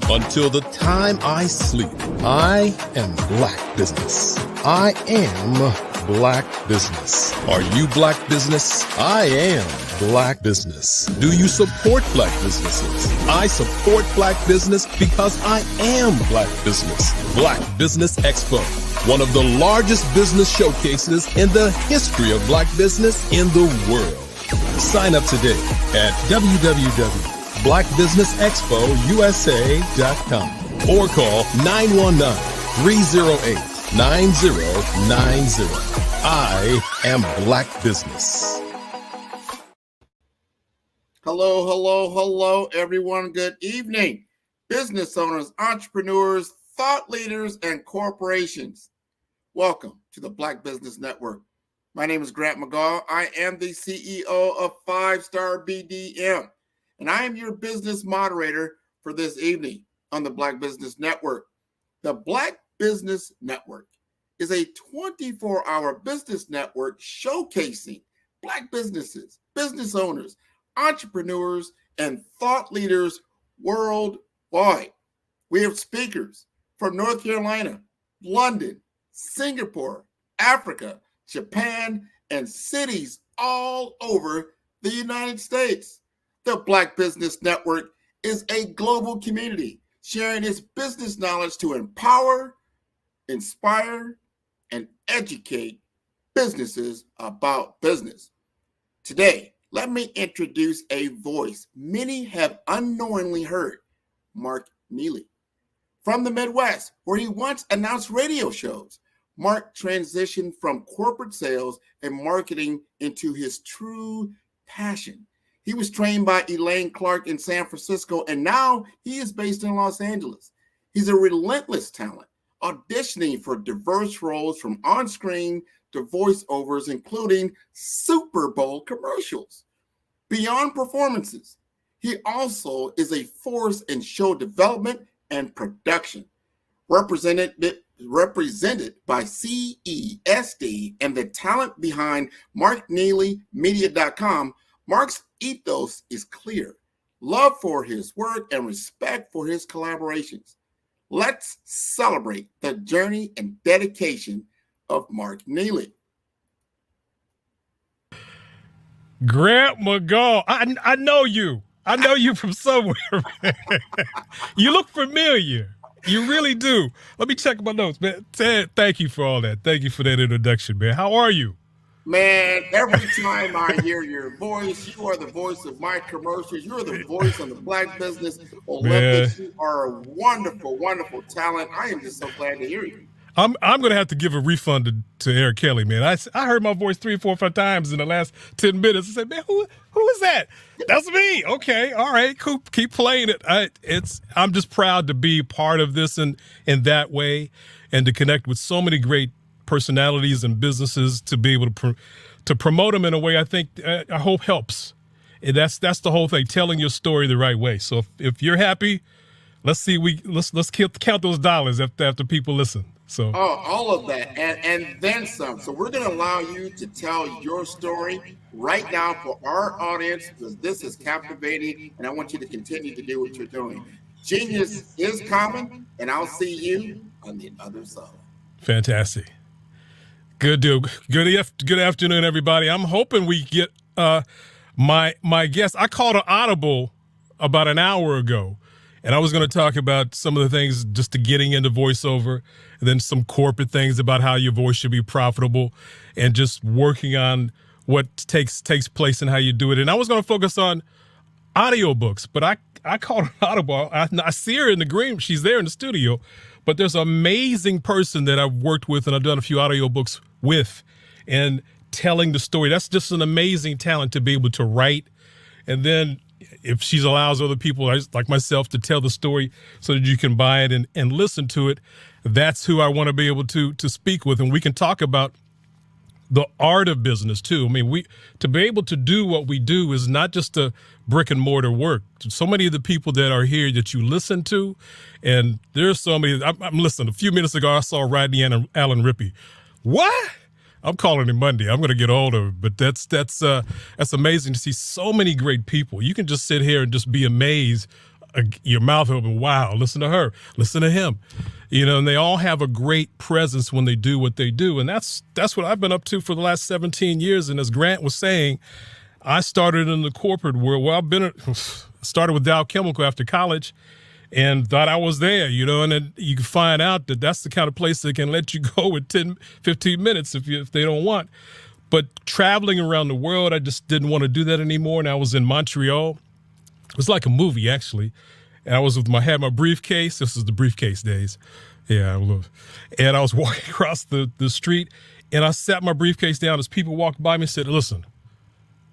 Speaker 5: until the time I sleep, I am Black Business. I am Black Business. Are you Black Business? I am Black Business. Do you support Black businesses? I support Black business because I am Black Business. Black Business Expo, one of the largest business showcases in the history of Black business in the world. Sign up today at www.blackbusinessexpousa.com or call 919-308-9090. I am Black Business.
Speaker 14: Hello, hello, hello, everyone. Good evening. Business owners, entrepreneurs, thought leaders, and corporations. Welcome to the Black Business Network. My name is Grant McGaw. I am the CEO of 5-Star BDM, and I am your business moderator for this evening on the Black Business Network. The Black Business Network is a 24-hour business network showcasing Black businesses, business owners, entrepreneurs, and thought leaders worldwide. We have speakers from North Carolina, London, Singapore, Africa, Japan, and cities all over the United States. The Black Business Network is a global community sharing its business knowledge to empower, inspire, and educate businesses about business. Today, let me introduce a voice many have unknowingly heard, Mark Neely. From the Midwest, where he once announced radio shows, Mark transitioned from corporate sales and marketing into his true passion. He was trained by Elaine Clark in San Francisco, and now he is based in Los Angeles. He's a relentless talent, auditioning for diverse roles from on-screen to voiceovers, including Super Bowl commercials. Beyond performances, he also is a force in show development and production, represented by CESD and the talent behind MarkNeelyMedia.com. Mark's ethos is clear: love for his work and respect for his collaborations. Let's celebrate the journey and dedication of Mark Neely.
Speaker 5: Grant McGaw, I know you. I know you from somewhere. You look familiar. You really do. Let me check my notes, man. Ted, thank you for all that. Thank you for that introduction, man. How are you?
Speaker 14: Man, every time I hear your voice, you are the voice of my commercials. You're the voice of the Black Business Olympics. Man. You are a wonderful, wonderful talent. I am just so glad to hear you.
Speaker 5: I'm going to have to give a refund to Eric Kelly, man. I heard my voice 3, 4, 5 times in the last 10 minutes. I said, man, who is that? That's me. Okay, all right, cool. Keep playing it. I'm just proud to be part of this in that way, and to connect with so many great personalities and businesses, to be able to promote them in a way I think I hope helps. And that's the whole thing, telling your story the right way. So if you're happy, let's count those dollars after people listen. So
Speaker 14: all of that and then some. So we're going to allow you to tell your story right now for our audience, because this is captivating, and I want you to continue to do what you're doing. Genius is common, and I'll see you on the other side.
Speaker 5: Fantastic. Good deal. Good afternoon, everybody. I'm hoping we get my guest. I called an audible about an hour ago, and I was going to talk about some of the things just to getting into voiceover, and then some corporate things about how your voice should be profitable, and just working on what takes place and how you do it. And I was going to focus on audiobooks, but I called an audible. I see her in the green. She's there in the studio, but there's an amazing person that I've worked with and I've done a few audiobooks with, and telling the story. That's just an amazing talent to be able to write. And then if she allows other people like myself to tell the story so that you can buy it and listen to it, that's who I want to be able to speak with. And we can talk about the art of business too. I mean, to be able to do what we do is not just a brick and mortar work. So many of the people that are here that you listen to, and there's so many. I'm listening. A few minutes ago, I saw Rodney Allen Rippey. What? I'm calling him Monday. I'm going to get hold of it. But that's amazing to see so many great people. You can just sit here and just be amazed, your mouth open. Wow, listen to her, listen to him. And they all have a great presence when they do what they do. And that's what I've been up to for the last 17 years. And as Grant was saying, I started in the corporate world. Well, started with Dow Chemical after college and thought I was there, and then you can find out that that's the kind of place that can let you go in 10, 15 minutes if they don't want. But traveling around the world, I just didn't want to do that anymore. And I was in Montreal. It was like a movie, actually. And I was had my briefcase. This is the briefcase days. Yeah, and I was walking across the street, and I sat my briefcase down as people walked by me and said, listen,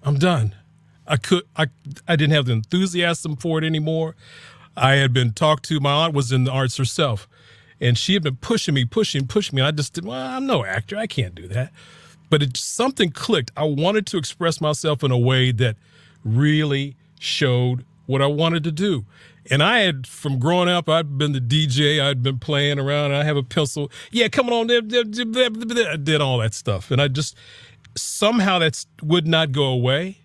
Speaker 5: I'm done. I didn't have the enthusiasm for it anymore. I had been talked to. My aunt was in the arts herself, and she had been pushing me. And I just did, I'm no actor. I can't do that. But something clicked. I wanted to express myself in a way that really showed what I wanted to do. And I had, from growing up, I'd been the DJ. I'd been playing around. And I have a pencil. Yeah, come on. I did all that stuff. And I just, somehow that would not go away.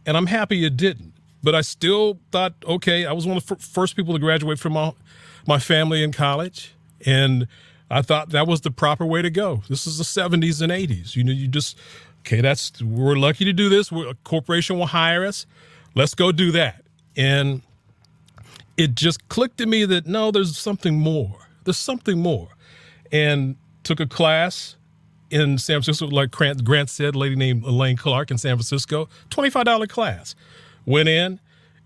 Speaker 5: And I'm happy it didn't. But I still thought, okay, I was one of the first people to graduate from my family in college. And I thought that was the proper way to go. This is the 70s and 80s. You just, okay, we're lucky to do this. A corporation will hire us. Let's go do that. And it just clicked to me that, no, there's something more. There's something more. And took a class in San Francisco, like Grant said, a lady named Elaine Clark in San Francisco, $25 class. Went in,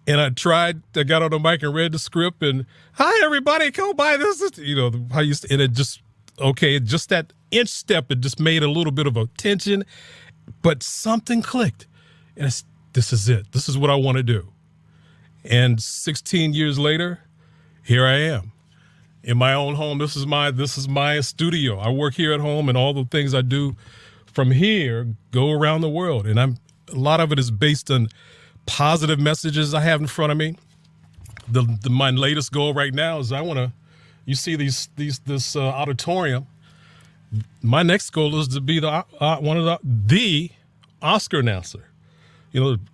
Speaker 5: and I got on the mic and read the script, and, hi, everybody, come buy this. And it just, okay, just that inch step, it just made a little bit of a tension, but something clicked. And this is it. This is what I want to do. And 16 years later, here I am in my own home. This is my studio. I work here at home, and all the things I do from here go around the world. And a lot of it is based on positive messages I have in front of me. My latest goal right now is you see this auditorium. My next goal is to be the Oscar announcer.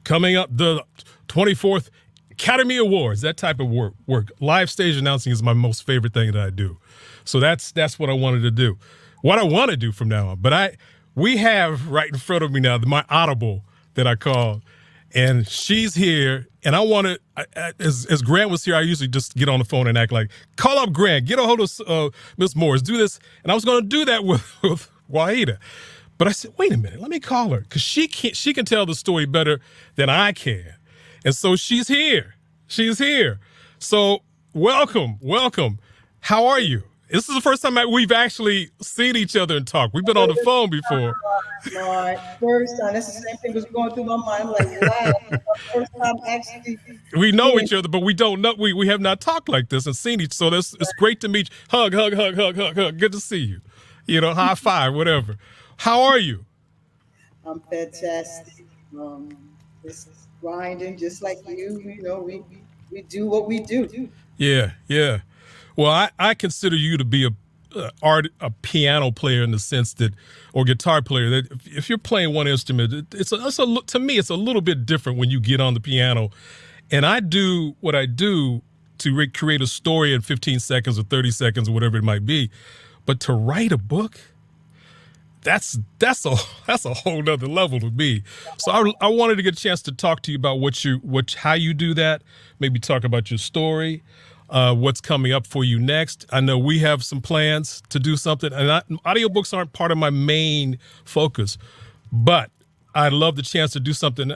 Speaker 5: Coming up, the 24th Academy Awards, that type of work. Live stage announcing is my most favorite thing that I do. So that's what I wanted to do. What I want to do from now on. But we have right in front of me now my Audible that I call, and she's here. And I want to, as Grant was here, I usually just get on the phone and act like, call up Grant, get a hold of Miss Morris, do this. And I was going to do that with Wahida. But I said, wait a minute, let me call her, because she can tell the story better than I can. And so she's here. She's here. So welcome. How are you? This is the first time we've actually seen each other and talked. We've been on the phone before.
Speaker 13: Lord, first time. That's the same thing was going through my mind. I'm like, wow, first time actually.
Speaker 5: We know each other, but we don't know. We have not talked like this and seen each. So it's great to meet you. Hug. Good to see you. High five, whatever. How are you?
Speaker 13: I'm fantastic. Just grinding, just like you. We do what we do.
Speaker 5: Yeah. Well, I consider you to be a piano player in the sense that, or guitar player, that if you're playing one instrument, to me, it's a little bit different when you get on the piano. And I do what I do to create a story in 15 seconds or 30 seconds or whatever it might be. But to write a book, that's a whole nother level to me. So I wanted to get a chance to talk to you about how you do that. Maybe talk about your story, what's coming up for you next. I know we have some plans to do something, and audiobooks aren't part of my main focus, but I'd love the chance to do something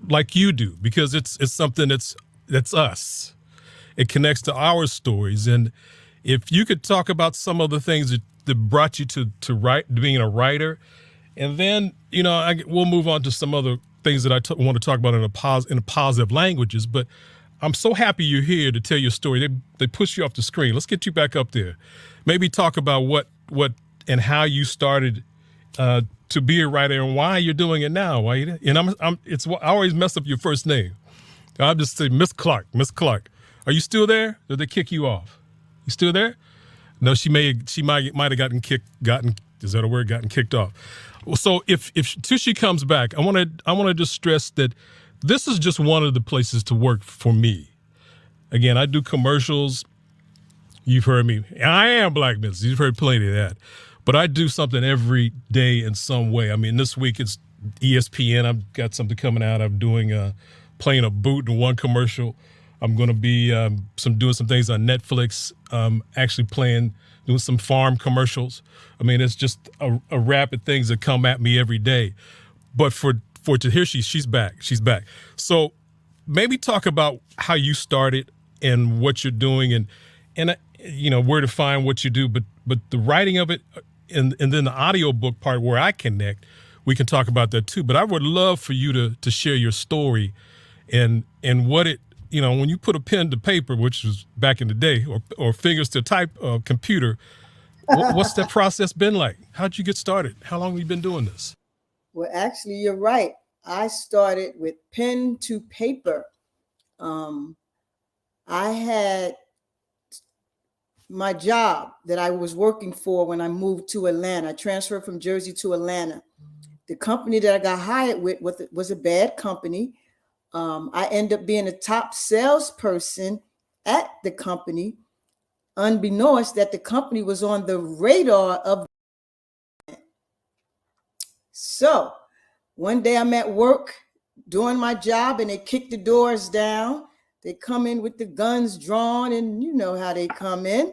Speaker 5: like you do, because it's something that's that's us. It connects to our stories. And if you could talk about some of the things that brought you to being a writer, and then, we'll move on to some other things that I want to talk about in positive languages. But I'm so happy you're here to tell your story. They pushed you off the screen. Let's get you back up there. Maybe talk about what and how you started to be a writer and why you're doing it now. I always mess up your first name. I'll just say Miss Clark. Miss Clark. Are you still there? Did they kick you off? You still there? No, she might have gotten kicked off. Well, so if till she comes back, I want to just stress that this is just one of the places to work for me. Again, I do commercials. You've heard me. I am Black Business. You've heard plenty of that. But I do something every day in some way. I mean, this week it's ESPN. I've got something coming out. I'm doing playing a boot in one commercial. I'm going to be doing some things on Netflix. Actually doing some farm commercials. I mean, it's just a rapid things that come at me every day. But for to hear she's back. So maybe talk about how you started and what you're doing and where to find what you do. But the writing of it and then the audiobook part where I connect, we can talk about that too. But I would love for you to share your story and what it, when you put a pen to paper, which was back in the day, or fingers to type computer, what's that process been like? How'd you get started? How long have you been doing this?
Speaker 13: Well, actually, you're right. I started with pen to paper. I had my job that I was working for when I moved to Atlanta. I transferred from Jersey to Atlanta. The company that I got hired with was a bad company. I ended up being a top salesperson at the company, unbeknownst that the company was on the radar of. So one day I'm at work doing my job and they kick the doors down. They come in with the guns drawn and you know how they come in.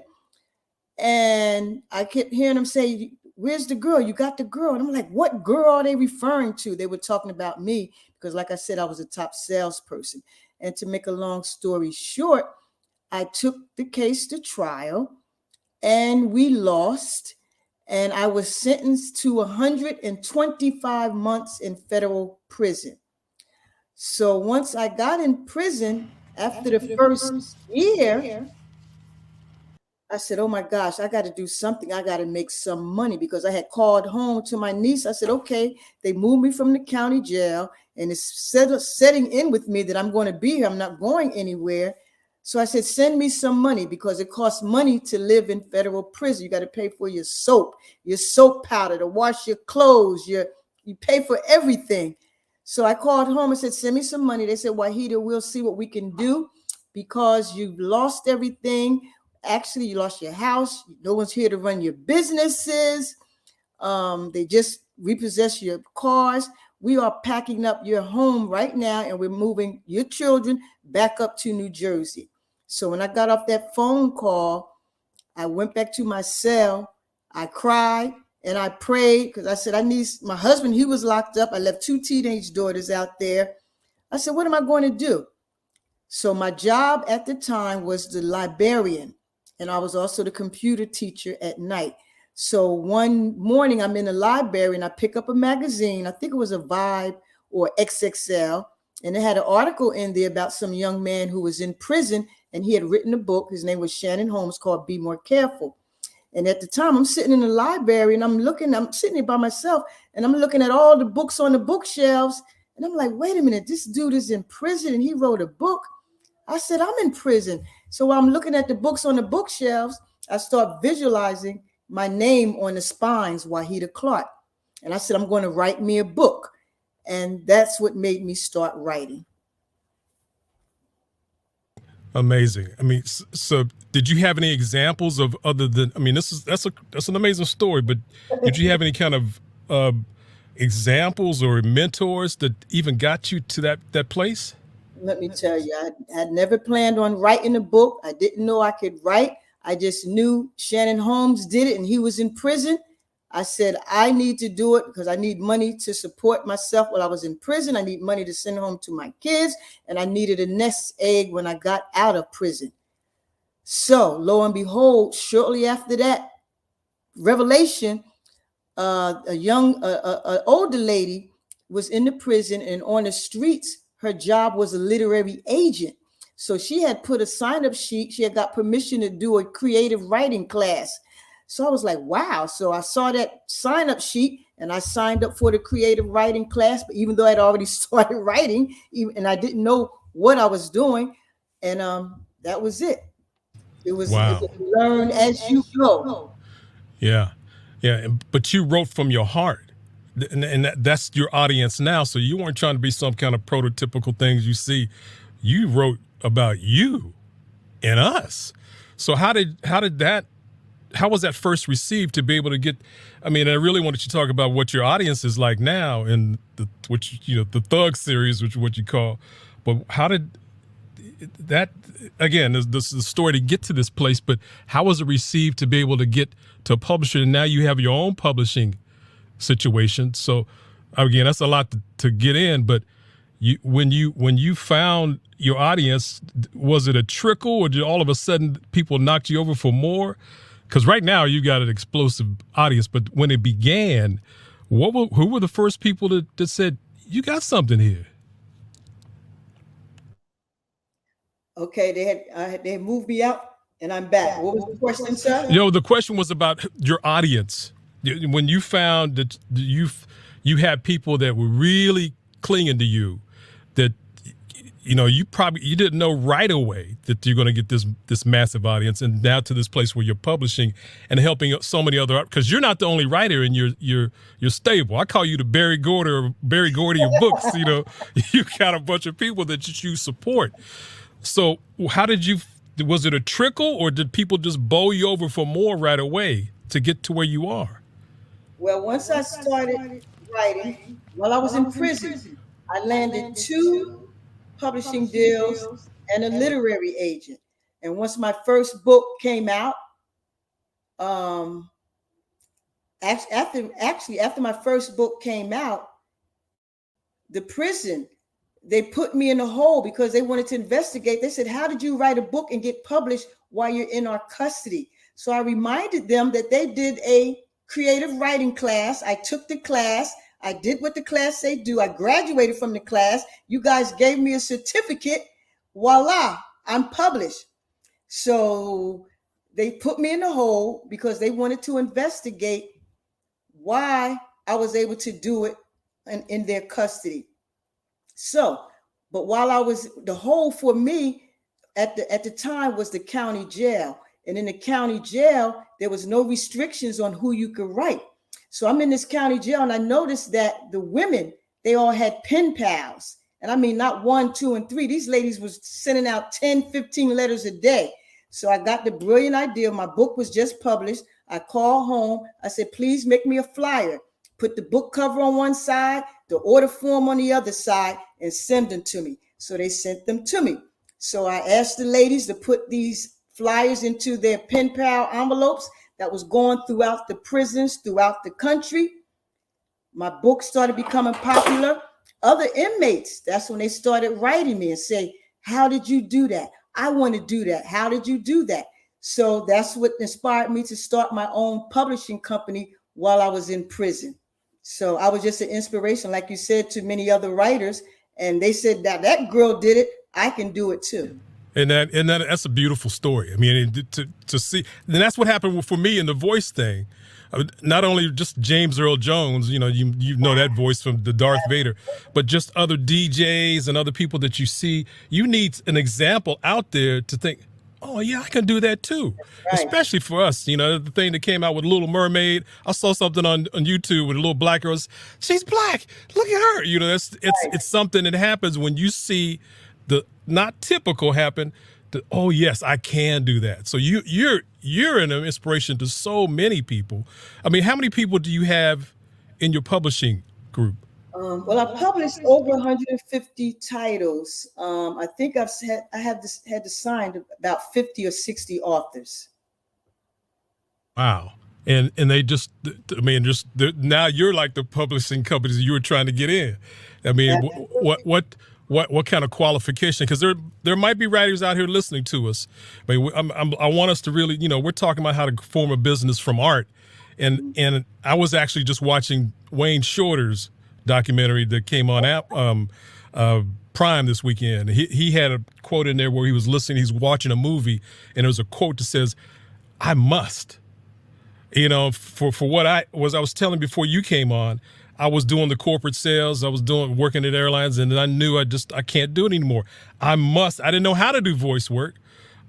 Speaker 13: And I kept hearing them say, "Where's the girl? You got the girl." And I'm like, what girl are they referring to? They were talking about me because, like I said, I was a top salesperson. And to make a long story short, I took the case to trial and we lost. And I was sentenced to 125 months in federal prison. So once I got in prison, after the first year, I said, oh my gosh, I got to do something. I got to make some money because I had called home to my niece. I said, okay, they moved me from the county jail and it's setting in with me that I'm going to be here. I'm not going anywhere. So I said, send me some money because it costs money to live in federal prison. You got to pay for your soap powder, to wash your clothes. You pay for everything. So I called home and said, send me some money. They said, Wahida, we'll see what we can do because you've lost everything. Actually, you lost your house. No one's here to run your businesses. They just repossess your cars. We are packing up your home right now and we're moving your children back up to New Jersey. So when I got off that phone call, I went back to my cell. I cried and I prayed because I said, I need my husband. He was locked up. I left 2 teenage daughters out there. I said, what am I going to do? So my job at the time was the librarian. And I was also the computer teacher at night. So one morning I'm in the library and I pick up a magazine. I think it was a Vibe or XXL. And it had an article in there about some young man who was in prison and he had written a book. His name was Shannon Holmes, called Be More Careful. And at the time I'm sitting in the library and I'm sitting here by myself and I'm looking at all the books on the bookshelves. And I'm like, wait a minute, this dude is in prison and he wrote a book. I said, I'm in prison. So while I'm looking at the books on the bookshelves, I start visualizing my name on the spines, Wahida Clark. And I said, I'm going to write me a book. And that's what made me start writing.
Speaker 5: Amazing. I mean, so did you have any examples of other than, I mean, that's an amazing story, but did you have any kind of examples or mentors that even got you to that place?
Speaker 13: Let me tell you, I had never planned on writing a book. I didn't know I could write. I just knew Shannon Holmes did it and he was in prison. I said, I need to do it because I need money to support myself while I was in prison. I need money to send home to my kids, and I needed a nest egg when I got out of prison. So lo and behold, shortly after that revelation, an older lady was in the prison, and on the streets, her job was a literary agent. So she had put a sign-up sheet. She had got permission to do a creative writing class. So I was like, wow. So I saw that sign-up sheet and I signed up for the creative writing class, but even though I'd already started writing and I didn't know what I was doing. And that was it. It was learn as you go.
Speaker 5: Yeah. Yeah. But you wrote from your heart. And that's your audience now. So you weren't trying to be some kind of prototypical things you see. You wrote about you and us. So how was that first received to be able to get, I mean, I really wanted you to talk about what your audience is like now in the Thug series, which is what you call, but how did that, again, this is the story to get to this place, but how was it received to be able to get to a publisher? And now you have your own publishing situation. So again, that's a lot to get in, but when you found your audience, was it a trickle or did all of a sudden people knocked you over for more? Because right now you got an explosive audience, but when it began, who were the first people that said, you got something here?
Speaker 13: Okay, they had moved me out and I'm back. What was the question, sir?
Speaker 5: The question was about your audience. When you found that you had people that were really clinging to you, that you didn't know right away that you're going to get this massive audience, and now to this place where you're publishing and helping so many other, because you're not the only writer in your stable. I call you the Barry Gordy of books. You got a bunch of people that you support. So how was it a trickle, or did people just bowl you over for more right away to get to where you are?
Speaker 13: Well, once I started writing, while I was in prison, I landed 2 publishing deals and a literary agent. And once my first book came out, after my first book came out, the prison, they put me in a hole because they wanted to investigate. They said, how did you write a book and get published while you're in our custody? So I reminded them that they did a creative writing class. I took the class. I did what the class say do. I graduated from the class. You guys gave me a certificate. Voila, I'm published. So they put me in a hole because they wanted to investigate why I was able to do it in their custody. So, but while I was, the hole for me at the time was the county jail. And in the county jail, there was no restrictions on who you could write. So I'm in this county jail and I noticed that the women, they all had pen pals. And I mean, not 1, 2, and 3. These ladies was sending out 10, 15 letters a day. So I got the brilliant idea. My book was just published. I called home. I said, please make me a flyer. Put the book cover on one side, the order form on the other side, and send them to me. So they sent them to me. So I asked the ladies to put these flyers into their pen pal envelopes that was going throughout the prisons, throughout the country. My book started becoming popular. Other inmates, that's when they started writing me and say, how did you do that? I want to do that. How did you do that? So that's what inspired me to start my own publishing company while I was in prison. So I was just an inspiration, like you said, to many other writers. And they said, that girl did it. I can do it too.
Speaker 5: And that's a beautiful story. I mean, to see, and that's what happened for me in the voice thing. Not only just James Earl Jones, you know that voice from the Darth Vader, but just other DJs and other people that you see. You need an example out there to think, oh yeah, I can do that too. Right. Especially for us, the thing that came out with Little Mermaid. I saw something on YouTube with a little black girl. She's black. Look at her. It's something that happens when you see the not typical happen. Oh yes, I can do that. So you're an inspiration to so many people. I mean, how many people do you have in your publishing group?
Speaker 13: Well, I published over 150 titles. I think I had to sign about 50 or 60 authors.
Speaker 5: Wow. and they just, I mean, now you're like the publishing companies you were trying to get in. I mean, what kind of qualification? Because there might be writers out here listening to us. I mean, I want us to really, we're talking about how to form a business from art, and I was actually just watching Wayne Shorter's documentary that came on Prime this weekend. He had a quote in there where he was listening, he's watching a movie, and there was a quote that says, "I must." For what I was telling before you came on, I was doing the corporate sales, I was working at airlines, and I knew I can't do it anymore. I didn't know how to do voice work,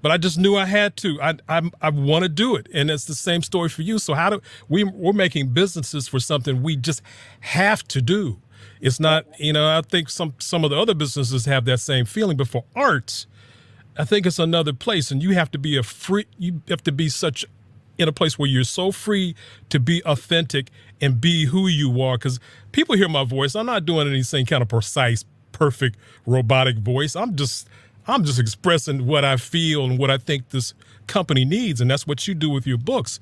Speaker 5: but I just knew I had to. I want to do it, and it's the same story for you. So we're making businesses for something we just have to do. It's not, I think some of the other businesses have that same feeling, but for arts, I think it's another place, and you have to be in a place where you're so free to be authentic and be who you are. Because people hear my voice. I'm not doing anything kind of precise, perfect, robotic voice. I'm just expressing what I feel and what I think this company needs, and that's what you do with your books.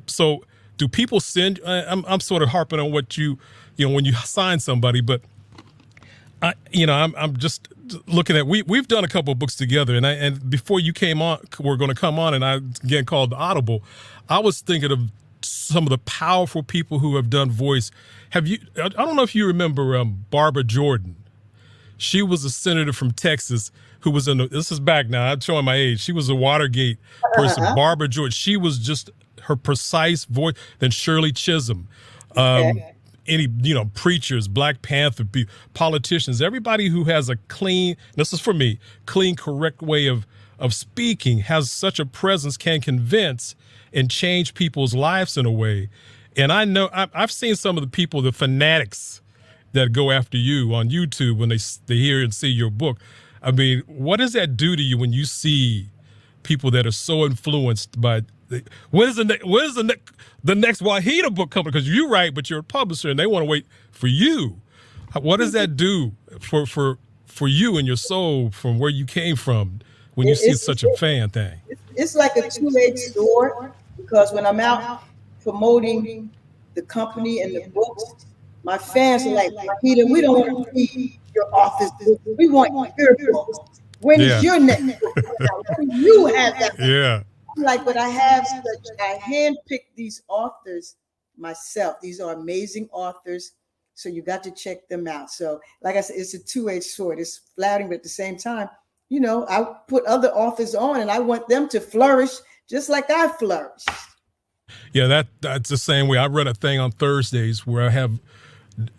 Speaker 5: So do people send? I'm sort of harping on what when you sign somebody, but I'm just looking at, we've done a couple of books together, and before you came on, we're going to come on, and I again called the Audible. I was thinking of some of the powerful people who have done voice. I don't know if you remember Barbara Jordan. She was a senator from Texas who was this is back now, I'm showing my age. She was a Watergate person. Barbara Jordan. She was just her precise voice. Then Shirley Chisholm. Any preachers, Black Panther politicians, everybody who has a clean, this is for me, clean, correct way of speaking, has such a presence, can convince and change people's lives in a way. And I know I've seen some of the people, the fanatics that go after you on YouTube when they hear and see your book. I mean, what does that do to you when you see people that are so influenced by? When is the next Wahida book coming? Because you write, but you're a publisher, and they want to wait for you. What does that do for you and your soul from where you came from when you see such a fan thing?
Speaker 13: It's like a two-edged sword, because when I'm out promoting the company and the books, my fans are like, "Wahida, we don't want to read your author's book. We want your books. When is your next book? When you have that?"
Speaker 5: Yeah.
Speaker 13: But I handpicked these authors myself. These are amazing authors, so you got to check them out. So, like I said, it's a two-edged sword. It's flattering, but at the same time, I put other authors on, and I want them to flourish just like I flourished.
Speaker 5: Yeah, that's the same way. I run a thing on Thursdays where I have,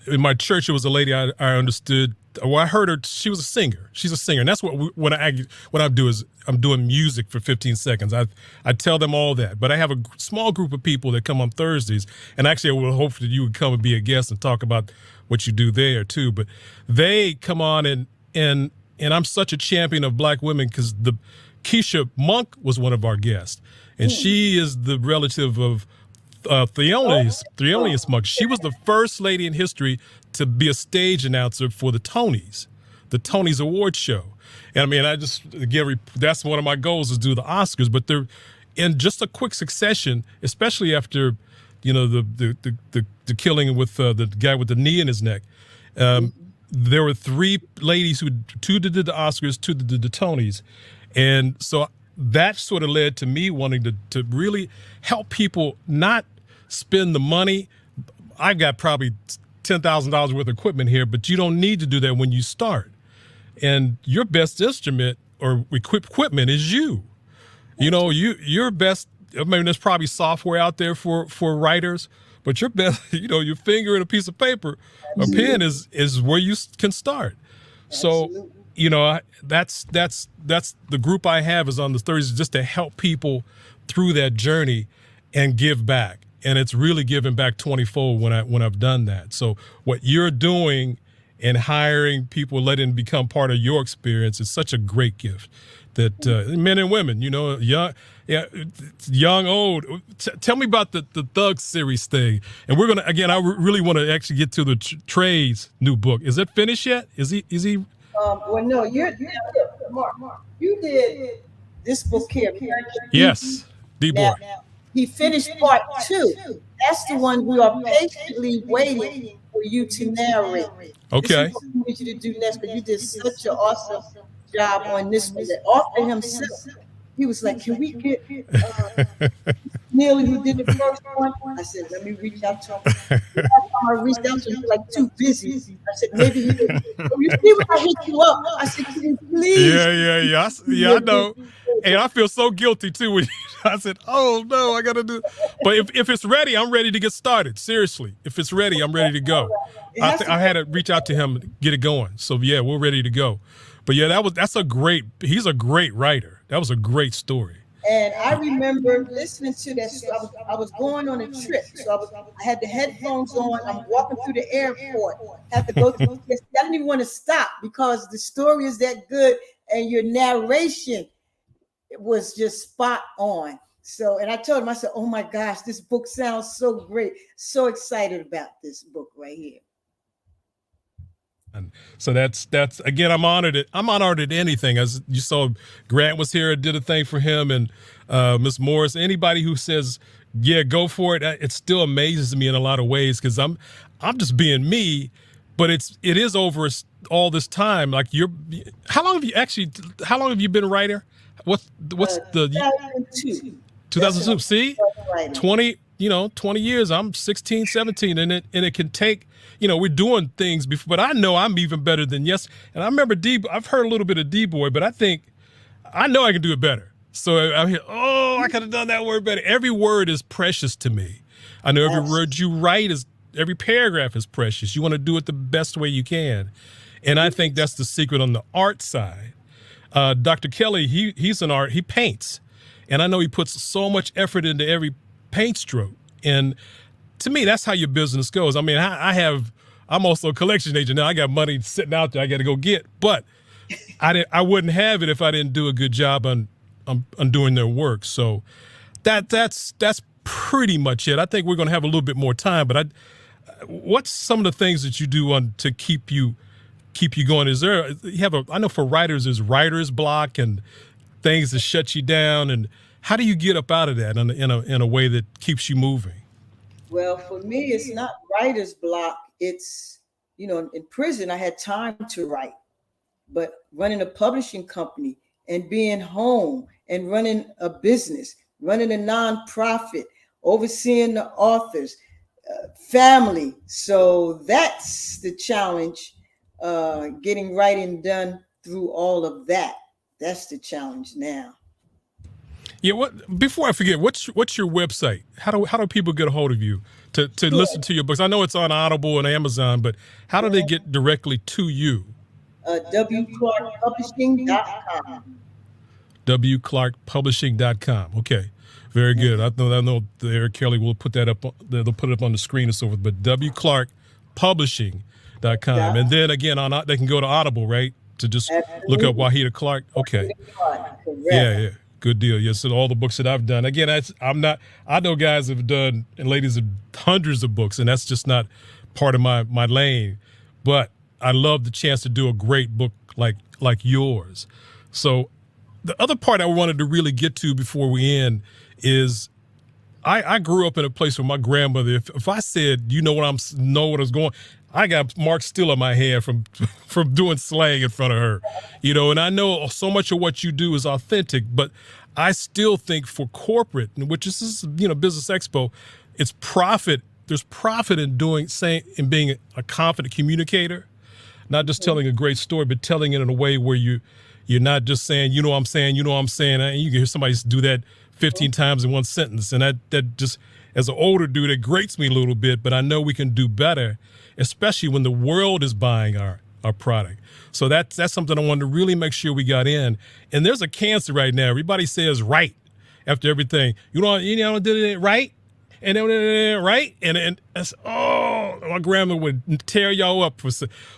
Speaker 5: in my church, it was a lady I understood. Well, I heard her. She was a singer. She's a singer, and that's what I do is I'm doing music for 15 seconds. I tell them all that, but I have a small group of people that come on Thursdays, and actually I will hope that you would come and be a guest and talk about what you do there too. But they come on, and I'm such a champion of Black women because Keisha Monk was one of our guests, and she is the relative of Thelonious Monk. She was the first lady in history to be a stage announcer for the Tonys Award show. And I mean, that's one of my goals is do the Oscars, but they're in just a quick succession, especially after, the killing with the guy with the knee in his neck. There were three ladies two did the Oscars, two did the Tonys. And so that sort of led to me wanting to really help people not spend the money. I got probably $10,000 worth of equipment here, but you don't need to do that when you start. And your best instrument or equipment is you. Your best, I mean, there's probably software out there for writers, but your best, your finger and a piece of paper, a pen is where you can start. So, that's the group I have is on the Thursdays just to help people through that journey and give back. And it's really giving back 20-fold when I've done that. So what you're doing and hiring people, letting them become part of your experience is such a great gift that men and women, young, old. Tell me about the Thug series thing. And we're going to, again, I really want to actually get to the Trey's new book. Is it finished yet? Is he?
Speaker 13: Well, no, Mark, you did this book here.
Speaker 5: Yes, D-Boy.
Speaker 13: Now, he finished part 2. That's the one we are patiently waiting for you to narrate.
Speaker 5: Okay.
Speaker 13: This is what we need you to do next, because you did such an awesome job on this one. The author himself, he was like, can we get Neil, who did the first one? I said, let me reach out to him. The last time I reached out to him, he was like too busy. I said, maybe he would. Oh, you see when I hit you up? I said, can you please?
Speaker 5: Yeah, I know. And I feel so guilty too when I said, oh no, I gotta do. But if it's ready, I'm ready to get started. Seriously, if it's ready, I'm ready to go. I had to reach out to him to get it going. So yeah, we're ready to go. But yeah, he's a great writer. That was a great story.
Speaker 13: And I remember listening to that. I was going on a trip, so I had the headphones on. I'm walking through the airport. Had to go through. I didn't even want to stop because the story is that good, and your narration was just spot on. So, and I told him, I said, "Oh my gosh, this book sounds so great! So excited about this book right here."
Speaker 5: And so that's again, I'm honored at anything. As you saw, Grant was here, did a thing for him, and Miss Morris. Anybody who says, "Yeah, go for it," it still amazes me in a lot of ways because I'm just being me. But it is over all this time. Like how long have you been a writer? What's the 2002? See, 20 years. I'm 16, 17, and it can take. We're doing things before, but I know I'm even better than yes. And I remember I've heard a little bit of D-Boy, but I know I can do it better. So I'm here, I could have done that word better. Every word is precious to me. I know every word you write every paragraph is precious. You want to do it the best way you can. And I think that's the secret on the art side. Dr. Kelly, he's an art, he paints. And I know he puts so much effort into every paint stroke. And to me, that's how your business goes. I mean, I'm also a collection agent now. I got money sitting out there I got to go get, but I wouldn't have it if I didn't do a good job on doing their work. So that's pretty much it. I think we're going to have a little bit more time, but what's some of the things that you do to keep you going? Is there, I know for writers, there's writer's block and things that shut you down. And how do you get up out of that in a way that keeps you moving?
Speaker 13: Well, for me, it's not writer's block. It's, in prison, I had time to write, but running a publishing company and being home and running a business, running a nonprofit, overseeing the authors, family. So that's the challenge, getting writing done through all of that. That's the challenge now.
Speaker 5: Yeah. Before I forget, what's your website? How do people get a hold of you to listen to your books? I know it's on Audible and Amazon, but how do they get directly to you?
Speaker 13: wclarkpublishing.com.
Speaker 5: wclarkpublishing.com. Okay, very good. I know Eric Kelly will put that up. They'll put it up on the screen and so forth. But wclarkpublishing.com, and then again they can go to Audible, right? To just look up Wahida Clark. Okay. Yeah. Good deal. Yes, so all the books that I've done. Again, I know guys have done, and ladies have hundreds of books, and that's just not part of my lane. But I love the chance to do a great book like yours. So the other part I wanted to really get to before we end is I grew up in a place where my grandmother, if I said, know what I was going, I got marks still on my head from doing slang in front of her, and I know so much of what you do is authentic, but I still think for corporate, which is, Business Expo, it's profit. There's profit in being a confident communicator, not just telling a great story, but telling it in a way where you're not just saying, what I'm saying, and you can hear somebody do that 15 times in one sentence. And that just, as an older dude, it grates me a little bit, but I know we can do better, especially when the world is buying our product. So that's something I wanted to really make sure we got in. And there's a cancer right now. Everybody says right after everything. Did it right? And then right? And it's, my grandma would tear y'all up.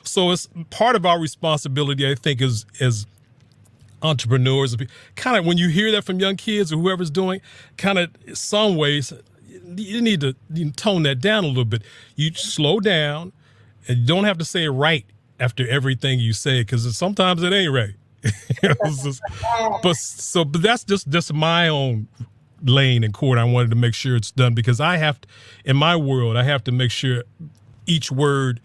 Speaker 5: So it's part of our responsibility, I think, as entrepreneurs, kind of when you hear that from young kids or whoever's doing, kind of some ways, you need to tone that down a little bit. You slow down, and you don't have to say it right after everything you say, because sometimes it ain't right. But that's just my own lane in court. I wanted to make sure it's done because in my world, I have to make sure each word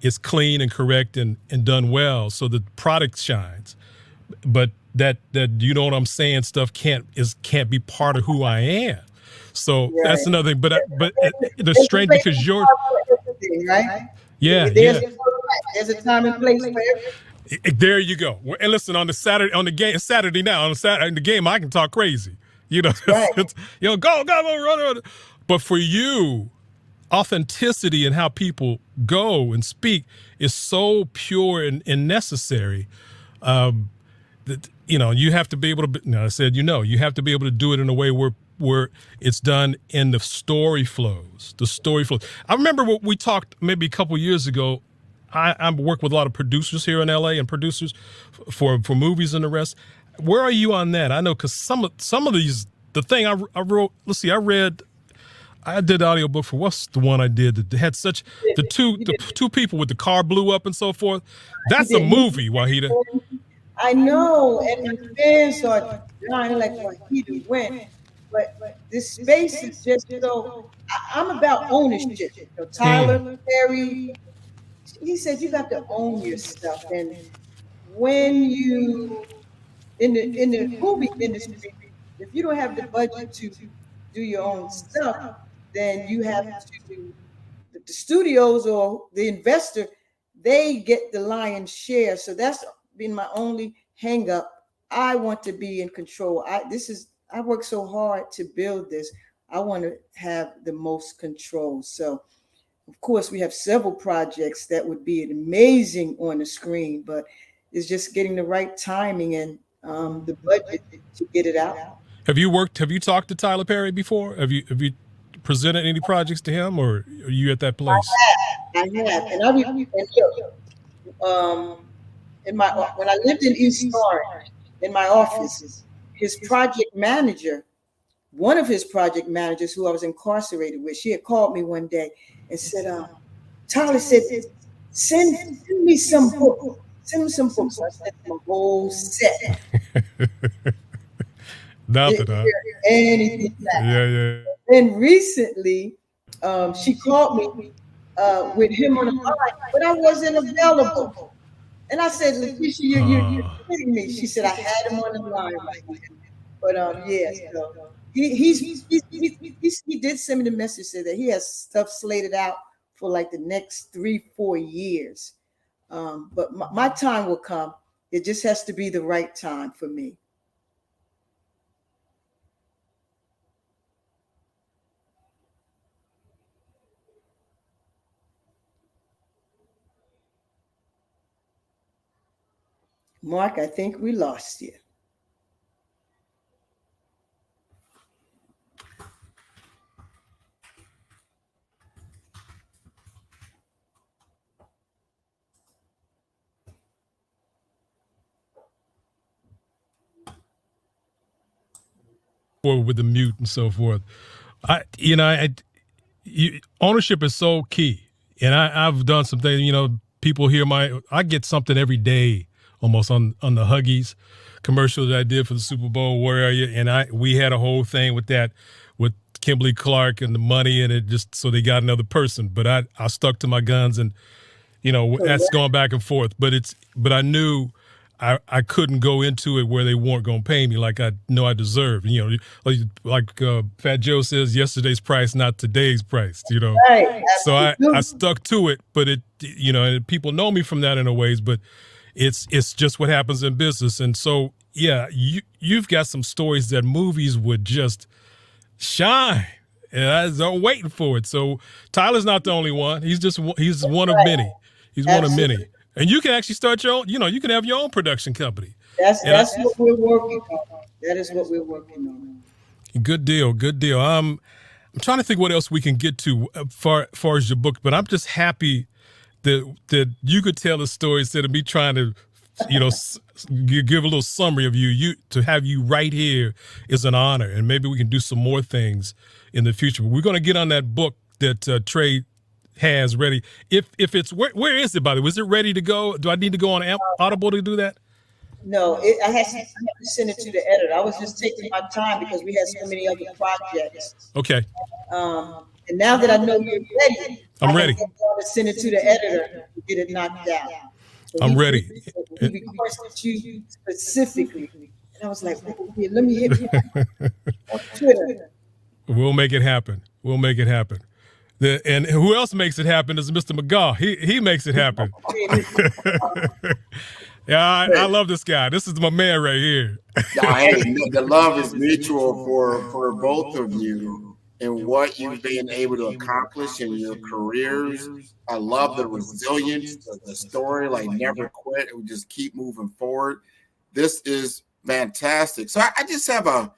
Speaker 5: is clean and correct and done well so the product shines. But that you know what I'm saying, stuff can't be part of who I am. So that's another thing. But the strength because you're
Speaker 13: right.
Speaker 5: Yeah,
Speaker 13: There's a time and place for everything.
Speaker 5: There you go. And listen, on the Saturday now, in the game, I can talk crazy. You know, go, run. But for you, authenticity and how people go and speak is so pure and necessary. That you have to be able to. I said, you have to be able to do it in a way where it's done in the story flows. I remember what we talked maybe a couple years ago. I work with a lot of producers here in LA and producers for movies and the rest. Where are you on that? I know because some of these, the thing I wrote. Let's see, I did audiobook for what's the one I did that had such the two people with the car blew up and so forth. That's a movie, Wahida.
Speaker 13: I know, and the fans are dying like Wahida went. But this space is just so. I'm about ownership. Tyler Perry. He said you got to own your stuff, and when you in the movie industry, if you don't have the budget to do your own stuff, then you have to. The studios or the investor, they get the lion's share. So that's been my only hang up. I want to be in control. I worked so hard to build this. I want to have the most control. So. Of course, we have several projects that would be amazing on the screen, but it's just getting the right timing and the budget to get it out.
Speaker 5: Have you talked to Tyler Perry before? Have you presented any projects to him, or are you at that place?
Speaker 13: I have. And when I lived in East Orange, in my office, his project manager, one of his project managers who I was incarcerated with, she had called me one day and said, Tyler said, send me some books. Send me some books. I sent him a whole set.
Speaker 5: Nothing,
Speaker 13: anything back.
Speaker 5: Yeah.
Speaker 13: And recently, she called me with him on the line, but I wasn't available. And I said, Leticia, you're kidding me. She said, I had him on the line. But so he did send me the message, said that he has stuff slated out for like the next 3-4 years. But my time will come. It just has to be the right time for me. Mark, I think we lost you.
Speaker 5: Or with the mute and so forth. Ownership is so key. And I've done some things, people hear I get something every day almost on the Huggies commercial that I did for the Super Bowl. Where are you? And we had a whole thing with that, with Kimberly Clark and the money, and it just, so they got another person. But I stuck to my guns, and, that's going back and forth. But I knew I couldn't go into it where they weren't going to pay me like I know I deserved. Like Fat Joe says, yesterday's price, not today's price,
Speaker 13: Right,
Speaker 5: so I stuck to it, but and people know me from that in a ways, but it's just what happens in business. And so, yeah, you've got some stories that movies would just shine, and I'm waiting for it. So Tyler's not the only one. He's one of many. He's one of many. And you can actually start your own, you can have your own production company.
Speaker 13: That's what we're working on. That is what we're working on.
Speaker 5: Good deal. I'm trying to think what else we can get to far as your book, but I'm just happy that you could tell the story instead of me trying to, give a little summary of you. To have you right here is an honor, and maybe we can do some more things in the future. But we're going to get on that book that Trey has ready. If it's where is it, by the way? Is it ready to go? Do I need to go on Audible to do that?
Speaker 13: No, I had to send it to the editor. I was just taking my time because we had so many other projects.
Speaker 5: Okay.
Speaker 13: And now that I know you're ready,
Speaker 5: I'm ready.
Speaker 13: I'm going to send it to the editor to get it knocked out. So
Speaker 5: I'm ready.
Speaker 13: He requested you specifically. And I was like, oh, yeah, let me hit you on Twitter.
Speaker 5: We'll make it happen. We'll make it happen. And who else makes it happen is Mr. McGaw. He makes it happen. Yeah, I love this guy. This is my man right here.
Speaker 14: Hey, the love is mutual for both of you and what you've been able to accomplish in your careers. I love the resilience, the story, like never quit. We just keep moving forward. This is fantastic. So I just have a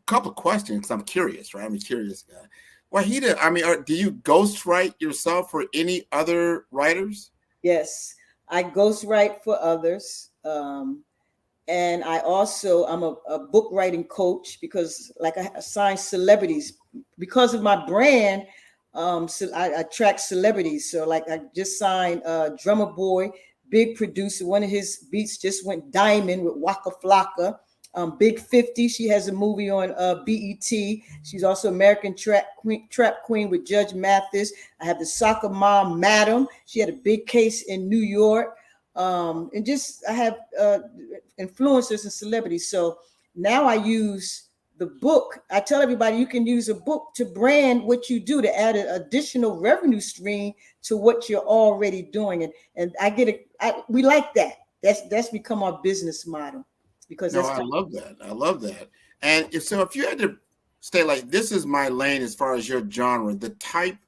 Speaker 14: couple of questions because I'm curious, right? I'm a curious guy. Wahida, I mean, do you ghostwrite yourself for any other writers?
Speaker 13: Yes, I ghostwrite for others. And I'm a book writing coach because like I assign celebrities because of my brand. So I attract celebrities. So like I just signed Drummer Boy, big producer. One of his beats just went diamond with Waka Flocka. Big 50, she has a movie on BET. She's also American Trap Queen with Judge Mathis. I have the soccer mom, Madam. She had a big case in New York. And just I have influencers and celebrities. So now I use the book. I tell everybody you can use a book to brand what you do to add an additional revenue stream to what you're already doing. And I get it. We like that. That's become our business model. Because
Speaker 14: I love that. I love that. And if you had to say like, this is my lane as far as your genre, the type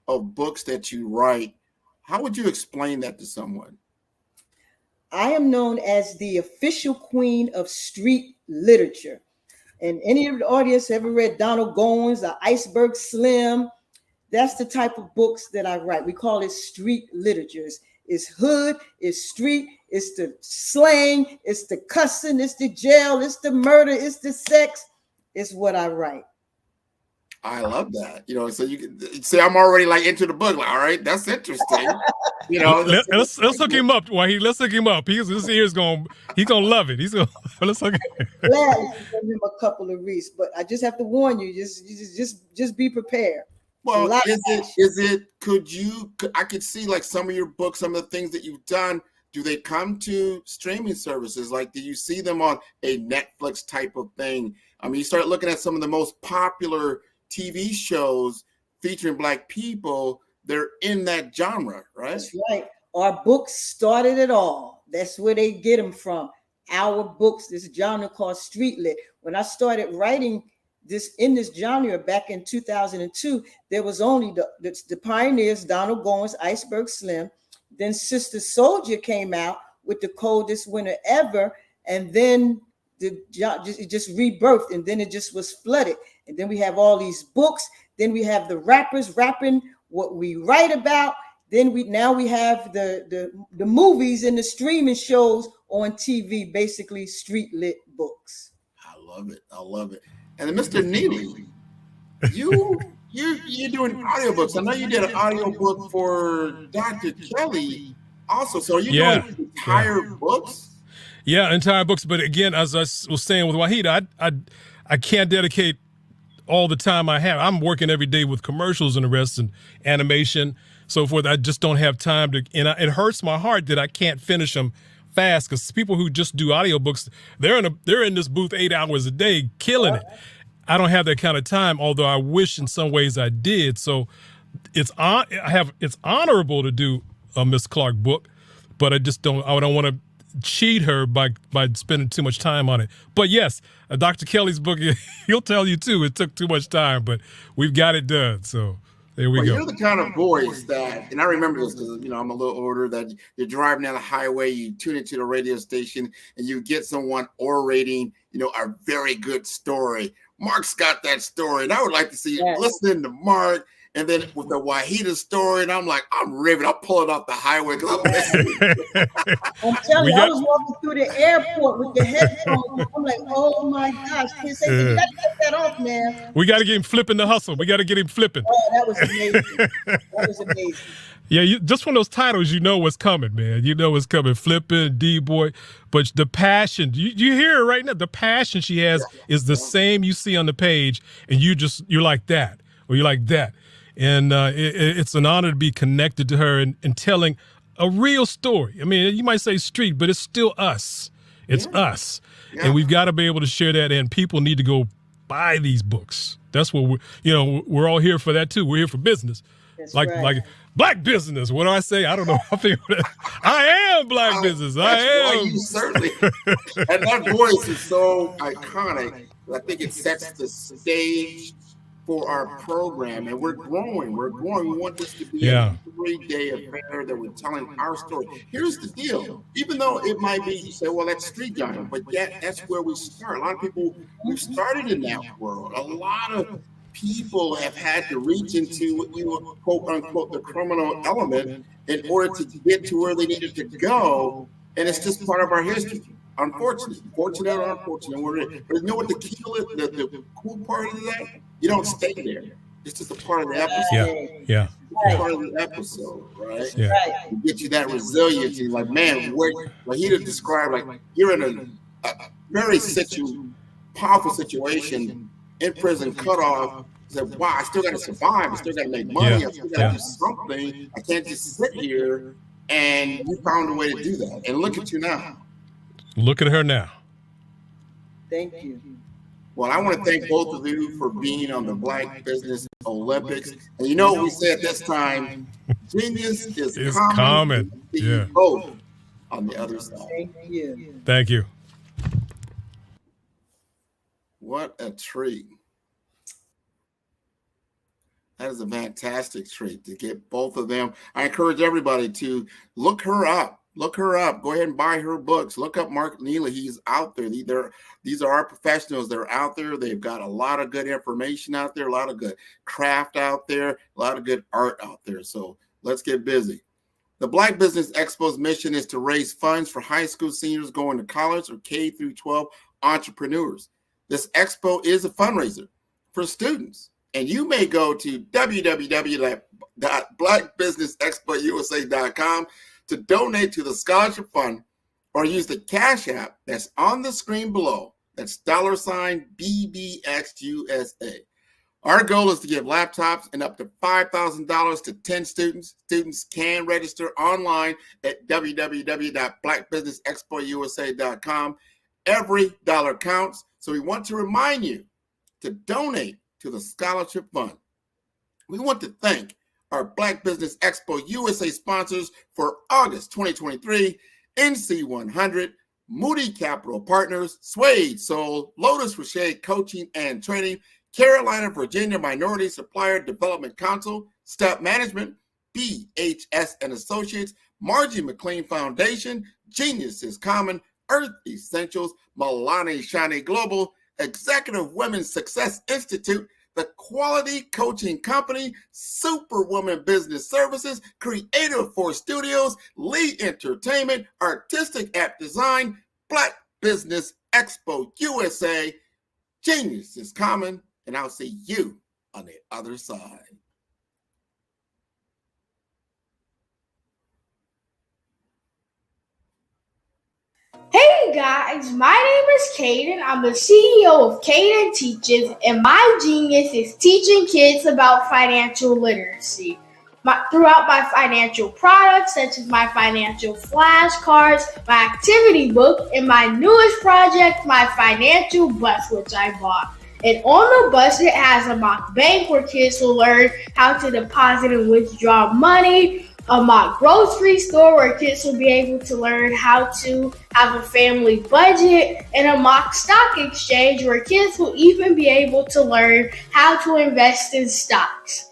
Speaker 14: of books that you write, how would you explain that to someone?
Speaker 13: I am known as the official queen of street literature. And any of the audience ever read Donald Goins, The Iceberg Slim? That's the type of books that I write. We call it street literature. It's hood, it's street, it's the slang, it's the cussing, it's the jail, it's the murder, it's the sex. It's what I write.
Speaker 14: I love that. So you can say I'm already like into the book. Like, all right, that's interesting.
Speaker 5: Let's hook him up. Let's hook him up. He's gonna love it. Let's hook him.
Speaker 13: Glad to give him a couple of reads, but I just have to warn you. Just be prepared.
Speaker 14: Well, I could see like some of your books, some of the things that you've done. Do they come to streaming services? Like, do you see them on a Netflix type of thing? I mean, you start looking at some of the most popular TV shows featuring Black people. They're in that genre, right?
Speaker 13: That's right. Our books started it all. That's where they get them from. Our books, this genre called street lit. When I started writing this genre back in 2002, there was only the pioneers, Donald Goins, Iceberg Slim. Then Sister Soldier came out with the coldest winter ever, and then it just rebirthed, and then it just was flooded. And then we have all these books. Then we have the rappers rapping what we write about. Then we have the movies and the streaming shows on TV, basically street lit books.
Speaker 14: I love it. And then Mr. Neely, you're doing audiobooks. I know you did an audiobook for Dr. Kelly also. So are you doing entire books?
Speaker 5: Yeah, entire books. But again, as I was saying with Wahida, I can't dedicate all the time I have. I'm working every day with commercials and the rest and animation, so forth. I just don't have time to, and it hurts my heart that I can't finish them fast, because people who just do audiobooks, they're in this booth 8 hours a day, killing it. I don't have that kind of time, although I wish in some ways I did. So it's honorable to do a Miss Clark book, but I don't want to cheat her by spending too much time on it. But yes, Dr. Kelly's book, he'll tell you too, it took too much time, but we've got it done. So there we go.
Speaker 14: You're the kind of voice that, and I remember this because I'm a little older, that you're driving down the highway, you tune into the radio station, and you get someone orating, a very good story. Mark's got that story, and I would like to see listening to Mark, and then with the Wahida story, and I'm like, I'm riveted. I'm pulling off the highway because I'm listening.
Speaker 13: I'm telling you, I was walking through the airport with the headphones. I'm like, oh my gosh, can't say you got to get that off, man.
Speaker 5: We got to get him flipping the hustle. We got to get him flipping.
Speaker 13: Oh, that was amazing. That was amazing.
Speaker 5: Yeah, just from those titles, you know what's coming, man. You know what's coming. Flippin', D-Boy. But the passion, you hear it right now. The passion she has is the same you see on the page, and you're like that, or you're like that. And it's an honor to be connected to her and telling a real story. I mean, you might say street, but it's still us. It's us. Yeah. And we've got to be able to share that, and people need to go buy these books. That's what we're all here for that too. We're here for business. That's like Black business. What do I say? I don't know. I am Black business. I am.
Speaker 14: You certainly. And that voice is so iconic. I think it sets the stage for our program, and we're growing. We want this to be a 3-day affair that we're telling our story. Here's the deal. Even though it might be, you say, well, that's street giant, but that's where we start. A lot of people, we've started in that world. A lot of people have had to reach into, quote unquote, the criminal element in order to get to where they needed to go. And it's just part of our history. Unfortunately, fortunate or unfortunate. But you know what the cool part of that? You don't stay there. It's just a part of the episode.
Speaker 5: Yeah.
Speaker 14: Part of the episode, right?
Speaker 5: Yeah.
Speaker 14: To get you that resiliency. Like, man, like he did describe, like you're in a very powerful situation in prison, cut off. Said, wow, I still got to survive. I still got to make money. I still got to do something. I can't just sit here. And you found a way to do that. And look at you now.
Speaker 5: Look at her now.
Speaker 13: Thank you.
Speaker 14: Well, I want to thank both of you for being on the Black Business Olympics. And you know what we say at this time? Genius is common.
Speaker 5: Yeah.
Speaker 14: Both on the other side.
Speaker 13: Thank you.
Speaker 5: Thank you.
Speaker 14: What a treat. That is a fantastic treat to get both of them. I encourage everybody to look her up. Look her up. Go ahead and buy her books. Look up Mark Neely. He's out there. These are our professionals. They're out there. They've got a lot of good information out there, a lot of good craft out there, a lot of good art out there. So let's get busy. The Black Business Expo's mission is to raise funds for high school seniors going to college or K through 12 entrepreneurs. This expo is a fundraiser for students. And you may go to www.blackbusinessexpousa.com to donate to the scholarship fund, or use the Cash App that's on the screen below. That's $BBXUSA. Our goal is to give laptops and up to $5,000 to 10 students. Students can register online at www.blackbusinessexpousa.com. Every dollar counts, so we want to remind you to donate to the scholarship fund. We want to thank our Black Business Expo USA sponsors for August 2023, NC100, Moody Capital Partners, Suede Soul, Lotus Rocher Coaching and Training, Carolina, Virginia Minority Supplier Development Council, Step Management, BHS and Associates, Margie McLean Foundation, Genius is Common, Earth Essentials, Milani Shani Global, Executive Women's Success Institute, The Quality Coaching Company, Superwoman Business Services, Creative Force Studios, Lee Entertainment, Artistic App Design, Black Business Expo USA. Genius is common, and I'll see you on the other side.
Speaker 2: Hey guys, my name is Caden. I'm the CEO of Caden Teaches, and my genius is teaching kids about financial literacy. Throughout my financial products, such as my financial flashcards, my activity book, and my newest project, my financial bus, which I bought. And on the bus, it has a mock bank where kids will learn how to deposit and withdraw money, a mock grocery store where kids will be able to learn how to have a family budget, and a mock stock exchange where kids will even be able to learn how to invest in stocks.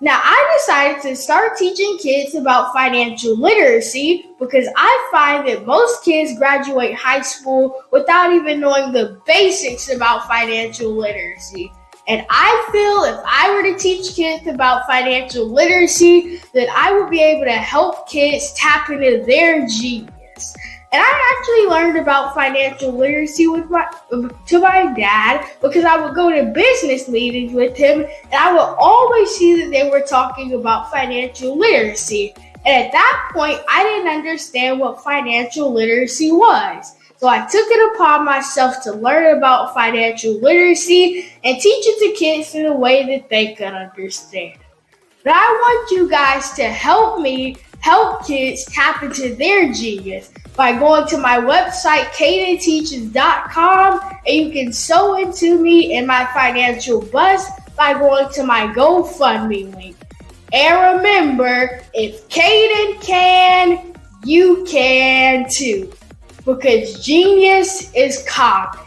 Speaker 2: Now, I decided to start teaching kids about financial literacy because I find that most kids graduate high school without even knowing the basics about financial literacy. And I feel if I were to teach kids about financial literacy, that I would be able to help kids tap into their genius. And I actually learned about financial literacy to my dad because I would go to business meetings with him and I would always see that they were talking about financial literacy. And at that point, I didn't understand what financial literacy was. So I took it upon myself to learn about financial literacy and teach it to kids in a way that they could understand. But I want you guys to help me help kids tap into their genius by going to my website, cadenteaches.com, and you can sew into me in my financial bust by going to my GoFundMe link. And remember, if Caden can, you can too, because genius is common.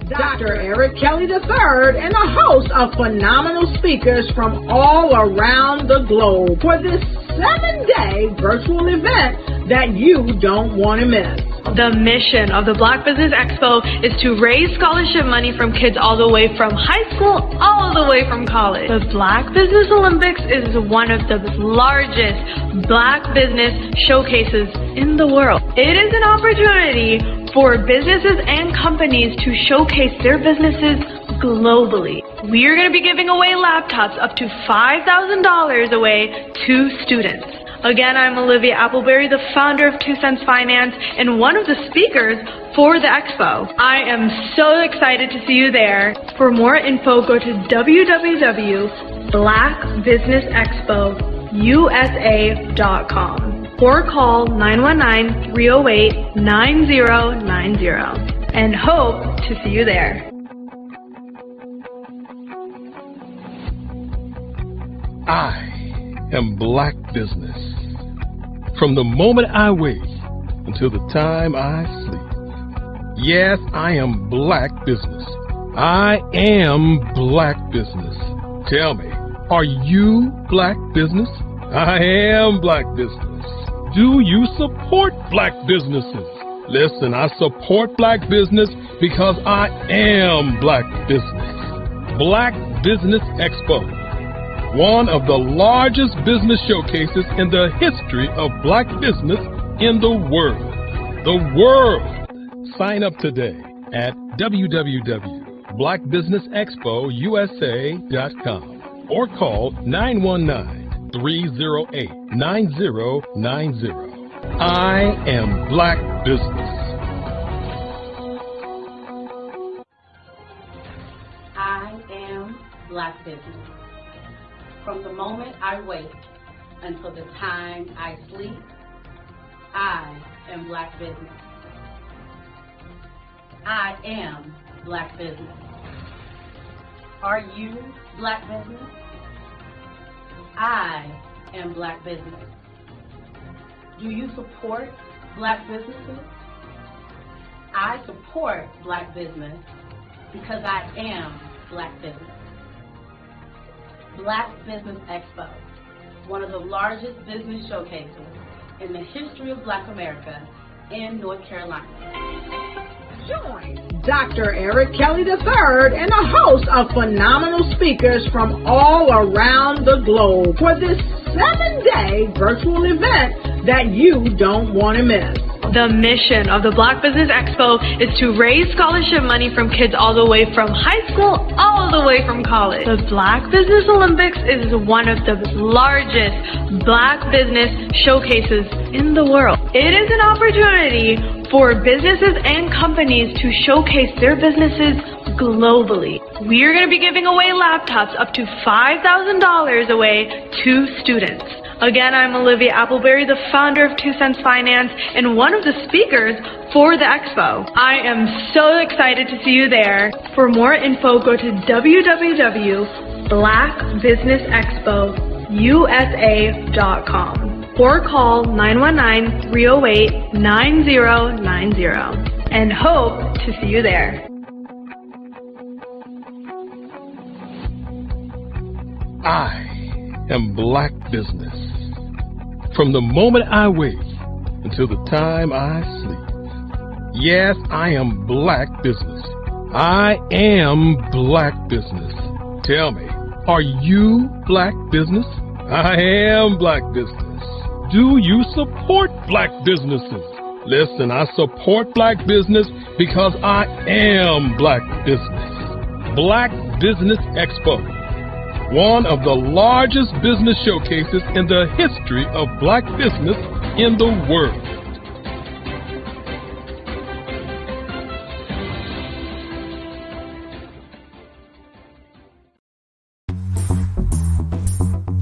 Speaker 3: Dr. Eric Kelly III and a host of phenomenal speakers from all around the globe for this 7-day virtual event that you don't want to miss.
Speaker 4: The mission of the Black Business Expo is to raise scholarship money from kids all the way from high school, all the way from college. The Black Business Olympics is one of the largest Black business showcases in the world. It is an opportunity for businesses and companies to showcase their businesses globally. We are going to be giving away laptops up to $5,000 away to students. Again, I'm Olivia Appleberry, the founder of 2 Cents Finance and one of the speakers for the expo. I am so excited to see you there. For more info, go to www.blackbusinessexpousa.com or call 919-308-9090 and hope to see you there.
Speaker 5: I am Black Business. From the moment I wake until the time I sleep. Yes, I am Black Business. I am Black Business. Tell me, are you Black Business? I am Black Business. Do you support Black businesses? Listen, I support Black business because I am Black Business. Black Business Expo, one of the largest business showcases in the history of Black business in the world. The world! Sign up today at www.blackbusinessexpousa.com or call 919-308-9090. I am Black Business.
Speaker 6: I am Black Business. From the moment I wake until the time I sleep, I am Black Business. I am Black Business. Are you Black Business? I am Black Business. Do you support Black businesses? I support Black business because I am Black Business. Black Business Expo, one of the largest business showcases in the history of Black America in North Carolina.
Speaker 3: Join Dr. Eric Kelly III and a host of phenomenal speakers from all around the globe for this 7-day virtual event that you don't want to miss.
Speaker 4: The mission of the Black Business Expo is to raise scholarship money from kids all the way from high school, all the way from college. The Black Business Olympics is one of the largest Black business showcases in the world. It is an opportunity for businesses and companies to showcase their businesses globally. We are going to be giving away laptops up to $5,000 away to students. Again, I'm Olivia Appleberry, the founder of 2 Cents Finance and one of the speakers for the expo. I am so excited to see you there. For more info, go to www.blackbusinessexpousa.com or call 919-308-9090 and hope to see you there.
Speaker 5: I am Black Business. From the moment I wake until the time I sleep. Yes, I am Black Business. I am Black Business. Tell me, are you Black Business? I am Black Business. Do you support Black businesses? Listen, I support Black business because I am Black Business. Black Business Expo, one of the largest business showcases in the history of Black business in the world.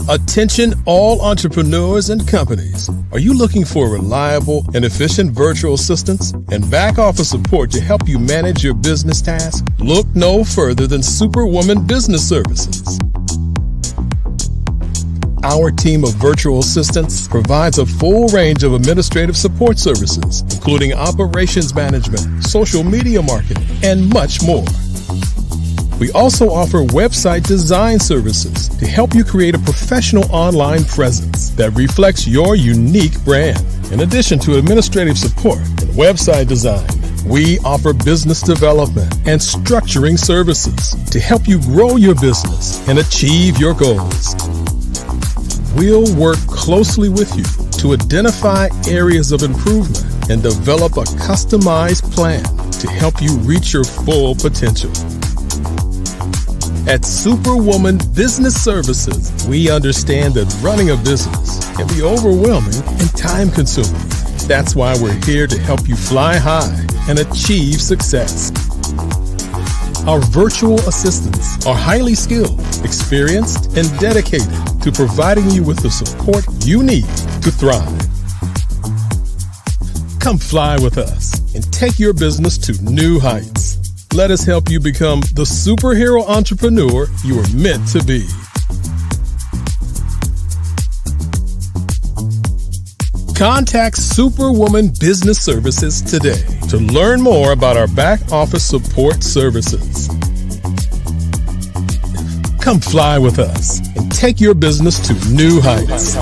Speaker 5: Attention all entrepreneurs and companies. Are you looking for reliable and efficient virtual assistants and back office support to help you manage your business tasks? Look no further than Superwoman Business Services. Our team of virtual assistants provides a full range of administrative support services, including operations management, social media marketing, and much more. We also offer website design services to help you create a professional online presence that reflects your unique brand. In addition to administrative support and website design, we offer business development and structuring services to help you grow your business and achieve your goals. We'll work closely with you to identify areas of improvement and develop a customized plan to help you reach your full potential. At Superwoman Business Services, we understand that running a business can be overwhelming and time-consuming. That's why we're here to help you fly high and achieve success. Our virtual assistants are highly skilled, experienced, and dedicated to providing you with the support you need to thrive. Come fly with us and take your business to new heights. Let us help you become the superhero entrepreneur you are meant to be. Contact Superwoman Business Services today to learn more about our back office support services. Come fly with us and take your business to new heights.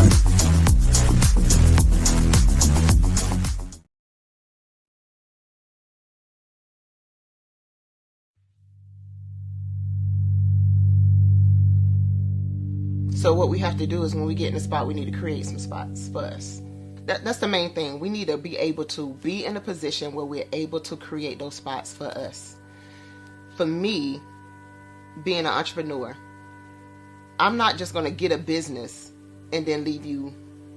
Speaker 9: So what we have to do is when we get in a spot, we need to create some spots for us. That's the main thing. We need to be able to be in a position where we're able to create those spots for us. For me, being an entrepreneur, I'm not just going to get a business and then leave you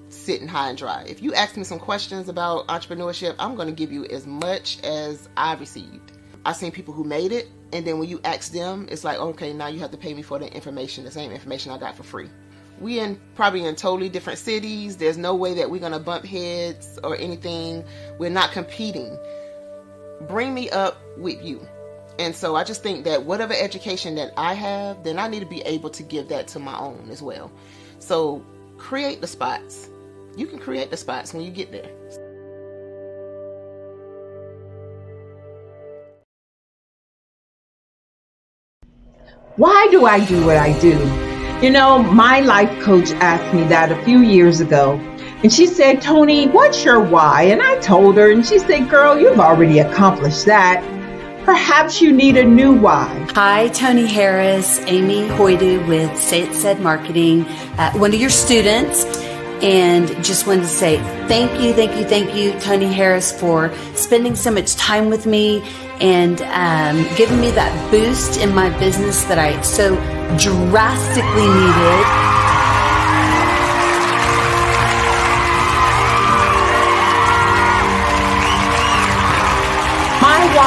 Speaker 9: sitting high and dry. If you ask me some questions about entrepreneurship, I'm going to give you as much as I've received. I've seen people who made it, and then when you ask them, it's like, okay, now you have to pay me for the information, the same information I got for free. We probably in totally different cities. There's no way that we're going to bump heads or anything. We're not competing. Bring me up with you. And so I just think that whatever education that I have, then I need to be able to give that to my own as well. So create the spots. You can create the spots when you get there.
Speaker 15: Why do I do what I do? You know, my life coach asked me that a few years ago. And she said, Tony, what's your why? And I told her, and she said, girl, you've already accomplished that. Perhaps you need a new why.
Speaker 23: Hi, Tony Harris, Amy Hoydu with Say It Said Marketing, one of your students. And just wanted to say thank you, Tony Harris, for spending so much time with me and giving me that boost in my business that I so drastically needed.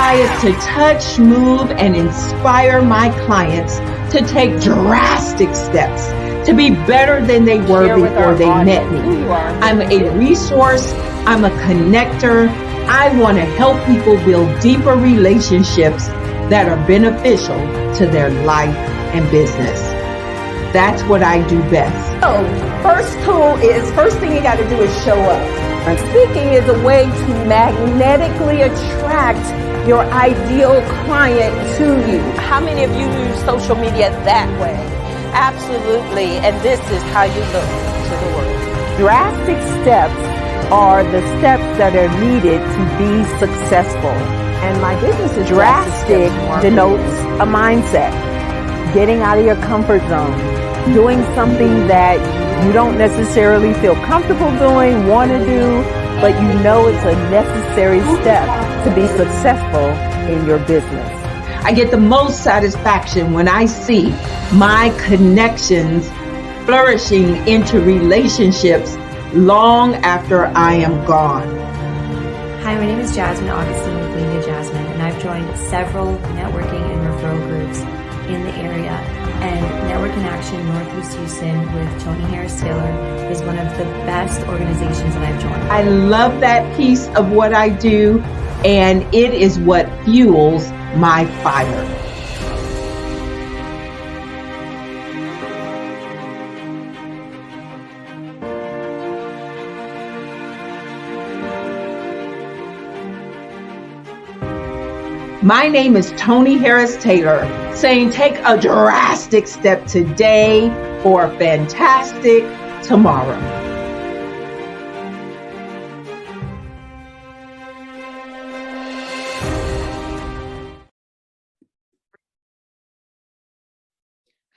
Speaker 15: why is to touch, move, and inspire my clients to take drastic steps to be better than they were before they met me. I'm a resource. I'm a connector. I want to help people build deeper relationships that are beneficial to their life and business. That's what I do best.
Speaker 7: So, first thing you got to do is show up. And speaking is a way to magnetically attract your ideal client to you. How many of you use social media that way? Absolutely, and this is how you look to the world. Drastic steps are the steps that are needed to be successful. And my business is drastic denotes a mindset. Getting out of your comfort zone. Doing something that you don't necessarily feel comfortable doing, want to do, but you know it's a necessary step to be successful in your business.
Speaker 15: I get the most satisfaction when I see my connections flourishing into relationships long after I am gone.
Speaker 10: Hi, my name is Jasmine Augustine with Media Jasmine, and I've joined several networking and referral groups in the area. And Network in Action Northeast Houston with Tony Harris Taylor is one of the best organizations that I've joined.
Speaker 15: I love that piece of what I do, and it is what fuels my fire. My name is Tony Harris Taylor, saying take a drastic step today for a fantastic tomorrow.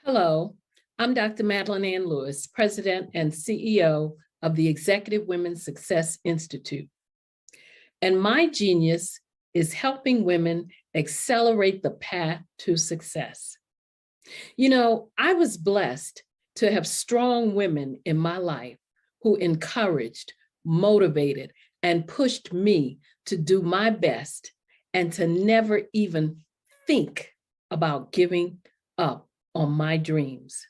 Speaker 17: Hello, I'm Dr. Madeline Ann Lewis, President and CEO of the Executive Women's Success Institute. And my genius is helping women accelerate the path to success. You know, I was blessed to have strong women in my life who encouraged, motivated, and pushed me to do my best and to never even think about giving up on my dreams.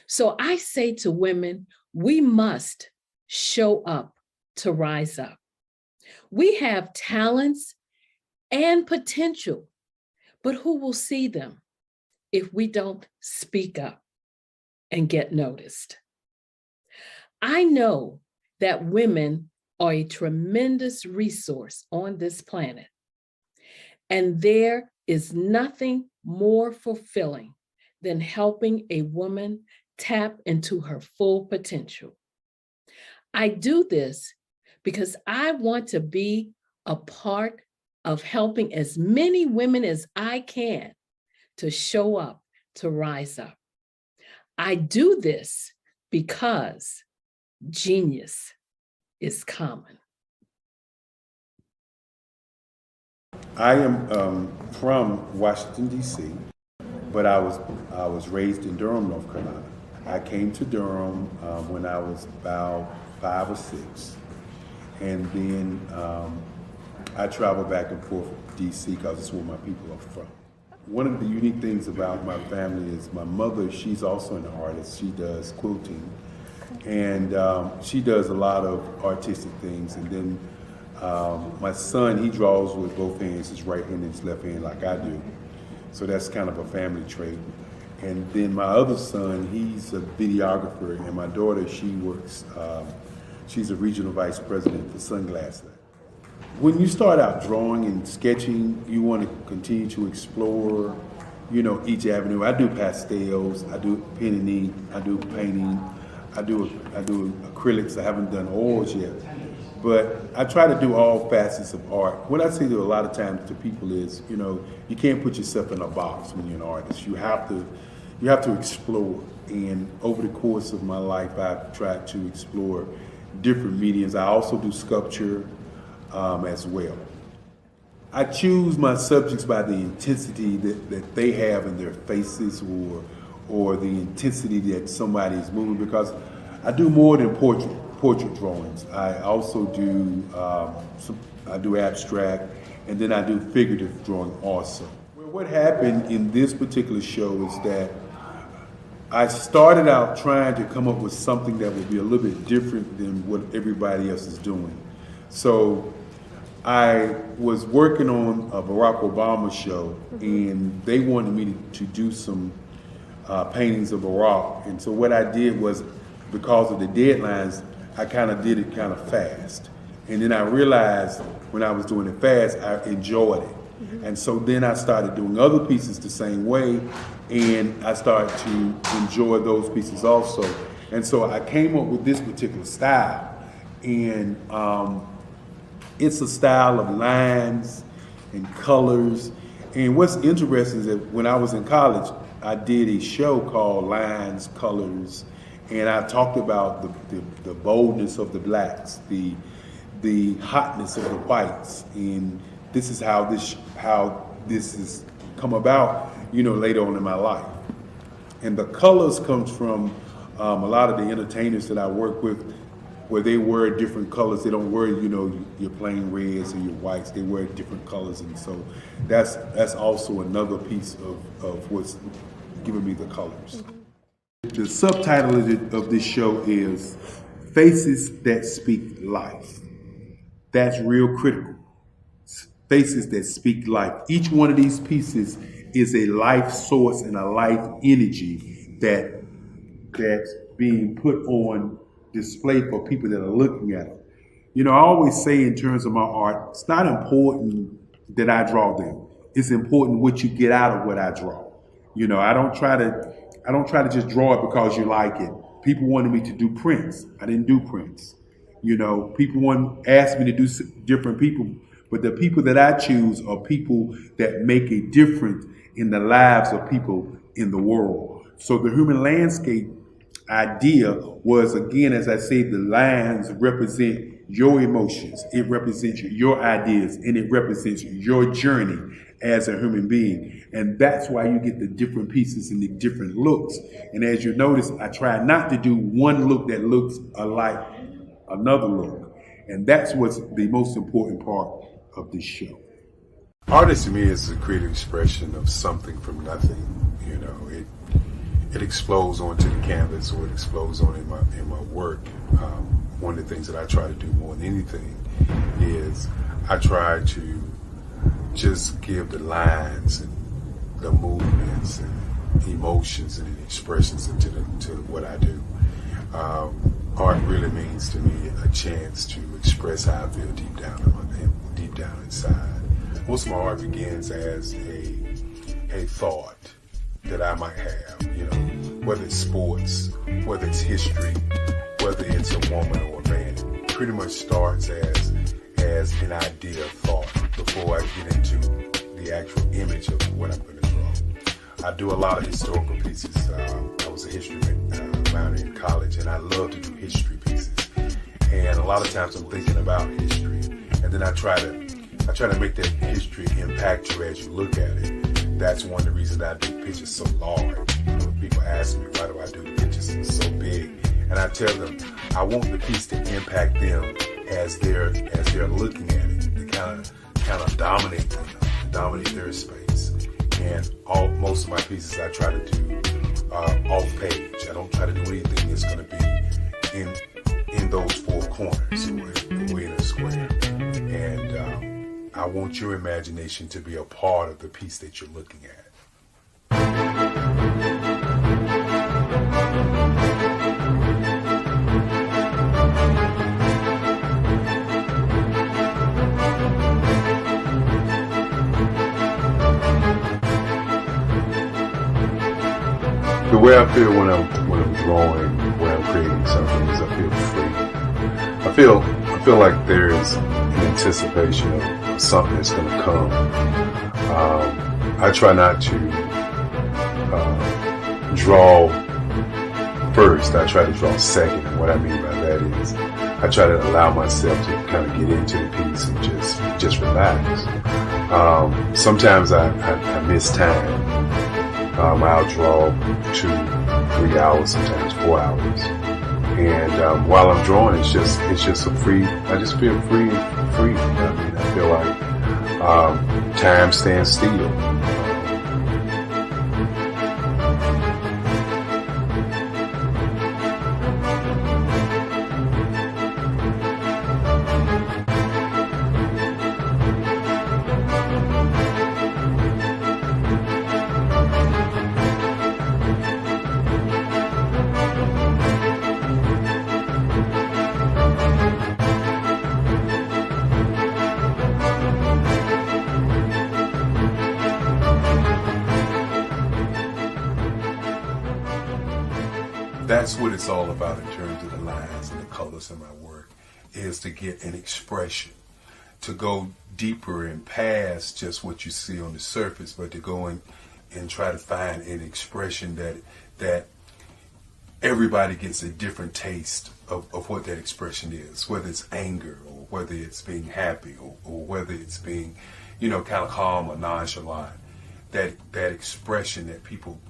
Speaker 17: So I say to women, we must show up to rise up. We have talents and potential, but who will see them if we don't speak up and get noticed? I know that women are a tremendous resource on this planet, and there is nothing more fulfilling than helping a woman tap into her full potential. I do this because I want to be a part of helping as many women as I can to show up, to rise up. I do this because genius is common.
Speaker 11: I am from Washington, D.C., but I was raised in Durham, North Carolina. I came to Durham when I was about 5 or 6, and then I travel back and forth to D.C. because it's where my people are from. One of the unique things about my family is my mother, she's also an artist. She does quilting, and she does a lot of artistic things. And then my son, he draws with both hands, his right hand and his left hand like I do. So that's kind of a family trait. And then my other son, he's a videographer, and my daughter, she works, she's a regional vice president for Sunglass Lab. When you start out drawing and sketching, you want to continue to explore, you know, each avenue. I do pastels, I do pen and ink, I do painting, I do acrylics. I haven't done oils yet, but I try to do all facets of art. What I say to a lot of times to people is, you know, you can't put yourself in a box when you're an artist. You have to explore. And over the course of my life, I've tried to explore different mediums. I also do sculpture as well. I choose my subjects by the intensity that they have in their faces, or the intensity that somebody is moving, because I do more than portrait drawings. I also do I do abstract, and then I do figurative drawing also. Well, what happened in this particular show is that I started out trying to come up with something that would be a little bit different than what everybody else is doing. So I was working on a Barack Obama show, and they wanted me to do some paintings of Barack. And so what I did was, because of the deadlines, I kind of did it kind of fast. And then I realized when I was doing it fast, I enjoyed it. And so then I started doing other pieces the same way, and I started to enjoy those pieces also. And so I came up with this particular style, and it's a style of lines and colors. And what's interesting is that when I was in college, I did a show called Lines, Colors, and I talked about the boldness of the blacks, the hotness of the whites, and this is how this has come about, later on in my life. And the colors comes from a lot of the entertainers that I work with, where they wear different colors. They don't wear, your plain reds or your whites. They wear different colors, and so that's also another piece of what's giving me the colors. The subtitle of this show is Faces That Speak Life. That's real critical. Faces that speak life. Each one of these pieces is a life source and a life energy that's being put on display for people that are looking at it. I always say in terms of my art, it's not important that I draw them. It's important what you get out of what I draw. I don't try to just draw it because you like it. People wanted me to do prints. I didn't do prints. People asked me to do different people, but the people that I choose are people that make a difference in the lives of people in the world. So the human landscape idea was, again, as I say, the lines represent your emotions, it represents your ideas, and it represents your journey as a human being. And that's why you get the different pieces and the different looks. And as you notice, I try not to do one look that looks alike another look. And that's what's the most important part of this show.
Speaker 18: Art to me is a creative expression of something from nothing. It explodes onto the canvas, or it explodes on in my work. One of the things that I try to do more than anything is I try to just give the lines and the movements and emotions and expressions into what I do. Art really means to me a chance to express how I feel deep down inside. Most of my art begins as a thought that I might have, whether it's sports, whether it's history, whether it's a woman or a man. It pretty much starts as an idea of thought before I get into the actual image of what I'm going to draw. I do a lot of historical pieces. I was a history minor in college, and I love to do history pieces. And a lot of times I'm thinking about history, and then I try to make that history impact you as you look at it. That's one of the reasons I do pictures so large. People ask me, why do I do pictures so big? And I tell them, I want the piece to impact them as they're looking at it, to kind of dominate their space. And most of my pieces I try to do off page. I don't try to do anything that's going to be in those four corners or in a square. And I want your imagination to be a part of the piece that you're looking at. The way I feel when I'm drawing, when I'm creating something, is I feel free. I feel like there's an anticipation of something that's going to come. I try not to draw first. I try to draw second. And what I mean by that is I try to allow myself to kind of get into the piece and just relax. Sometimes I miss time. I'll draw 2-3 hours, sometimes 4 hours. And while I'm drawing, it's just a free. I just feel free. I mean, I feel like Time stands still. That's what it's all about in terms of the lines and the colors in my work, is to get an expression, to go deeper and past just what you see on the surface, but to go in and try to find an expression that everybody gets a different taste of what that expression is, whether it's anger or whether it's being happy or whether it's being, kind of calm or nonchalant. That expression that people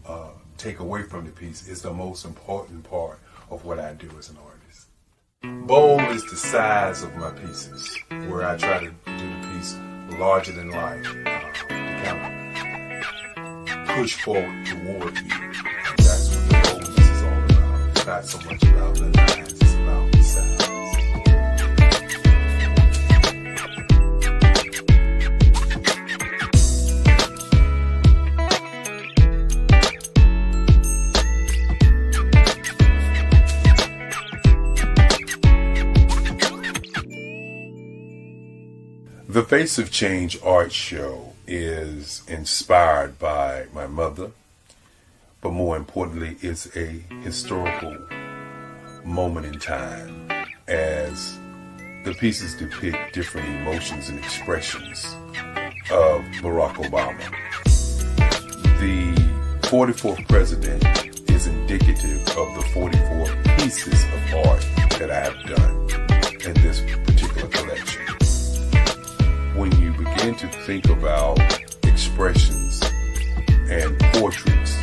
Speaker 18: take away from the piece is the most important part of what I do as an artist. Bold is the size of my pieces, where I try to do the piece larger than life, to kind of push forward toward you. That's what the boldness is all about. It's not so much about the lines, it's about the size. The Face of Change art show is inspired by my mother, but more importantly, it's a historical moment in time as the pieces depict different emotions and expressions of Barack Obama. The 44th president is indicative of the 44 pieces of art that I have done in this particular collection. When you begin to think about expressions and portraits,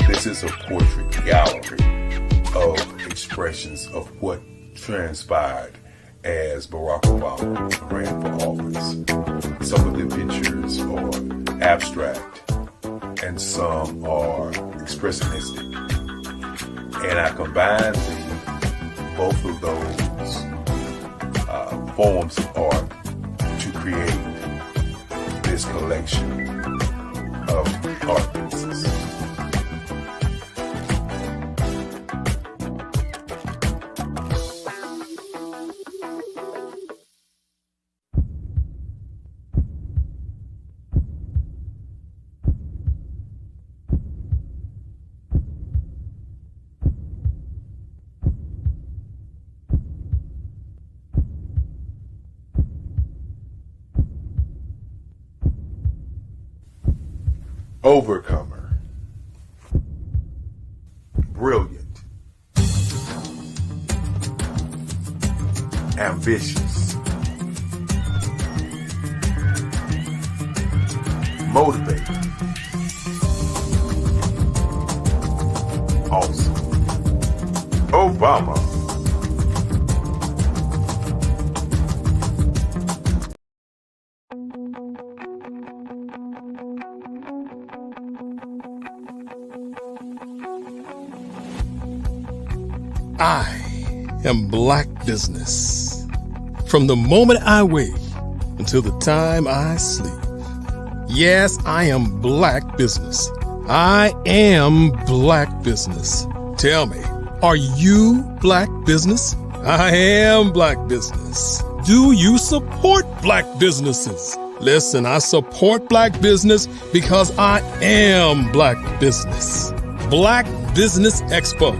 Speaker 18: this is a portrait gallery of expressions of what transpired as Barack Obama ran for office. Some of the pictures are abstract and some are expressionistic. And I combined both of those forms of art to create this collection of art pieces. Overcomer, brilliant, ambitious, motivated, awesome. Obama.
Speaker 5: I am Black Business. From the moment I wake until the time I sleep. Yes, I am Black Business. I am Black Business. Tell me, are you Black Business? I am Black Business. Do you support Black businesses? Listen, I support Black business because I am Black Business. Black Business Expo.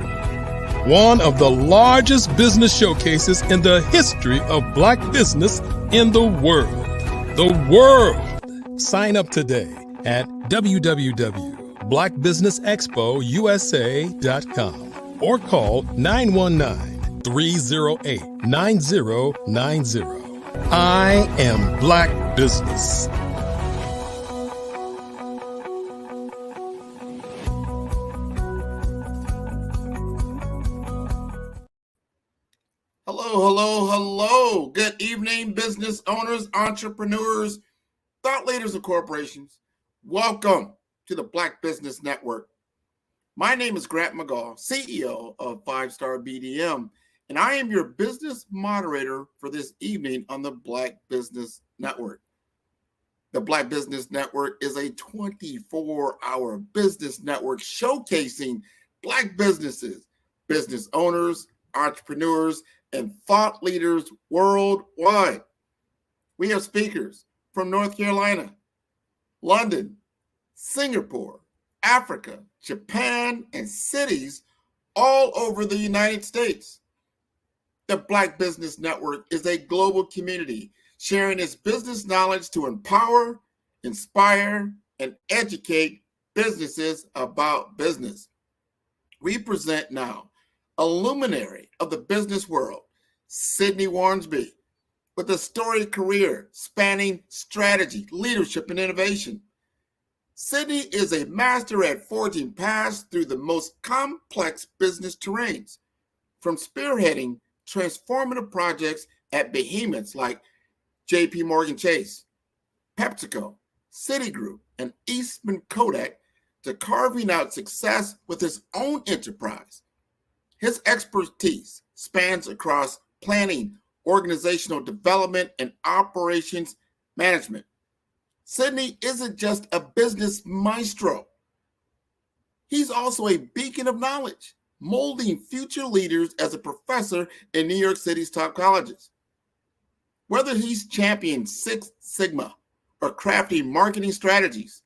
Speaker 5: One of the largest business showcases in the history of Black business in the world. The world! Sign up today at www.blackbusinessexpousa.com or call 919-308-9090. I am Black Business.
Speaker 14: Hello. Good evening, business owners, entrepreneurs, thought leaders and corporations, welcome to the Black Business Network. My name is Grant McGaw, CEO of 5-Star BDM, and I am your business moderator for this evening on the Black Business Network. The Black Business Network is a 24-hour business network showcasing Black businesses, business owners, entrepreneurs, and thought leaders worldwide. We have speakers from North Carolina, London, Singapore, Africa, Japan, and cities all over the United States. The Black Business Network is a global community sharing its business knowledge to empower, inspire, and educate businesses about business. We present now a luminary of the business world, Sydney Warnsby, with a storied career spanning strategy, leadership, and innovation. Sydney is a master at forging paths through the most complex business terrains, from spearheading transformative projects at behemoths like JP Morgan Chase, PepsiCo, Citigroup, and Eastman Kodak to carving out success with his own enterprise. His expertise spans across planning, organizational development, and operations management. Sydney isn't just a business maestro. He's also a beacon of knowledge, molding future leaders as a professor in New York City's top colleges. Whether he's championing Six Sigma or crafting marketing strategies,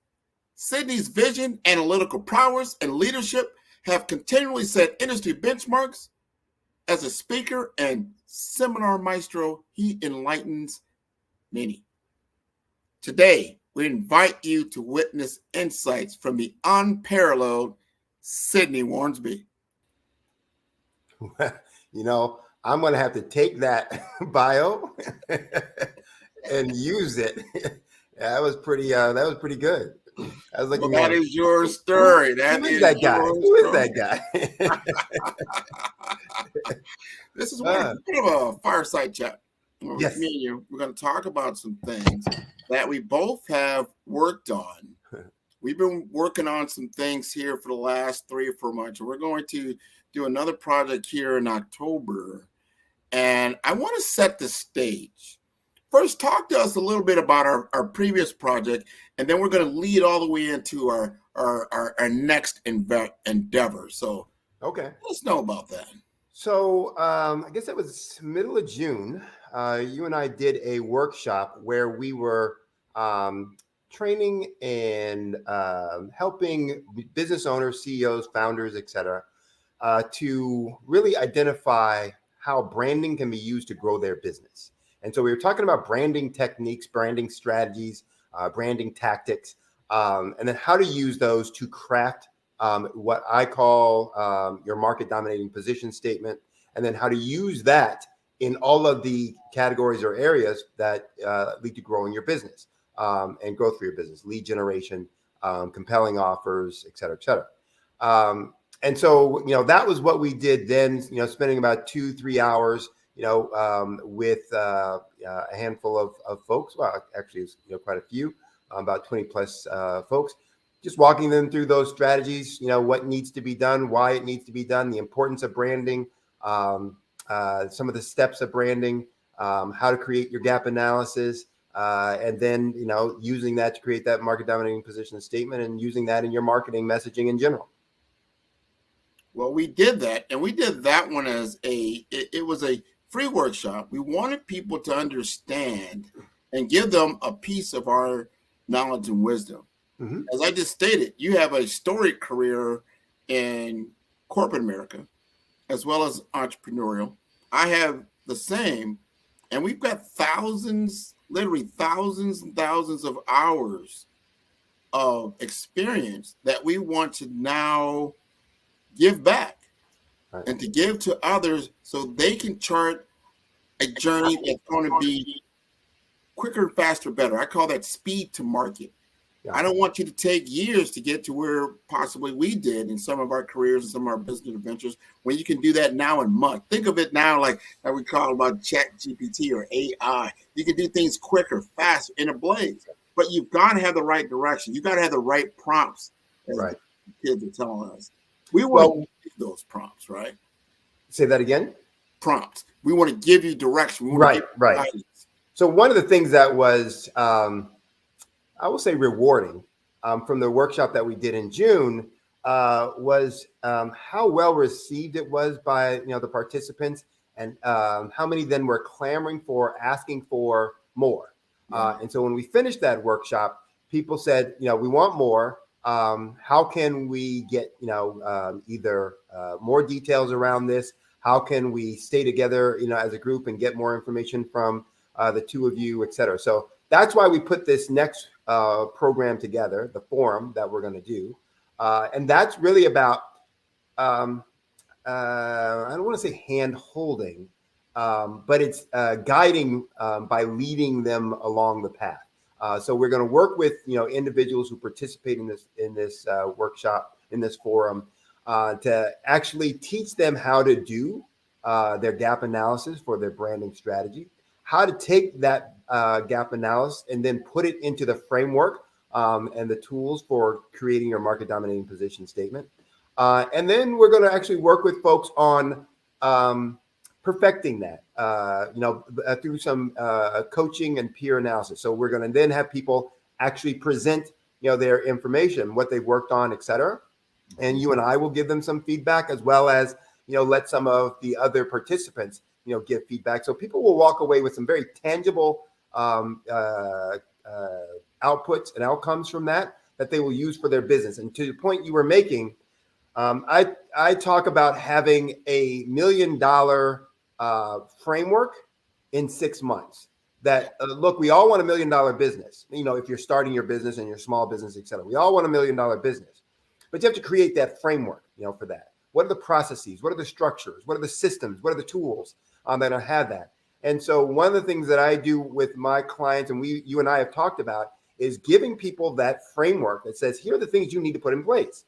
Speaker 14: Sydney's vision, analytical prowess, and leadership have continually set industry benchmarks. As a speaker and seminar maestro, he enlightens many. Today, we invite you to witness insights from the unparalleled Sydney Warnsby.
Speaker 16: You know, I'm going to have to take that bio and use it. That was pretty good. I was looking.
Speaker 14: That is your story.
Speaker 16: Who is that guy? Who is that guy?
Speaker 14: This is one of a fireside chat.
Speaker 16: Yes.
Speaker 14: Me and you, we're going to talk about some things that we both have worked on. We've been working on some things here for the last 3 or 4 months. We're going to do another project here in October. And I want to set the stage. First, talk to us a little bit about our previous project, and then we're going to lead all the way into our next endeavor. So,
Speaker 16: okay,
Speaker 14: let us know about that.
Speaker 16: So, I guess that was middle of June. You and I did a workshop where we were training and helping business owners, CEOs, founders, etc., to really identify how branding can be used to grow their business. And so we were talking about branding techniques, branding strategies, branding tactics, and then how to use those to craft what I call your market dominating position statement, and then how to use that in all of the categories or areas that lead to growing your business and growth for your business, lead generation, compelling offers, et cetera, et cetera. And so, you know, that was what we did then, you know, spending about 2-3 hours, you know, with a handful of folks. Well, actually, it's, you know, quite a few, about 20 plus folks, just walking them through those strategies, you know, what needs to be done, why it needs to be done, the importance of branding, some of the steps of branding, how to create your gap analysis, and then, you know, using that to create that market dominating position statement and using that in your marketing messaging in general.
Speaker 14: Well, we did that, and we did that one as it was a free workshop. We wanted people to understand and give them a piece of our knowledge and wisdom. Mm-hmm. As I just stated, you have a storied career in corporate America, as well as entrepreneurial. I have the same, and we've got thousands, literally thousands and thousands of hours of experience that we want to now give back and to give to others so they can chart a journey that's going to be quicker, faster, better. I call that speed to market. Yeah. I don't want you to take years to get to where possibly we did in some of our careers and some of our business adventures, when you can do that now in months. Think of it now like that we call about Chat GPT or AI. You can do things quicker, faster, in a blaze. but you've got to have the right direction. You got to have the right prompts, as
Speaker 16: Right.
Speaker 14: the kids are telling us. We want to give those prompts, right?
Speaker 16: Say that again.
Speaker 14: Prompts. We want to give you direction. We want to give you guidance.
Speaker 16: So one of the things that was, I will say, rewarding from the workshop that we did in June was how well received it was by the participants, and how many then were clamoring for, asking for more. And so when we finished that workshop, people said, we want more. How can we get either more details around this? How can we stay together, as a group and get more information from the two of you, et cetera? So that's why we put this next program together, the forum that we're going to do. And that's really about, I don't want to say hand holding, but it's guiding by leading them along the path. So we're going to work with individuals who participate in this workshop, in this forum, to actually teach them how to do their gap analysis for their branding strategy, how to take that gap analysis and then put it into the framework and the tools for creating your market dominating position statement. And then we're going to actually work with folks on perfecting that, through some coaching and peer analysis. So we're going to then have people actually present, their information, what they've worked on, et cetera. And you and I will give them some feedback, as well as, let some of the other participants, give feedback. So people will walk away with some very tangible outputs and outcomes from that they will use for their business. And to the point you were making, I talk about having $1 million framework in 6 months. That look, we all want $1 million business. If you're starting your business and your small business, et cetera, we all want $1 million business. But you have to create that framework, for that. What are the processes? What are the structures? What are the systems? What are the tools that have that? And so one of the things that I do with my clients, and you and I have talked about, is giving people that framework that says, here are the things you need to put in place.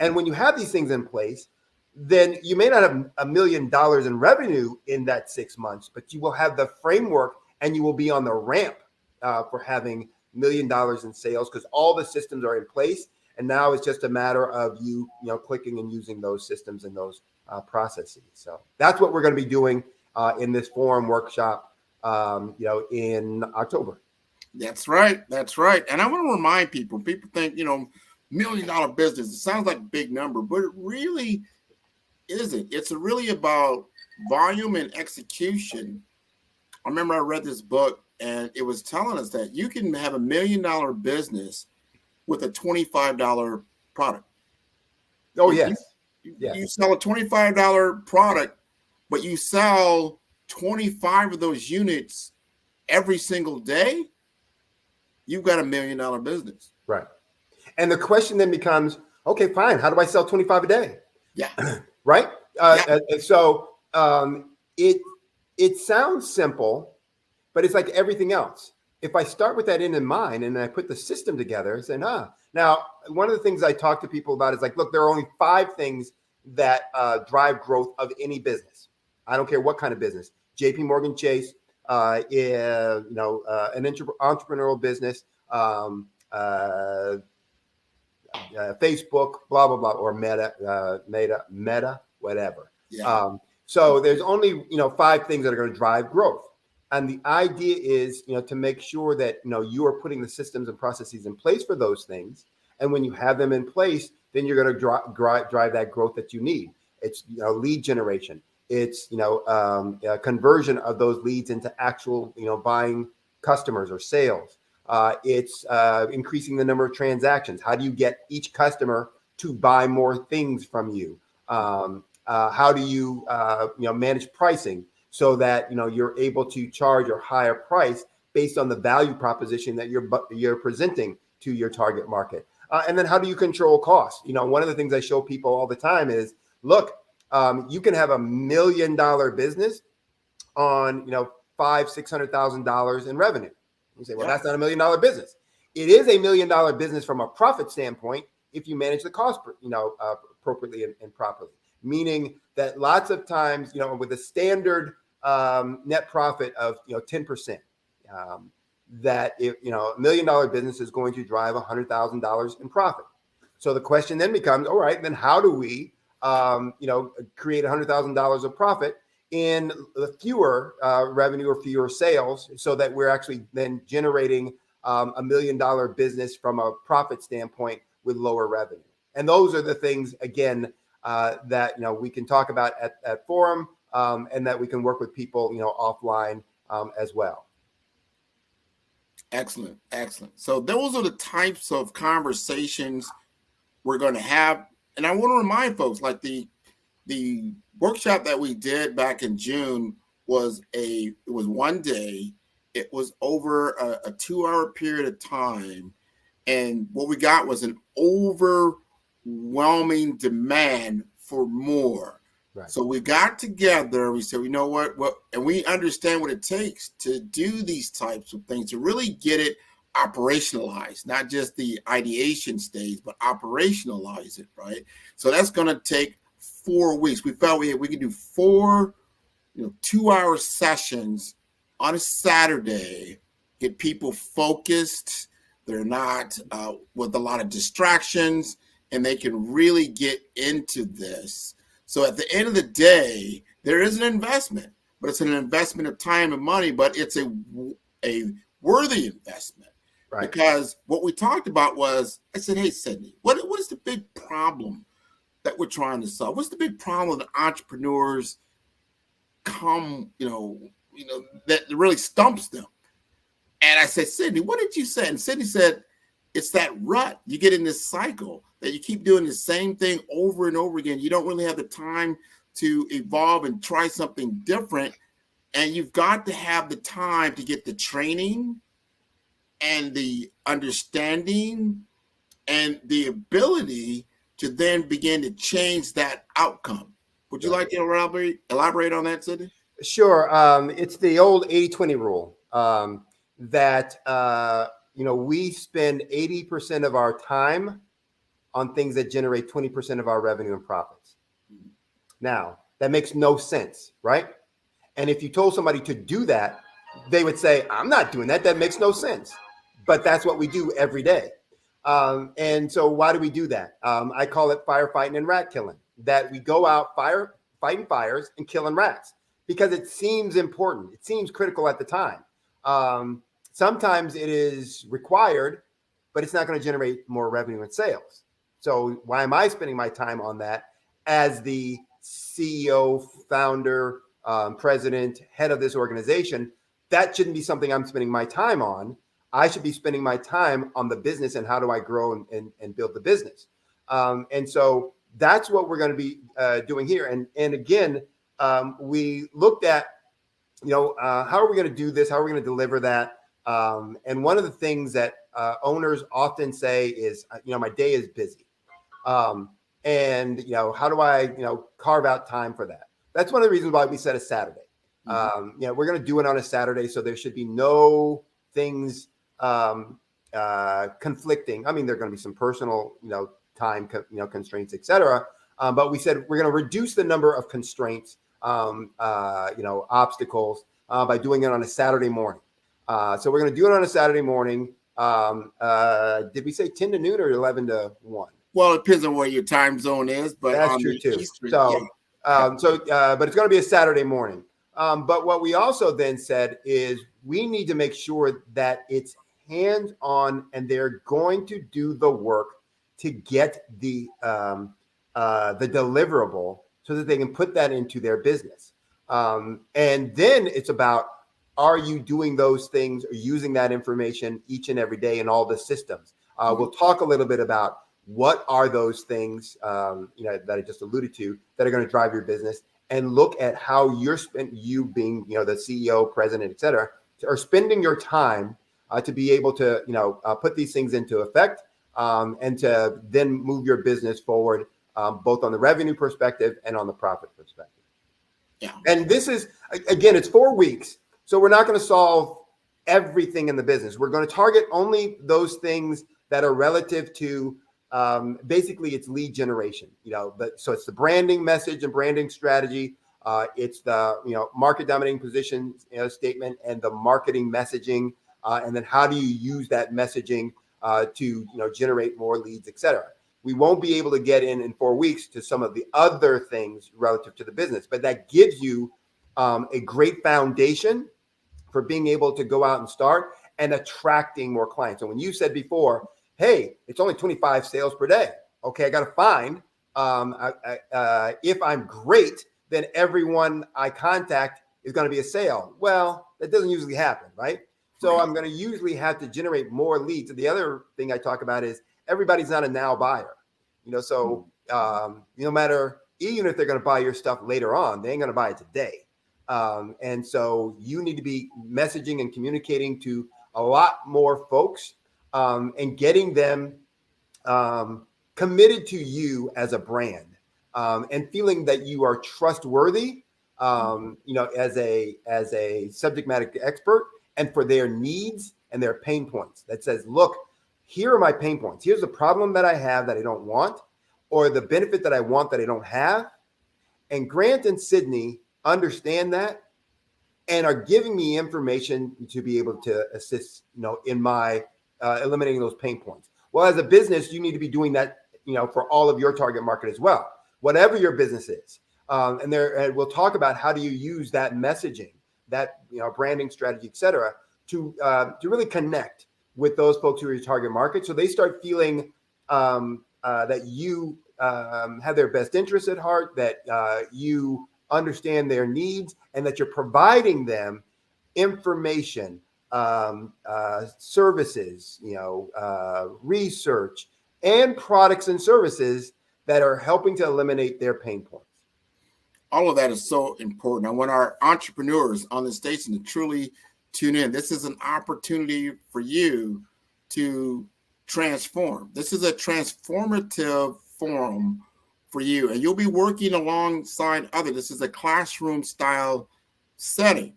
Speaker 16: And when you have these things in place, then you may not have $1 million in revenue in that 6 months, but you will have the framework and you will be on the ramp for having $1 million in sales, because all the systems are in place. And now it's just a matter of you, clicking and using those systems and those processes. So that's what we're going to be doing in this forum workshop, in October.
Speaker 14: That's right. That's right. And I want to remind people think, $1 million business, it sounds like a big number, but it really isn't. It's really about volume and execution. I remember I read this book and it was telling us that you can have $1 million business with a $25 product.
Speaker 16: Oh, yes.
Speaker 14: You sell a $25 product, but you sell 25 of those units every single day, you've got $1 million business.
Speaker 16: Right. And the question then becomes, okay, fine. How do I sell 25 a day?
Speaker 14: Yeah.
Speaker 16: Right. And so it sounds simple, but it's like everything else. If I start with that in mind and I put the system together, saying, now one of the things I talk to people about is like, look, there are only 5 things that drive growth of any business. I don't care what kind of business. JP Morgan Chase, an entrepreneurial business, Facebook, blah, blah, blah, or Meta, whatever.
Speaker 14: Yeah.
Speaker 16: So there's only, 5 things that are going to drive growth. And the idea is, to make sure that, you are putting the systems and processes in place for those things. And when you have them in place, then you're going to drive that growth that you need. It's, lead generation. It's, conversion of those leads into actual, buying customers or sales. It's increasing the number of transactions. How do you get each customer to buy more things from you? How do you, manage pricing so that, you're able to charge a higher price based on the value proposition that you're presenting to your target market? And then how do you control costs? One of the things I show people all the time is, look, you can have $1 million business on, $500,000-$600,000 in revenue. You say, well, that's not $1 million business. It is $1 million business from a profit standpoint if you manage the cost, appropriately and properly. Meaning that lots of times, with a standard net profit of 10%, that if, $1 million business is going to drive $100,000 in profit. So the question then becomes, all right, then how do we, create $100,000 of profit in fewer revenue or fewer sales, so that we're actually then generating $1 million business from a profit standpoint with lower revenue. And those are the things, again, that we can talk about at Forum, and that we can work with people offline as well.
Speaker 14: Excellent. So those are the types of conversations we're going to have. And I want to remind folks, like the workshop that we did back in June was one day. It was over a 2-hour period of time. And what we got was an overwhelming demand for more. Right. So we got together, we said, you know what, and we understand what it takes to do these types of things, to really get it operationalized, not just the ideation stage, but operationalize it, right? So that's going to take 4 weeks. We felt we could do 4 2-hour sessions on a Saturday, get people focused. They're not with a lot of distractions, and they can really get into this. So at the end of the day, there is an investment, but it's an investment of time and money, but it's a worthy investment. Right. Because what we talked about was, I said, hey, Sydney, what is the big problem that we're trying to solve? What's the big problem that entrepreneurs come, that really stumps them? And I said, Sydney, what did you say? And Sydney said, it's that rut. You get in this cycle that you keep doing the same thing over and over again. You don't really have the time to evolve and try something different. And you've got to have the time to get the training and the understanding and the ability to then begin to change that outcome. Would you like to elaborate on that, Sydney?
Speaker 16: Sure. It's the old 80-20 rule, that we spend 80% of our time on things that generate 20% of our revenue and profits. Now, that makes no sense, right? And if you told somebody to do that, they would say, I'm not doing that. That makes no sense. But that's what we do every day. And so why do we do that? I call it firefighting and rat killing, that we go out fighting fires and killing rats, because it seems important. It seems critical at the time. Sometimes it is required, but it's not going to generate more revenue and sales. So why am I spending my time on that as the CEO, founder, president, head of this organization? That shouldn't be something I'm spending my time on. I should be spending my time on the business and how do I grow and build the business. And so that's what we're going to be doing here. And again, we looked at, how are we going to do this? How are we going to deliver that? And one of the things that owners often say is, my day is busy. And, how do I, carve out time for that? That's one of the reasons why we set a Saturday. We're going to do it on a Saturday, so there should be no things conflicting. I mean, there are going to be some personal, time, constraints, et cetera. But we said we're going to reduce the number of constraints, obstacles by doing it on a Saturday morning. So we're going to do it on a Saturday morning. Did we say 10 to noon or 11 to 1?
Speaker 14: Well, it depends on where your time zone is, but
Speaker 16: that's true too. Eastern, but it's going to be a Saturday morning. But what we also then said is we need to make sure that it's hands-on and they're going to do the work to get the deliverable so that they can put that into their business. And then it's about, are you doing those things or using that information each and every day in all the systems? We'll talk a little bit about what are those things that I just alluded to that are going to drive your business, and look at how you being, the CEO, president, et cetera, are spending your time to be able to, put these things into effect and to then move your business forward, both on the revenue perspective and on the profit perspective. Yeah. And this is, again, it's 4 weeks. So we're not going to solve everything in the business. We're going to target only those things that are relative to basically it's lead generation, so it's the branding message and branding strategy. It's the, market dominating position statement and the marketing messaging and then how do you use that messaging to generate more leads, etc. We won't be able to get in 4 weeks to some of the other things relative to the business, but that gives you a great foundation for being able to go out and start and attracting more clients. And when you said before, hey, it's only 25 sales per day. Okay, I got to find, if I'm great, then everyone I contact is going to be a sale. Well, that doesn't usually happen, right? So I'm going to usually have to generate more leads. And the other thing I talk about is everybody's not a now buyer. So no matter, even if they're going to buy your stuff later on, they ain't going to buy it today. And so you need to be messaging and communicating to a lot more folks and getting them committed to you as a brand and feeling that you are trustworthy, as a subject matter expert and for their needs and their pain points that says, look, here are my pain points. Here's the problem that I have that I don't want, or the benefit that I want that I don't have. And Grant and Sydney understand that and are giving me information to be able to assist, in my eliminating those pain points. Well, as a business, you need to be doing that, for all of your target market as well, whatever your business is. And we'll talk about how do you use that messaging, that branding strategy, et cetera, to really connect with those folks who are your target market, so they start feeling that you have their best interests at heart, that you understand their needs, and that you're providing them information, services, research, and products and services that are helping to eliminate their pain points.
Speaker 14: All of that is so important. I want our entrepreneurs on the station to truly tune in. This is an opportunity for you to transform. This is a transformative forum for you, and you'll be working alongside others. This is a classroom style setting.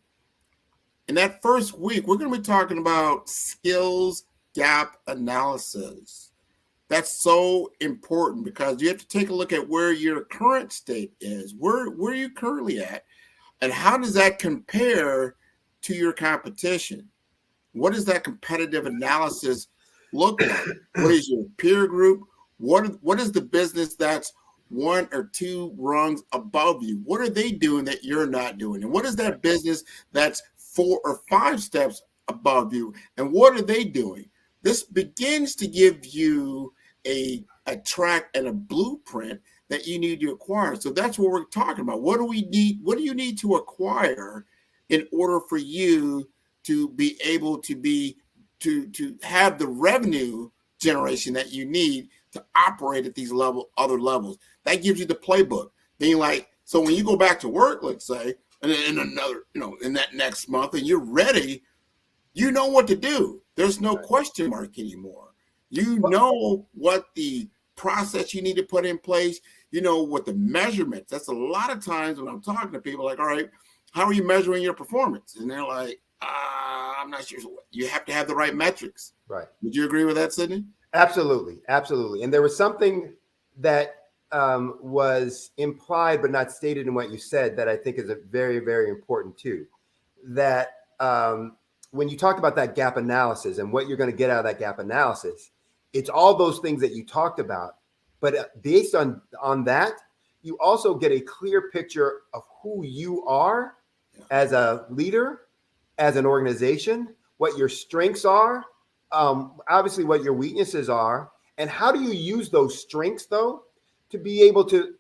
Speaker 14: In that first week, we're going to be talking about skills gap analysis. That's so important because you have to take a look at where your current state is, where are you currently at, and how does that compare to your competition? What does that competitive analysis look like? What is your peer group? What is the business that's 1 or 2 rungs above you? What are they doing that you're not doing? And what is that business that's 4 or 5 steps above you? And what are they doing? This begins to give you a track and a blueprint that you need to acquire. So that's what we're talking about. What do we need? What do you need to acquire in order for you to be able to have the revenue generation that you need to operate at these other levels? That gives you the playbook. Then so when you go back to work, let's say, and in another, in that next month, and you're ready, you know what to do. There's no question mark anymore. You know what the process you need to put in place. You know what the measurements. That's a lot of times when I'm talking to people, like, all right, how are you measuring your performance? And they're like, I'm not sure. You have to have the right metrics.
Speaker 16: Right.
Speaker 14: Would you agree with that, Sydney?
Speaker 16: Absolutely. Absolutely. And there was something that was implied but not stated in what you said that I think is a very, very important too. That when you talked about that gap analysis and what you're going to get out of that gap analysis, it's all those things that you talked about. But based on that, you also get a clear picture of who you are as a leader, as an organization, what your strengths are, obviously what your weaknesses are, and how do you use those strengths though to be able to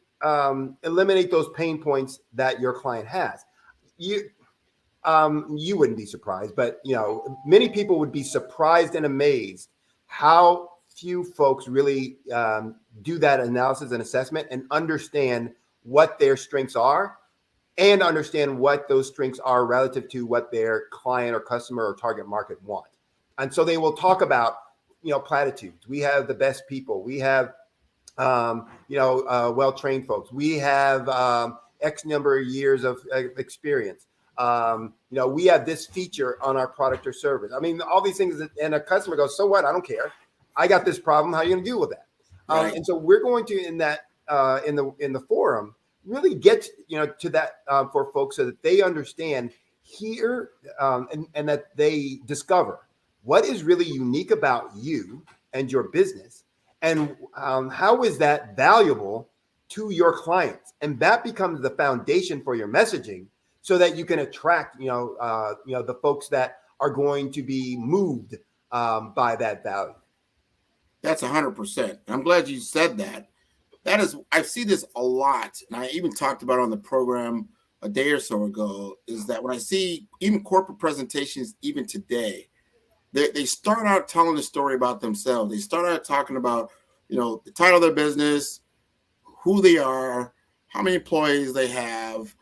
Speaker 16: eliminate those pain points that your client has. You wouldn't be surprised, but many people would be surprised and amazed how few folks really do that analysis and assessment and understand what their strengths are and understand what those strengths are relative to what their client or customer or target market want. And so they will talk about, platitudes. We have the best people. We have, well-trained folks. We have X number of years of experience. We have this feature on our product or service. I mean, all these things, and a customer goes, so what? I don't care. I got this problem. How are you going to deal with that? Right. And so we're going to, in the forum, really get to that for folks so that they understand here and that they discover what is really unique about you and your business, and how is that valuable to your clients? And that becomes the foundation for your messaging, so that you can attract, the folks that are going to be moved by that value.
Speaker 14: That's 100%. I'm glad you said that. I see this a lot, and I even talked about it on the program a day or so ago, is that when I see even corporate presentations, even today, they start out telling the story about themselves. They start out talking about, the title of their business, who they are, how many employees they have,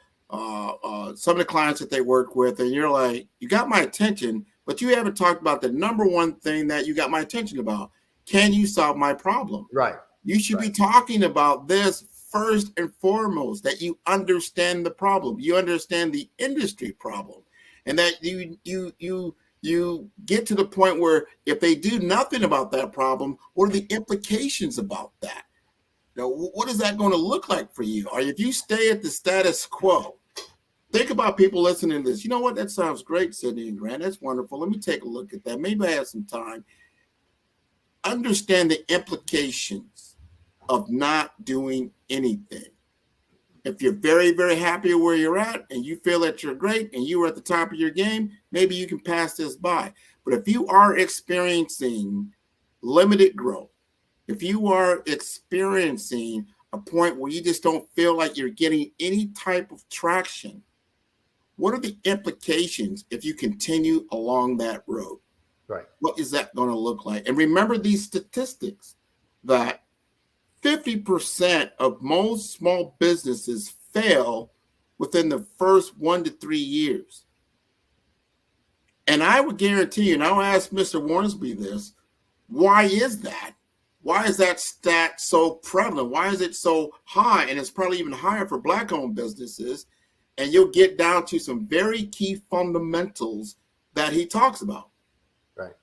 Speaker 14: some of the clients that they work with, and you're like, you got my attention, but you haven't talked about the number one thing that you got my attention about. Can you solve my problem?
Speaker 16: Right.
Speaker 14: You should be talking about this first and foremost, that you understand the problem, you understand the industry problem, and that you get to the point where if they do nothing about that problem, what are the implications about that? What is that going to look like for you? Or if you stay at the status quo, think about people listening to this. You know what? That sounds great, Sydney and Grant. That's wonderful. Let me take a look at that. Maybe I have some time. Understand the implications of not doing anything. If you're very, very happy where you're at and you feel that you're great and you are at the top of your game, maybe you can pass this by. But if you are experiencing limited growth, if you are experiencing a point where you just don't feel like you're getting any type of traction, what are the implications if you continue along that road?
Speaker 16: Right.
Speaker 14: What is that going to look like? And remember these statistics that 50% of most small businesses fail within the first 1 to 3 years. And I would guarantee you, and I'll ask Mr. Warnsby this, why is that? Why is that stat so prevalent? Why is it so high? And it's probably even higher for Black-owned businesses. And you'll get down to some very key fundamentals that he talks about.
Speaker 16: Right.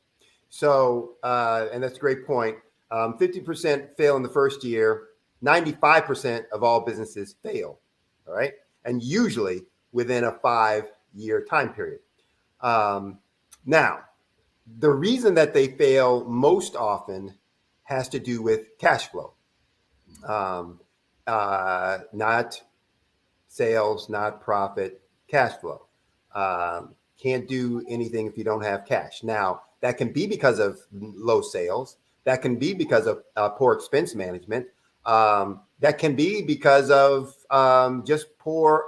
Speaker 16: So, and that's a great point. 50% fail in the first year. 95% of all businesses fail. All right. And usually within a 5-year time period. Now, the reason that they fail most often has to do with cash flow, not sales, not profit, cash flow. Can't do anything if you don't have cash. Now, that can be because of low sales. That can be because of poor expense management. That can be because of just poor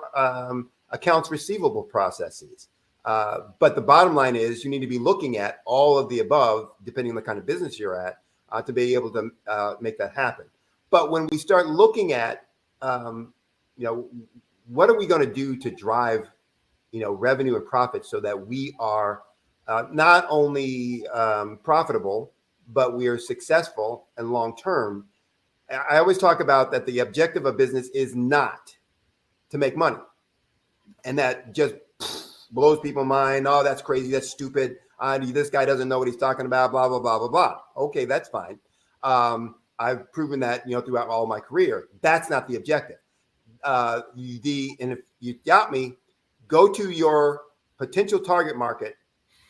Speaker 16: accounts receivable processes. But the bottom line is you need to be looking at all of the above, depending on the kind of business you're at, to be able to make that happen. But when we start looking at, what are we going to do to drive, revenue and profit so that we are not only profitable, but we are successful and long-term. I always talk about that the objective of business is not to make money. And that just blows people's mind. Oh, that's crazy. That's stupid. This guy doesn't know what he's talking about, blah, blah, blah, blah, blah. Okay, that's fine. I've proven that, throughout all my career. That's not the objective. And if you doubt me, go to your potential target market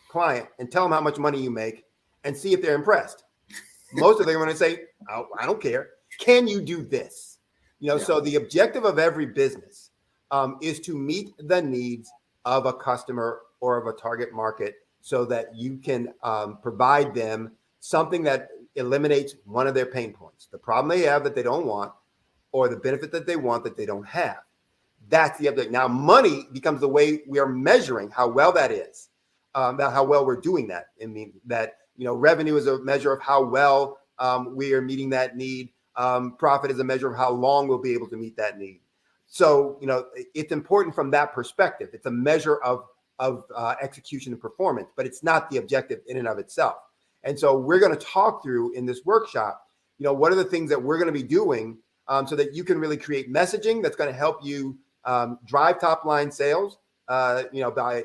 Speaker 16: client and tell them how much money you make and see if they're impressed. Most of them are going to say, oh, I don't care. Can you do this? So the objective of every business is to meet the needs of a customer or of a target market so that you can provide them something that eliminates one of their pain points, the problem they have that they don't want, or the benefit that they want that they don't have. That's the object. Now, money becomes the way we are measuring how well that is, how well we're doing that. I mean, that, revenue is a measure of how well we are meeting that need. Profit is a measure of how long we'll be able to meet that need. So, it's important from that perspective. It's a measure of execution and performance, but it's not the objective in and of itself. And so we're going to talk through in this workshop, what are the things that we're going to be doing so that you can really create messaging that's going to help you drive top line sales, by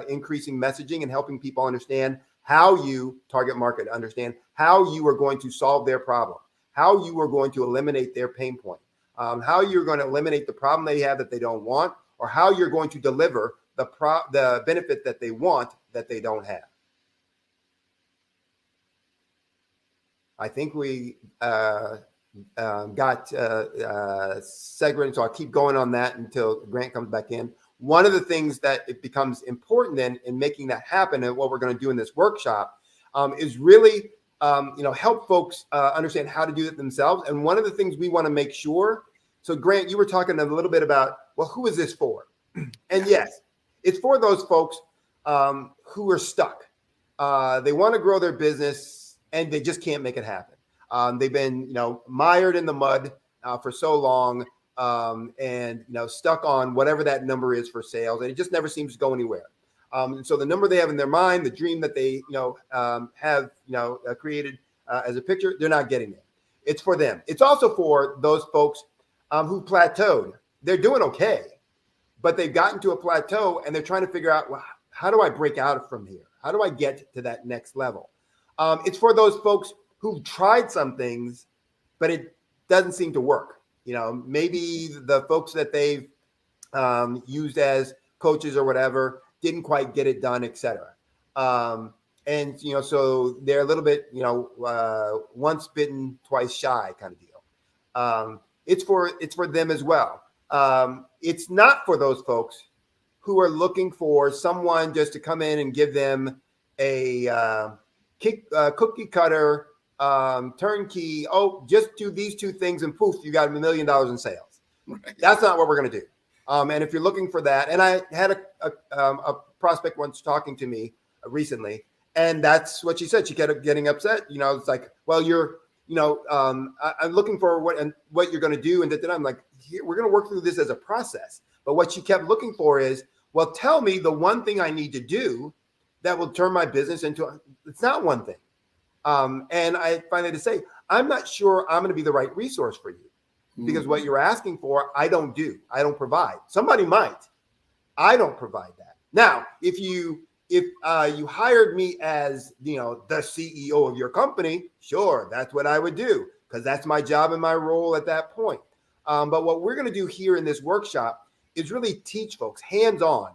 Speaker 16: increasing messaging and helping people understand how you target market, understand how you are going to solve their problem, how you are going to eliminate their pain point, how you're going to eliminate the problem they have that they don't want, or how you're going to deliver the benefit that they want that they don't have. I think we got segregated, so I'll keep going on that until Grant comes back in. One of the things that it becomes important then in making that happen, and what we're going to do in this workshop, is really help folks understand how to do it themselves. And one of the things we want to make sure. So Grant, you were talking a little bit about, well, who is this for? And yes, it's for those folks who are stuck. They want to grow their business and they just can't make it happen. They've been, mired in the mud for so long, and stuck on whatever that number is for sales, and it just never seems to go anywhere. And so the number they have in their mind, the dream that they have created as a picture, they're not getting there. It's for them. It's also for those folks who plateaued. They're doing okay, but they've gotten to a plateau and they're trying to figure out, well, how do I break out from here? How do I get to that next level? It's for those folks who've tried some things, but it doesn't seem to work. Maybe the folks that they've used as coaches or whatever didn't quite get it done, et cetera. And, so they're a little bit, once bitten, twice shy kind of deal. It's for them as well. It's not for those folks who are looking for someone just to come in and give them a cookie cutter, turnkey. Oh, just do these two things and poof, you got $1 million in sales. Right. That's not what we're going to do. And if you're looking for that, and I had a prospect once talking to me recently, and that's what she said. She kept getting upset. It's like, well, I'm looking for what you're going to do, and then I'm like, here, we're going to work through this as a process. But what she kept looking for is, well, tell me the one thing I need to do that will turn my business into. It's not one thing. And I finally had to say, I'm not sure I'm going to be the right resource for you, because what you're asking for, I don't provide. Somebody might. I don't provide that. Now, if you hired me as, the CEO of your company, sure, that's what I would do, because that's my job and my role at that point. But what we're going to do here in this workshop is really teach folks hands-on.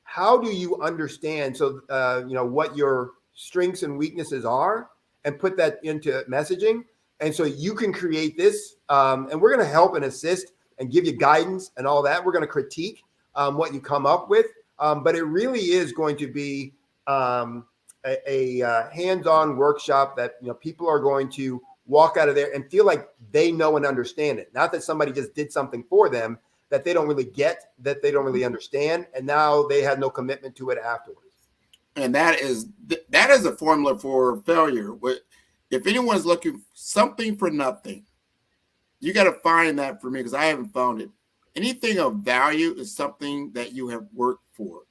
Speaker 16: How do you understand what your strengths and weaknesses are, and put that into messaging? And so you can create this, and we're going to help and assist and give you guidance and all that. We're going to critique what you come up with, but it really is going to be a hands-on workshop that people are going to walk out of there and feel like they know and understand it. Not that somebody just did something for them that they don't really get, that they don't really understand, and now they have no commitment to it afterwards.
Speaker 14: And that is a formula for failure. If anyone's looking something for nothing, you got to find that for me, because I haven't found it. Anything of value is something that you have worked for,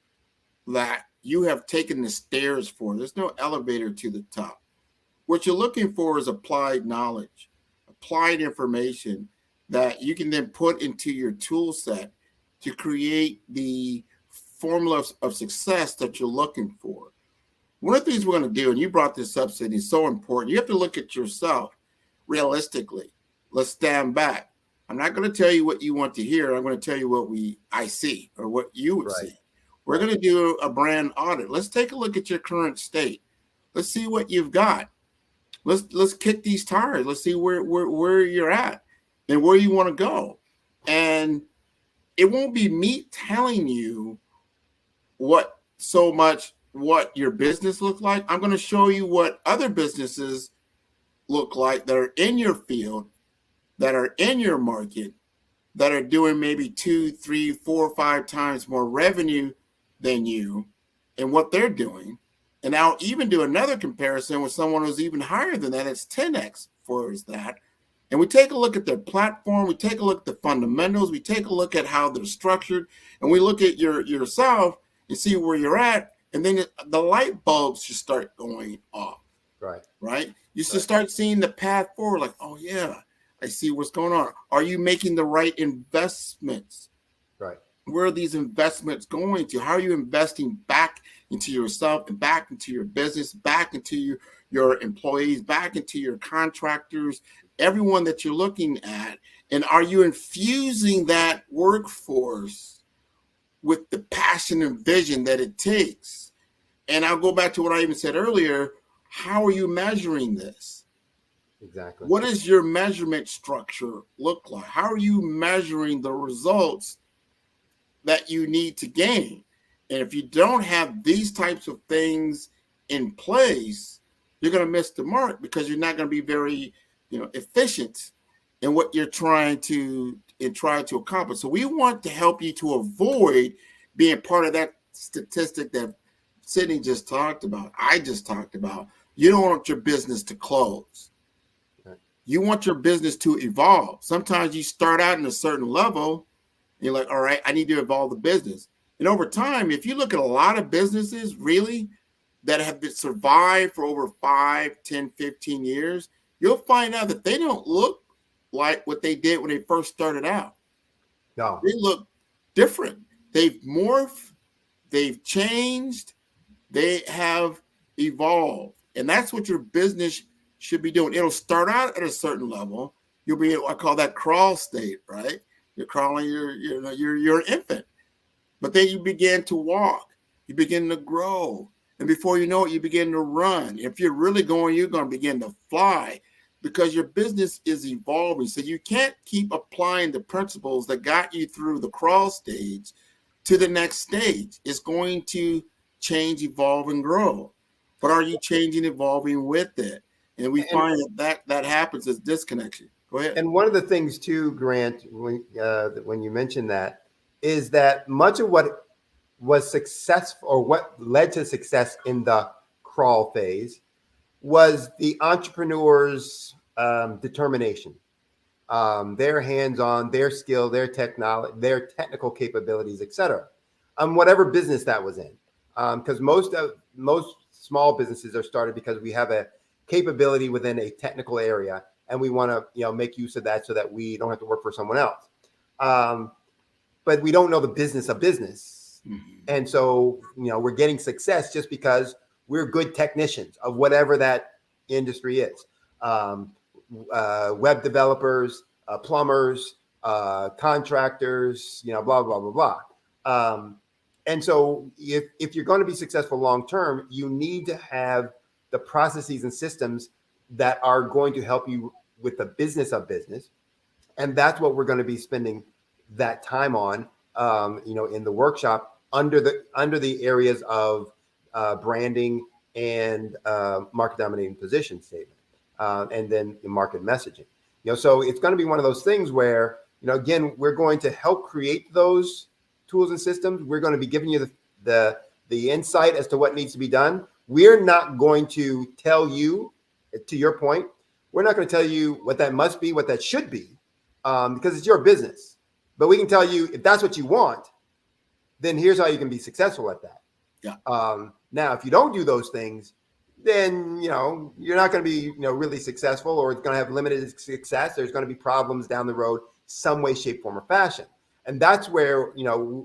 Speaker 14: that you have taken the stairs for. There's no elevator to the top. What you're looking for is applied knowledge, applied information that you can then put into your tool set to create the formula of success that you're looking for. One of the things we're going to do, and you brought this up, Sydney, is so important. You have to look at yourself realistically. Let's stand back. I'm not going to tell you what you want to hear. I'm going to tell you what I see, or what you would see. We're going to do a brand audit. Let's take a look at your current state. Let's see what you've got. Let's kick these tires. Let's see where you're at and where you want to go. And it won't be me telling you what your business looks like. I'm going to show you what other businesses look like that are in your field, that are in your market, that are doing maybe 2, 3, 4, 5 times more revenue than you, and what they're doing. And I'll even do another comparison with someone who's even higher than that. It's 10x for that. And we take a look at their platform. We take a look at the fundamentals. We take a look at how they're structured. And we look at yourself and see where you're at. And then the light bulbs should start going off. Right? You should start seeing the path forward. Like, oh, yeah, I see what's going on. Are you making the right investments?
Speaker 16: Right.
Speaker 14: Where are these investments going to? How are you investing back into yourself and back into your business, back into your employees, back into your contractors, everyone that you're looking at? And are you infusing that workforce with the passion and vision that it takes? And I'll go back to what I even said earlier. How are you measuring this?
Speaker 16: Exactly.
Speaker 14: What does your measurement structure look like? How are you measuring the results that you need to gain? And if you don't have these types of things in place, you're going to miss the mark because you're not going to be very, efficient in what you're trying to accomplish. So we want to help you to avoid being part of that statistic that Sydney just talked about. I just talked about. You don't want your business to close. You want your business to evolve. Sometimes you start out in a certain level and you're like, all right, I need to evolve the business. And over time, if you look at a lot of businesses really that have been survived for over 5, 10, 15 years, you'll find out that they don't look like what they did when they first started out.
Speaker 16: No.
Speaker 14: They look different. They've morphed, they've changed, they have evolved. And that's what your business should be doing. It'll start out at a certain level. You'll be, I call that crawl state, right? You're crawling, you're an infant. But then you begin to walk, you begin to grow. And before you know it, you begin to run. If you're really going, you're going to begin to fly because your business is evolving. So you can't keep applying the principles that got you through the crawl stage to the next stage. It's going to change, evolve, and grow. But are you changing, evolving with it? And we find that happens as disconnection. Go ahead.
Speaker 16: And one of the things too, Grant, when you mentioned that, is that much of what was successful or what led to success in the crawl phase was the entrepreneur's determination, their hands-on, their skill, their technology, their technical capabilities, etc. Whatever business that was in, because most small businesses are started because we have a capability within a technical area, and we want to make use of that so that we don't have to work for someone else. But we don't know the business of business, and so we're getting success just because we're good technicians of whatever that industry is. Web developers, plumbers, contractors, blah blah blah blah. And so if you're going to be successful long term, you need to have the processes and systems that are going to help you with the business of business. And that's what we're going to be spending that time on, in the workshop under the areas of branding and market dominating position statement, and then the market messaging. So it's going to be one of those things where, again, we're going to help create those tools and systems. We're going to be giving you the insight as to what needs to be done. We're not going to tell you, to your point, we're not going to tell you what that must be, what that should be, because it's your business. But we can tell you if that's what you want, then here's how you can be successful at that.
Speaker 14: Yeah.
Speaker 16: Now, if you don't do those things, then you're not going to be really successful, or it's going to have limited success. There's going to be problems down the road, some way, shape, form, or fashion. And that's where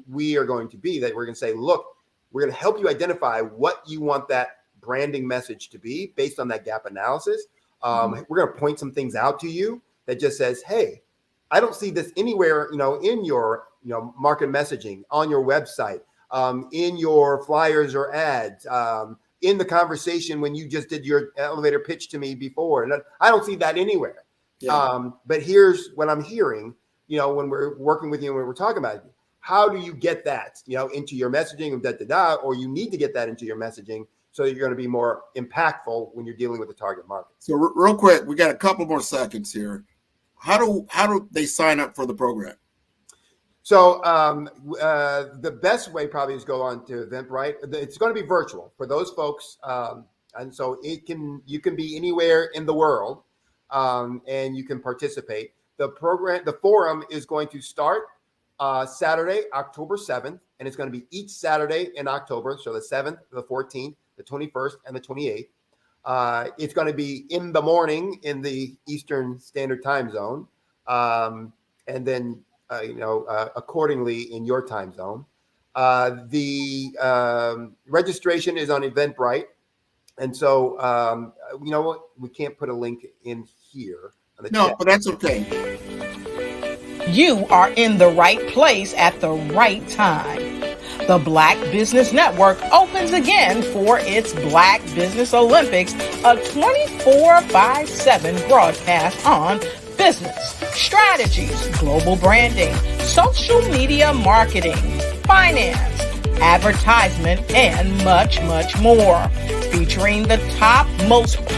Speaker 16: we are going to be. That we're going to say, look, we're going to help you identify what you want that branding message to be based on that gap analysis. We're going to point some things out to you that just says, hey, I don't see this anywhere, in your, market messaging, on your website, in your flyers or ads, in the conversation when you just did your elevator pitch to me before. And I don't see that anywhere. Yeah. But here's what I'm hearing, when we're working with you, when we're talking about it. How do you get that, into your messaging, or you need to get that into your messaging so that you're going to be more impactful when you're dealing with the target market.
Speaker 14: So real quick, we got a couple more seconds here. How do they sign up for the program?
Speaker 16: So the best way probably is go on to Eventbrite. It's going to be virtual for those folks, and so you can be anywhere in the world, and you can participate. The forum is going to start Saturday, October 7th, and it's going to be each Saturday in October. So the 7th, the 14th, the 21st, and the 28th. It's going to be in the morning in the Eastern Standard Time Zone, and then accordingly in your time zone. The registration is on Eventbrite, and so you know what? We can't put a link in here.
Speaker 14: No, but that's okay.
Speaker 3: You are in the right place at the right time. The Black Business Network opens again for its Black Business Olympics, a 24/7 broadcast on business, strategies, global branding, social media marketing, finance, advertisement, and much, much more. Featuring the top, most